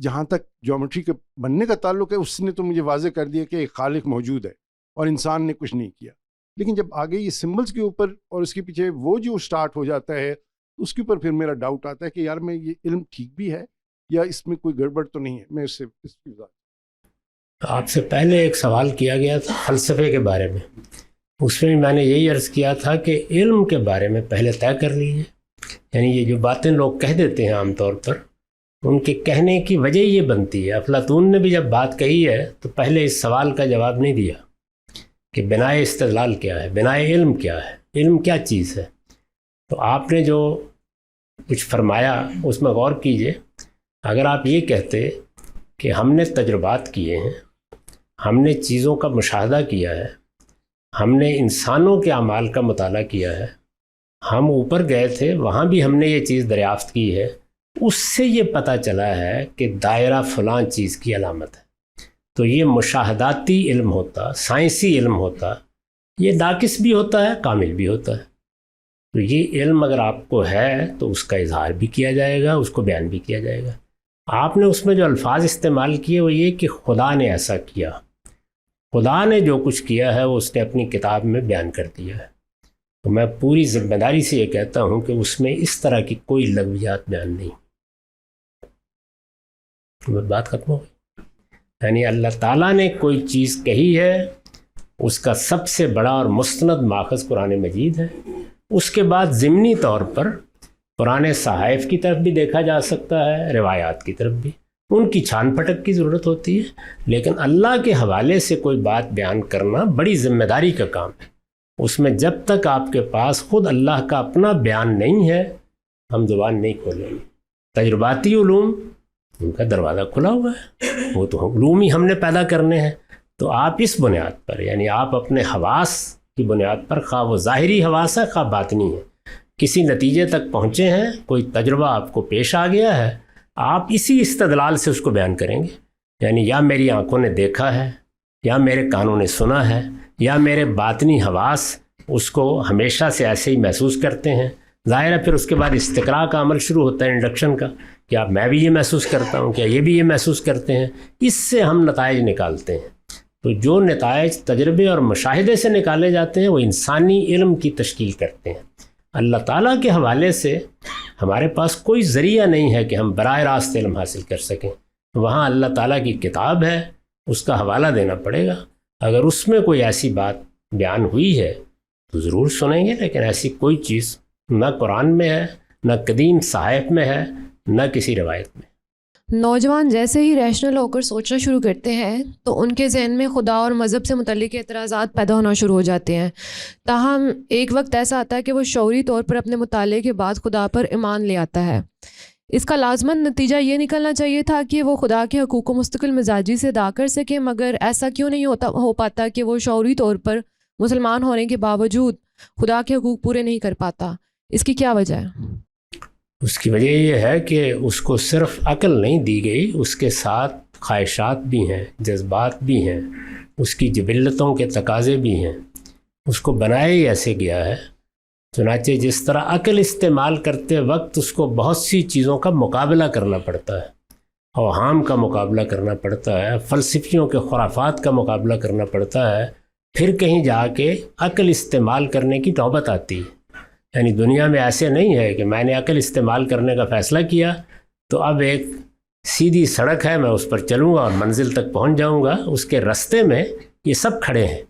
جہاں تک جیومیٹری کے بننے کا تعلق ہے، اس نے تو مجھے واضح کر دیا کہ ایک خالق موجود ہے اور انسان نے کچھ نہیں کیا. لیکن جب آگے یہ سمبلز کے اوپر اور اس کے پیچھے وہ جو سٹارٹ ہو جاتا ہے، اس کے اوپر پھر میرا ڈاؤٹ آتا ہے کہ یار میں یہ علم ٹھیک بھی ہے یا اس میں کوئی گڑبڑ تو نہیں ہے. میں اس کی آپ سے پہلے ایک سوال کیا گیا تھا فلسفے کے بارے میں، اس میں میں نے یہی عرض کیا تھا کہ علم کے بارے میں پہلے طے کر لیجیے. یعنی یہ جو باتیں لوگ کہہ دیتے ہیں عام طور پر، ان کے کہنے کی وجہ یہ بنتی ہے. افلاطون نے بھی جب بات کہی ہے تو پہلے اس سوال کا جواب نہیں دیا کہ بناء استدلال کیا ہے، بناء علم کیا ہے، علم کیا چیز ہے. تو آپ نے جو کچھ فرمایا اس میں غور کیجئے. اگر آپ یہ کہتے کہ ہم نے تجربات کیے ہیں، ہم نے چیزوں کا مشاہدہ کیا ہے، ہم نے انسانوں کے اعمال کا مطالعہ کیا ہے، ہم اوپر گئے تھے وہاں بھی ہم نے یہ چیز دریافت کی ہے، اس سے یہ پتہ چلا ہے کہ دائرہ فلاں چیز کی علامت ہے، تو یہ مشاہداتی علم ہوتا، سائنسی علم ہوتا، یہ ناقص بھی ہوتا ہے، کامل بھی ہوتا ہے. تو یہ علم اگر آپ کو ہے تو اس کا اظہار بھی کیا جائے گا، اس کو بیان بھی کیا جائے گا. آپ نے اس میں جو الفاظ استعمال کیے وہ یہ کہ خدا نے ایسا کیا. خدا نے جو کچھ کیا ہے وہ اس نے اپنی کتاب میں بیان کر دیا ہے. تو میں پوری ذمہ داری سے یہ کہتا ہوں کہ اس میں اس طرح کی کوئی لغویات بیان نہیں. بات ختم ہو گئی. یعنی اللہ تعالیٰ نے کوئی چیز کہی ہے، اس کا سب سے بڑا اور مستند ماخذ قرآن مجید ہے. اس کے بعد ضمنی طور پر پرانے صحائف کی طرف بھی دیکھا جا سکتا ہے، روایات کی طرف بھی، ان کی چھان پھٹک کی ضرورت ہوتی ہے. لیکن اللہ کے حوالے سے کوئی بات بیان کرنا بڑی ذمہ داری کا کام ہے. اس میں جب تک آپ کے پاس خود اللہ کا اپنا بیان نہیں ہے ہم زبان نہیں کھولیں گے. تجرباتی علوم ان کا دروازہ کھلا ہوا ہے، وہ تو علوم ہی ہم نے پیدا کرنے ہیں. تو آپ اس بنیاد پر، یعنی آپ اپنے حواس کی بنیاد پر، خواہ وہ ظاہری حواس ہے خواہ باطنی ہے، کسی نتیجے تک پہنچے ہیں، کوئی تجربہ آپ کو پیش آ گیا ہے، آپ اسی استدلال سے اس کو بیان کریں گے. یعنی یا میری آنکھوں نے دیکھا ہے، یا میرے کانوں نے سنا ہے، یا میرے باطنی حواس اس کو ہمیشہ سے ایسے ہی محسوس کرتے ہیں. ظاہر ہے پھر اس کے بعد استقراء کا عمل شروع ہوتا ہے، انڈکشن کا، کہ اب میں بھی یہ محسوس کرتا ہوں، کیا یہ بھی یہ محسوس کرتے ہیں. اس سے ہم نتائج نکالتے ہیں. تو جو نتائج تجربے اور مشاہدے سے نکالے جاتے ہیں وہ انسانی علم کی تشکیل کرتے ہیں. اللہ تعالیٰ کے حوالے سے ہمارے پاس کوئی ذریعہ نہیں ہے کہ ہم براہ راست علم حاصل کر سکیں. وہاں اللہ تعالیٰ کی کتاب ہے، اس کا حوالہ دینا پڑے گا. اگر اس میں کوئی ایسی بات بیان ہوئی ہے تو ضرور سنیں گے، لیکن ایسی کوئی چیز نہ قرآن میں ہے، نہ قدیم صحائف میں ہے، نہ کسی روایت میں. نوجوان جیسے ہی ریشنل ہو کر سوچنا شروع کرتے ہیں تو ان کے ذہن میں خدا اور مذہب سے متعلق اعتراضات پیدا ہونا شروع ہو جاتے ہیں. تاہم ایک وقت ایسا آتا ہے کہ وہ شعوری طور پر اپنے مطالعے کے بعد خدا پر ایمان لے آتا ہے. اس کا لازماً نتیجہ یہ نکلنا چاہیے تھا کہ وہ خدا کے حقوق کو مستقل مزاجی سے ادا کر سکیں، مگر ایسا کیوں نہیں ہو پاتا کہ وہ شعوری طور پر مسلمان ہونے کے باوجود خدا کے حقوق پورے نہیں کر پاتا؟ اس کی کیا وجہ ہے؟ اس کی وجہ یہ ہے کہ اس کو صرف عقل نہیں دی گئی، اس کے ساتھ خواہشات بھی ہیں، جذبات بھی ہیں، اس کی جبلتوں کے تقاضے بھی ہیں. اس کو بنایا ہی ایسے گیا ہے. چنانچہ جس طرح عقل استعمال کرتے وقت اس کو بہت سی چیزوں کا مقابلہ کرنا پڑتا ہے، اوہام کا مقابلہ کرنا پڑتا ہے، فلسفیوں کے خرافات کا مقابلہ کرنا پڑتا ہے، پھر کہیں جا کے عقل استعمال کرنے کی نوبت آتی ہے. یعنی دنیا میں ایسے نہیں ہے کہ میں نے عقل استعمال کرنے کا فیصلہ کیا تو اب ایک سیدھی سڑک ہے، میں اس پر چلوں گا اور منزل تک پہنچ جاؤں گا. اس کے رستے میں یہ سب کھڑے ہیں،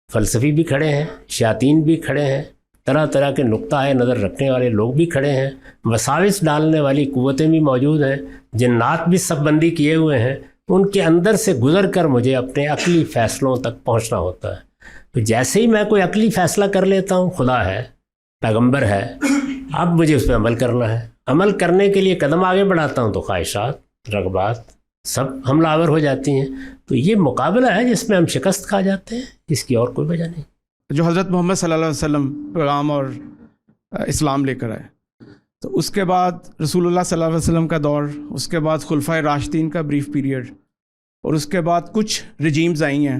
فلسفی بھی کھڑے ہیں، شیاطین بھی کھڑے ہیں، طرح طرح کے نقطہ نظر رکھنے والے لوگ بھی کھڑے ہیں، وساوس ڈالنے والی قوتیں بھی موجود ہیں، جنات بھی سب بندی کیے ہوئے ہیں. ان کے اندر سے گزر کر مجھے اپنے عقلی فیصلوں تک پہنچنا ہوتا ہے. تو جیسے ہی میں کوئی عقلی فیصلہ کر لیتا ہوں، خدا ہے، پیغمبر ہے، اب مجھے اس پہ عمل کرنا ہے. عمل کرنے کے لیے قدم آگے بڑھاتا ہوں تو خواہشات، رغبات سب حملہ آور ہو جاتی ہیں. تو یہ مقابلہ ہے جس میں ہم شکست کھا جاتے ہیں، اس کی اور کوئی وجہ نہیں. جو حضرت محمد صلی اللہ علیہ وسلم پیغام اور اسلام لے کر آئے، تو اس کے بعد رسول اللہ صلی اللہ علیہ وسلم کا دور، اس کے بعد خلفائے راشدین کا بریف پیریڈ، اور اس کے بعد کچھ رجیمز آئی ہیں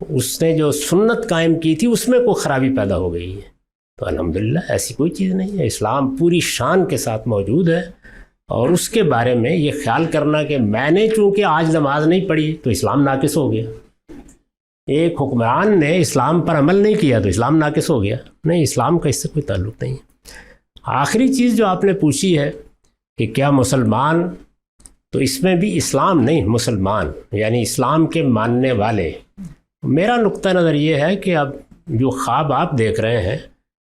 اس نے جو سنت قائم کی تھی اس میں کوئی خرابی پیدا ہو گئی ہے، تو الحمدللہ ایسی کوئی چیز نہیں ہے، اسلام پوری شان کے ساتھ موجود ہے. اور اس کے بارے میں یہ خیال کرنا کہ میں نے چونکہ آج نماز نہیں پڑھی تو اسلام ناقص ہو گیا، ایک حکمران نے اسلام پر عمل نہیں کیا تو اسلام ناقص ہو گیا، نہیں، اسلام کا اس سے کوئی تعلق نہیں ہے. آخری چیز جو آپ نے پوچھی ہے کہ کیا مسلمان، تو اس میں بھی اسلام نہیں، مسلمان یعنی اسلام کے ماننے والے. میرا نقطہ نظر یہ ہے کہ اب جو خواب آپ دیکھ رہے ہیں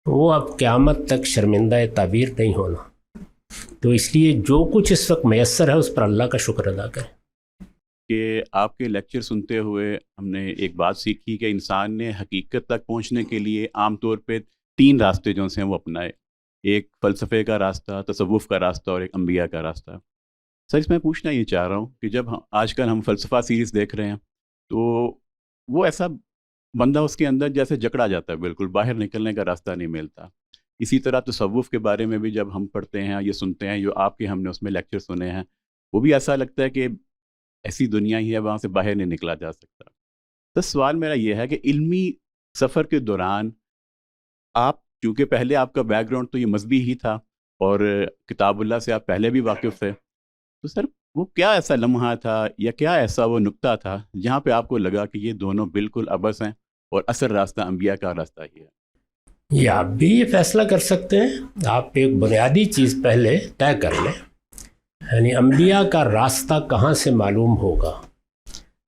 وہ اب قیامت تک شرمندہ تعبیر نہیں ہونا، تو اس لیے جو کچھ اس وقت میسر ہے اس پر اللہ کا شکر ادا کریں. کہ آپ کے لیکچر سنتے ہوئے ہم نے ایک بات سیکھی کہ انسان نے حقیقت تک پہنچنے کے لیے عام طور پہ 3 راستے جو ہیں وہ اپنائے، ایک فلسفے کا راستہ، تصوف کا راستہ اور ایک انبیاء کا راستہ. سر اس میں پوچھنا یہ چاہ رہا ہوں کہ جب آج کل ہم فلسفہ سیریز دیکھ رہے ہیں تو وہ ایسا بندہ اس کے اندر جیسے جکڑا جاتا ہے، بالکل باہر نکلنے کا راستہ نہیں ملتا. اسی طرح تصوف کے بارے میں بھی جب ہم پڑھتے ہیں یہ سنتے ہیں، جو آپ کے ہم نے اس میں لیکچر سنے ہیں، وہ بھی ایسا لگتا ہے کہ ایسی دنیا ہی ہے، وہاں سے باہر نہیں نکلا جا سکتا. تو سوال میرا یہ ہے کہ علمی سفر کے دوران آپ، چونکہ پہلے آپ کا بیک گراؤنڈ تو یہ مذہبی ہی تھا اور کتاب اللہ سے آپ پہلے بھی واقف تھے، تو سر وہ کیا ایسا لمحہ تھا یا کیا ایسا وہ نقطہ تھا جہاں پہ آپ کو لگا کہ یہ دونوں بالکل ابس ہیں اور اصل راستہ انبیاء کا راستہ ہی ہے؟ یہ آپ بھی یہ فیصلہ کر سکتے ہیں. آپ ایک بنیادی چیز پہلے طے کر لیں، یعنی انبیاء کا راستہ کہاں سے معلوم ہوگا.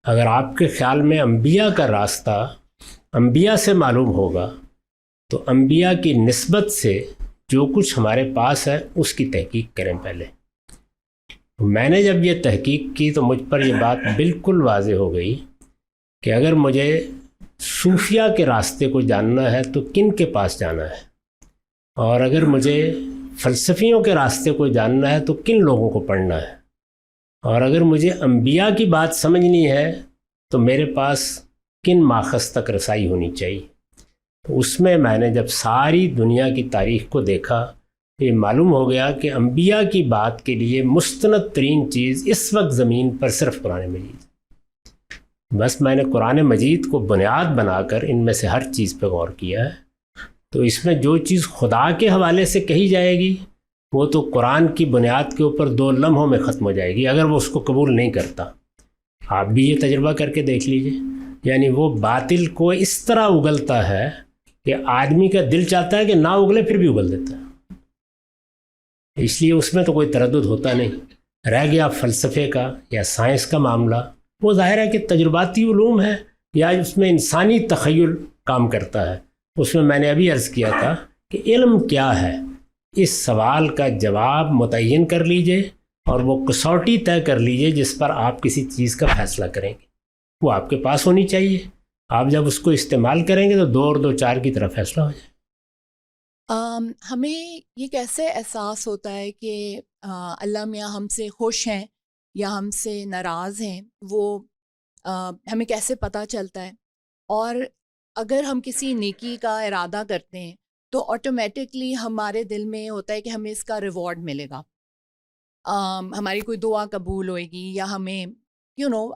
اگر آپ کے خیال میں انبیاء کا راستہ انبیاء سے معلوم ہوگا تو انبیاء کی نسبت سے جو کچھ ہمارے پاس ہے اس کی تحقیق کریں پہلے. میں نے جب یہ تحقیق کی تو مجھ پر یہ بات بالکل واضح ہو گئی کہ اگر مجھے صوفیہ کے راستے کو جاننا ہے تو کن کے پاس جانا ہے، اور اگر مجھے فلسفیوں کے راستے کو جاننا ہے تو کن لوگوں کو پڑھنا ہے، اور اگر مجھے انبیاء کی بات سمجھنی ہے تو میرے پاس کن ماخذ تک رسائی ہونی چاہیے. تو اس میں نے جب ساری دنیا کی تاریخ کو دیکھا یہ معلوم ہو گیا کہ انبیاء کی بات کے لیے مستند ترین چیز اس وقت زمین پر صرف قرآن مجید. بس میں نے قرآن مجید کو بنیاد بنا کر ان میں سے ہر چیز پہ غور کیا ہے. تو اس میں جو چیز خدا کے حوالے سے کہی جائے گی وہ تو قرآن کی بنیاد کے اوپر 2 لمحوں میں ختم ہو جائے گی اگر وہ اس کو قبول نہیں کرتا. آپ بھی یہ تجربہ کر کے دیکھ لیجئے، یعنی وہ باطل کو اس طرح اگلتا ہے کہ آدمی کا دل چاہتا ہے کہ نہ اگلے پھر بھی اگل دیتا ہے. اس لیے اس میں تو کوئی تردد ہوتا نہیں. رہ گیا فلسفے کا یا سائنس کا معاملہ، وہ ظاہر ہے کہ تجرباتی علوم ہے یا اس میں انسانی تخیل کام کرتا ہے. اس میں نے ابھی عرض کیا تھا کہ علم کیا ہے، اس سوال کا جواب متعین کر لیجئے اور وہ کسوٹی طے کر لیجئے جس پر آپ کسی چیز کا فیصلہ کریں گے، وہ آپ کے پاس ہونی چاہیے. آپ جب اس کو استعمال کریں گے تو 2 اور 2 4 کی طرف فیصلہ ہو جائے. ہمیں یہ کیسے احساس ہوتا ہے کہ اللہ میاں ہم سے خوش ہیں یا ہم سے ناراض ہیں، وہ ہمیں کیسے پتہ چلتا ہے؟ اور اگر ہم کسی نیکی کا ارادہ کرتے ہیں تو آٹومیٹکلی ہمارے دل میں ہوتا ہے کہ ہمیں اس کا ریوارڈ ملے گا، ہماری کوئی دعا قبول ہوئے گی یا ہمیں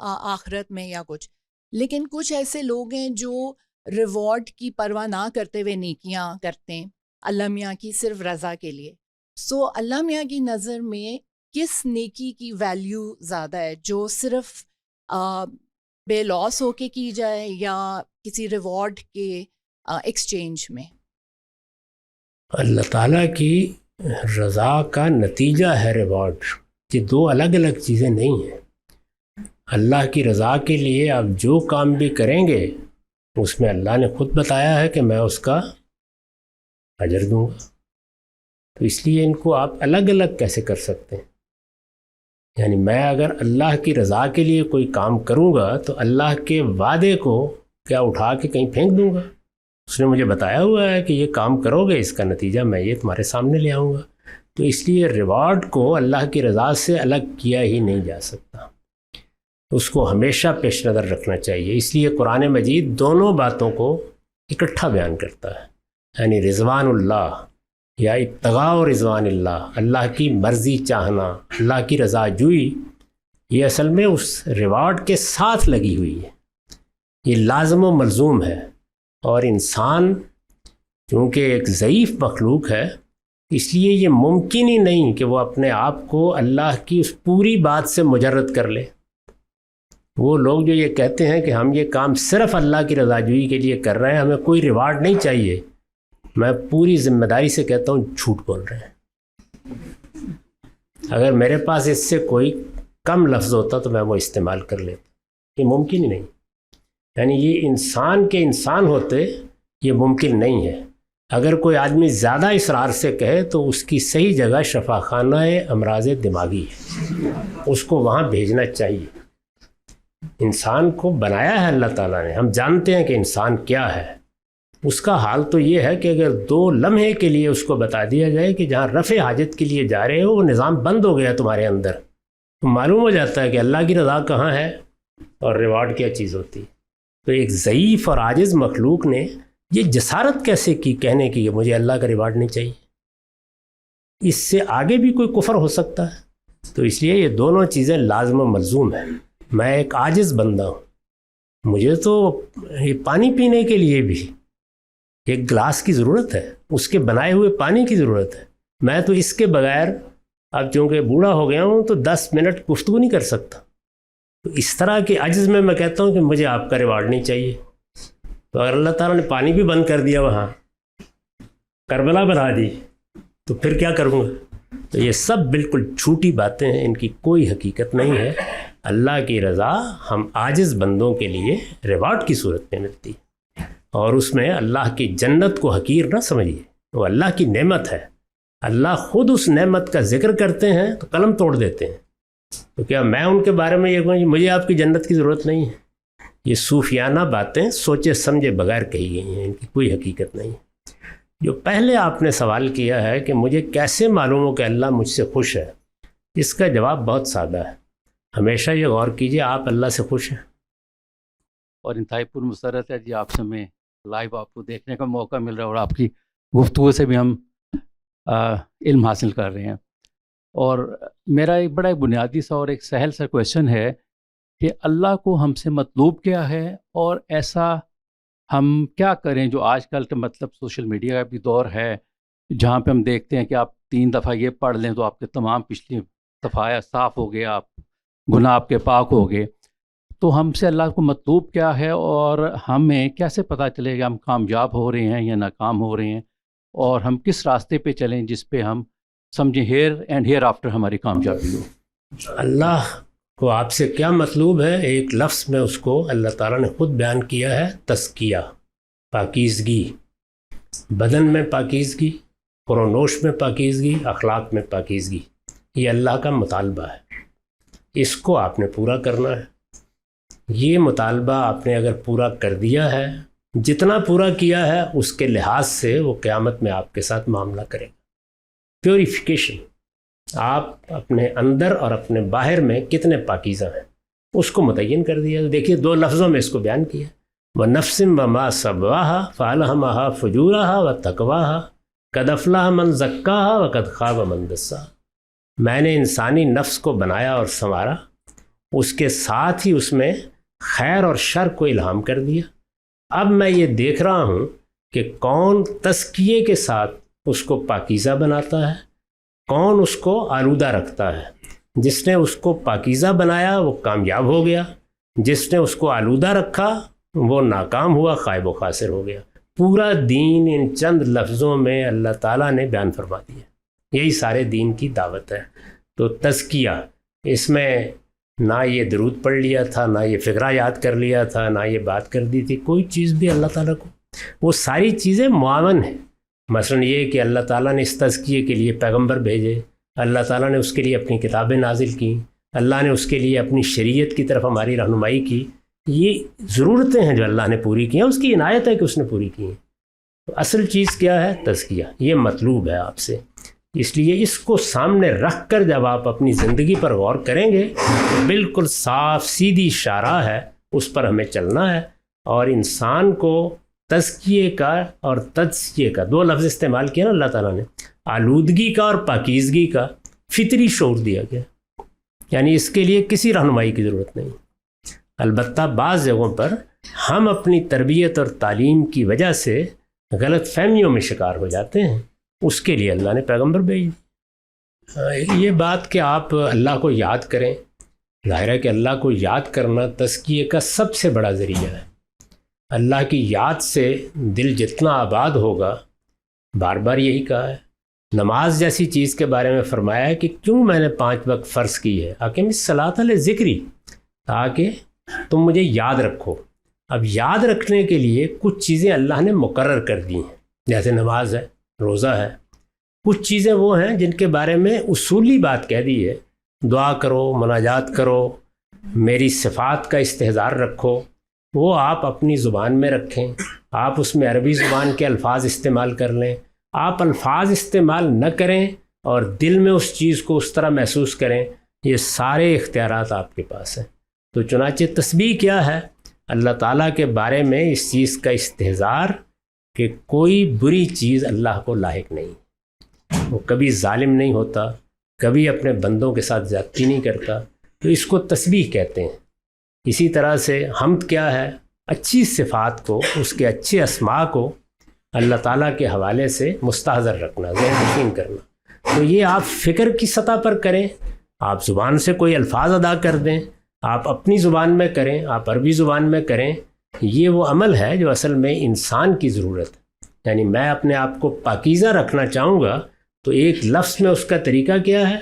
آخرت میں یا کچھ. لیکن کچھ ایسے لوگ ہیں جو ریوارڈ کی پرواہ نہ کرتے ہوئے نیکیاں کرتے ہیں اللہ میاں کی صرف رضا کے لیے. سو اللہ میاں کی نظر میں کس نیکی کی ویلیو زیادہ ہے، جو صرف بے لوس ہو کے کی جائے یا کسی ریوارڈ کے ایکسچینج میں؟ اللہ تعالیٰ کی رضا کا نتیجہ ہے ریوارڈ. یہ 2 الگ الگ چیزیں نہیں ہیں. اللہ کی رضا کے لیے آپ جو کام بھی کریں گے اس میں اللہ نے خود بتایا ہے کہ میں اس کا اجر دوں گا. تو اس لیے ان کو آپ الگ الگ کیسے کر سکتے ہیں؟ یعنی میں اگر اللہ کی رضا کے لیے کوئی کام کروں گا تو اللہ کے وعدے کو کیا اٹھا کے کہیں پھینک دوں گا؟ اس نے مجھے بتایا ہوا ہے کہ یہ کام کرو گے، اس کا نتیجہ میں یہ تمہارے سامنے لے آؤں گا. تو اس لیے ریوارڈ کو اللہ کی رضا سے الگ کیا ہی نہیں جا سکتا، اس کو ہمیشہ پیش نظر رکھنا چاہیے. اس لیے قرآن مجید دونوں باتوں کو اکٹھا بیان کرتا ہے، یعنی رضوان اللہ یا ابتغاء و رضوان اللہ، اللہ کی مرضی چاہنا، اللہ کی رضا جوئی، یہ اصل میں اس ریوارڈ کے ساتھ لگی ہوئی ہے. یہ لازم و ملزوم ہے. اور انسان چونکہ ایک ضعیف مخلوق ہے اس لیے یہ ممکن ہی نہیں کہ وہ اپنے آپ کو اللہ کی اس پوری بات سے مجرد کر لے. وہ لوگ جو یہ کہتے ہیں کہ ہم یہ کام صرف اللہ کی رضا جوئی کے لیے کر رہے ہیں, ہمیں کوئی ریوارڈ نہیں چاہیے, میں پوری ذمہ داری سے کہتا ہوں جھوٹ بول رہے ہیں. اگر میرے پاس اس سے کوئی کم لفظ ہوتا تو میں وہ استعمال کر لیتا. یہ ممکن ہی نہیں. یعنی یہ انسان کے انسان ہوتے یہ ممکن نہیں ہے. اگر کوئی آدمی زیادہ اصرار سے کہے تو اس کی صحیح جگہ شفاخانہ امراض دماغی ہے, اس کو وہاں بھیجنا چاہیے. انسان کو بنایا ہے اللہ تعالیٰ نے, ہم جانتے ہیں کہ انسان کیا ہے. اس کا حال تو یہ ہے کہ اگر 2 لمحے کے لیے اس کو بتا دیا جائے کہ جہاں رفع حاجت کے لیے جا رہے ہو وہ نظام بند ہو گیا تمہارے اندر, تو معلوم ہو جاتا ہے کہ اللہ کی رضا کہاں ہے اور ریوارڈ کیا چیز ہوتی ہے. تو ایک ضعیف اور عاجز مخلوق نے یہ جسارت کیسے کی کہنے کی کہ مجھے اللہ کا ریوارڈ نہیں چاہیے؟ اس سے آگے بھی کوئی کفر ہو سکتا ہے. تو اس لیے یہ دونوں چیزیں لازم و ملزوم ہیں. میں ایک عاجز بندہ ہوں, مجھے تو یہ پانی پینے کے لیے بھی ایک گلاس کی ضرورت ہے, اس کے بنائے ہوئے پانی کی ضرورت ہے. میں تو اس کے بغیر اب چونکہ بوڑھا ہو گیا ہوں تو 10 منٹ گفتگو نہیں کر سکتا. تو اس طرح کے عجز میں کہتا ہوں کہ مجھے آپ کا ریوارڈ نہیں چاہیے. تو اگر اللہ تعالیٰ نے پانی بھی بند کر دیا, وہاں کربلا بنا دی, تو پھر کیا کروں گا؟ تو یہ سب بالکل جھوٹی باتیں ہیں, ان کی کوئی حقیقت نہیں ہے. اللہ کی رضا ہم عاجز بندوں کے لیے ریوارڈ کی صورت میں ملتی ہے, اور اس میں اللہ کی جنت کو حقیر نہ سمجھیے, وہ اللہ کی نعمت ہے. اللہ خود اس نعمت کا ذکر کرتے ہیں تو قلم توڑ دیتے ہیں. تو کیا میں ان کے بارے میں یہ کہوں کہ مجھے آپ کی جنت کی ضرورت نہیں ہے؟ یہ صوفیانہ باتیں سوچے سمجھے بغیر کہی گئی ہیں, ان کی کوئی حقیقت نہیں. جو پہلے آپ نے سوال کیا ہے کہ مجھے کیسے معلوم ہو کہ اللہ مجھ سے خوش ہے, اس کا جواب بہت سادہ ہے. ہمیشہ یہ غور کیجئے آپ اللہ سے خوش ہیں. اور انتہائی پر مسرت ہے جی آپ سے میں لائیو آپ کو دیکھنے کا موقع مل رہا ہے, اور آپ کی گفتگو سے بھی ہم علم حاصل کر رہے ہیں. اور میرا ایک بڑا بنیادی سا اور ایک سہل سا کویشچن ہے کہ اللہ کو ہم سے مطلوب کیا ہے, اور ایسا ہم کیا کریں جو آج کل کا مطلب سوشل میڈیا کا بھی دور ہے جہاں پہ ہم دیکھتے ہیں کہ آپ 3 دفعہ یہ پڑھ لیں تو آپ کے تمام پچھلی صفایا صاف ہو گیا, آپ گناہ آپ کے پاک ہو گئے. تو ہم سے اللہ کو مطلوب کیا ہے, اور ہمیں کیسے پتہ چلے کہ ہم کامیاب ہو رہے ہیں یا ناکام ہو رہے ہیں, اور ہم کس راستے پہ چلیں جس پہ ہم سمجھیں ہیئر اینڈ ہیئر آفٹر ہماری کامیابی ہو. اللہ کو آپ سے کیا مطلوب ہے؟ ایک لفظ میں اس کو اللہ تعالیٰ نے خود بیان کیا ہے, تزکیہ, پاکیزگی. بدن میں پاکیزگی, پرونوش میں پاکیزگی, اخلاق میں پاکیزگی. یہ اللہ کا مطالبہ ہے, اس کو آپ نے پورا کرنا ہے. یہ مطالبہ آپ نے اگر پورا کر دیا ہے, جتنا پورا کیا ہے اس کے لحاظ سے وہ قیامت میں آپ کے ساتھ معاملہ کرے گا. پیوریفیکیشن, آپ اپنے اندر اور اپنے باہر میں کتنے پاکیزہ ہیں اس کو متعین کر دیا. دیکھیے 2 لفظوں میں اس کو بیان کیا, وَنَفْسٍ وَمَا سَوَّاهَا فَأَلْهَمَهَا فُجُورَهَا وَتَقْوَاهَا قَدْ أَفْلَحَ مَنْ زَكَّاهَا وَقَدْ خَابَ مَنْ دَسَّاهَا. میں نے انسانی نفس کو بنایا اور سنوارا, اس کے ساتھ ہی اس میں خیر اور شر کو الہام کر دیا. اب میں یہ دیکھ رہا ہوں کہ کون تزکیے کے ساتھ اس کو پاکیزہ بناتا ہے, کون اس کو آلودہ رکھتا ہے. جس نے اس کو پاکیزہ بنایا وہ کامیاب ہو گیا, جس نے اس کو آلودہ رکھا وہ ناکام ہوا, خائب و خاسر ہو گیا. پورا دین ان چند لفظوں میں اللہ تعالیٰ نے بیان فرما دیا. یہی سارے دین کی دعوت ہے. تو تزکیہ, اس میں نہ یہ درود پڑھ لیا تھا, نہ یہ فقرہ یاد کر لیا تھا, نہ یہ بات کر دی تھی, کوئی چیز بھی اللہ تعالیٰ کو, وہ ساری چیزیں معاون ہیں. مثلا یہ کہ اللہ تعالیٰ نے اس تزکیے کے لیے پیغمبر بھیجے, اللہ تعالیٰ نے اس کے لیے اپنی کتابیں نازل کی, اللہ نے اس کے لیے اپنی شریعت کی طرف ہماری رہنمائی کی. یہ ضرورتیں ہیں جو اللہ نے پوری کی ہیں, اس کی عنایت ہے کہ اس نے پوری کی ہیں. تو اصل چیز کیا ہے؟ تزکیہ. یہ مطلوب ہے آپ سے. اس لیے اس کو سامنے رکھ کر جب آپ اپنی زندگی پر غور کریں گے تو بالکل صاف سیدھی شاہراہ ہے, اس پر ہمیں چلنا ہے. اور انسان کو تزکیے کا اور تجزیے کا 2 لفظ استعمال کیا نا اللہ تعالیٰ نے, آلودگی کا اور پاکیزگی کا فطری شعور دیا گیا. یعنی اس کے لیے کسی رہنمائی کی ضرورت نہیں. البتہ بعض جگہوں پر ہم اپنی تربیت اور تعلیم کی وجہ سے غلط فہمیوں میں شکار ہو جاتے ہیں. اس کے لیے اللہ نے پیغمبر بھیجی. یہ بات کہ آپ اللہ کو یاد کریں، ظاہر ہے کہ اللہ کو یاد کرنا تزکیے کا سب سے بڑا ذریعہ ہے. اللہ کی یاد سے دل جتنا آباد ہوگا، بار بار یہی کہا ہے. نماز جیسی چیز کے بارے میں فرمایا ہے کہ کیوں میں نے 5 وقت فرض کی ہے، اقیم الصلاۃ لذکری، تاکہ تم مجھے یاد رکھو. اب یاد رکھنے کے لیے کچھ چیزیں اللہ نے مقرر کر دی ہیں، جیسے نماز ہے، روزہ ہے. کچھ چیزیں وہ ہیں جن کے بارے میں اصولی بات کہہ دی ہے، دعا کرو، مناجات کرو، میری صفات کا استحضار رکھو. وہ آپ اپنی زبان میں رکھیں، آپ اس میں عربی زبان کے الفاظ استعمال کر لیں. آپ الفاظ استعمال نہ کریں اور دل میں اس چیز کو اس طرح محسوس کریں، یہ سارے اختیارات آپ کے پاس ہیں. تو چنانچہ تسبیح کیا ہے؟ اللہ تعالیٰ کے بارے میں اس چیز کا استحضار کہ کوئی بری چیز اللہ کو لاحق نہیں، وہ کبھی ظالم نہیں ہوتا، کبھی اپنے بندوں کے ساتھ زیادتی نہیں کرتا. تو اس کو تسبیح کہتے ہیں. اسی طرح سے حمد کیا ہے؟ اچھی صفات کو، اس کے اچھے اسماء کو اللہ تعالیٰ کے حوالے سے مستحضر رکھنا، ذہن نشین کرنا. تو یہ آپ فکر کی سطح پر کریں، آپ زبان سے کوئی الفاظ ادا کر دیں، آپ اپنی زبان میں کریں، آپ عربی زبان میں کریں. یہ وہ عمل ہے جو اصل میں انسان کی ضرورت ہے. یعنی میں اپنے آپ کو پاکیزہ رکھنا چاہوں گا تو ایک لفظ میں اس کا طریقہ کیا ہے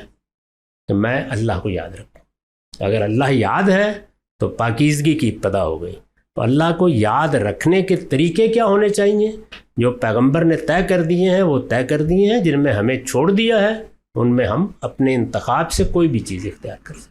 کہ میں اللہ کو یاد رکھوں. اگر اللہ یاد ہے تو پاکیزگی کی ابتدا ہو گئی. تو اللہ کو یاد رکھنے کے طریقے کیا ہونے چاہیے؟ جو پیغمبر نے طے کر دیے ہیں وہ طے کر دیے ہیں. جن میں ہمیں چھوڑ دیا ہے ان میں ہم اپنے انتخاب سے کوئی بھی چیز اختیار کر سکتے ہیں.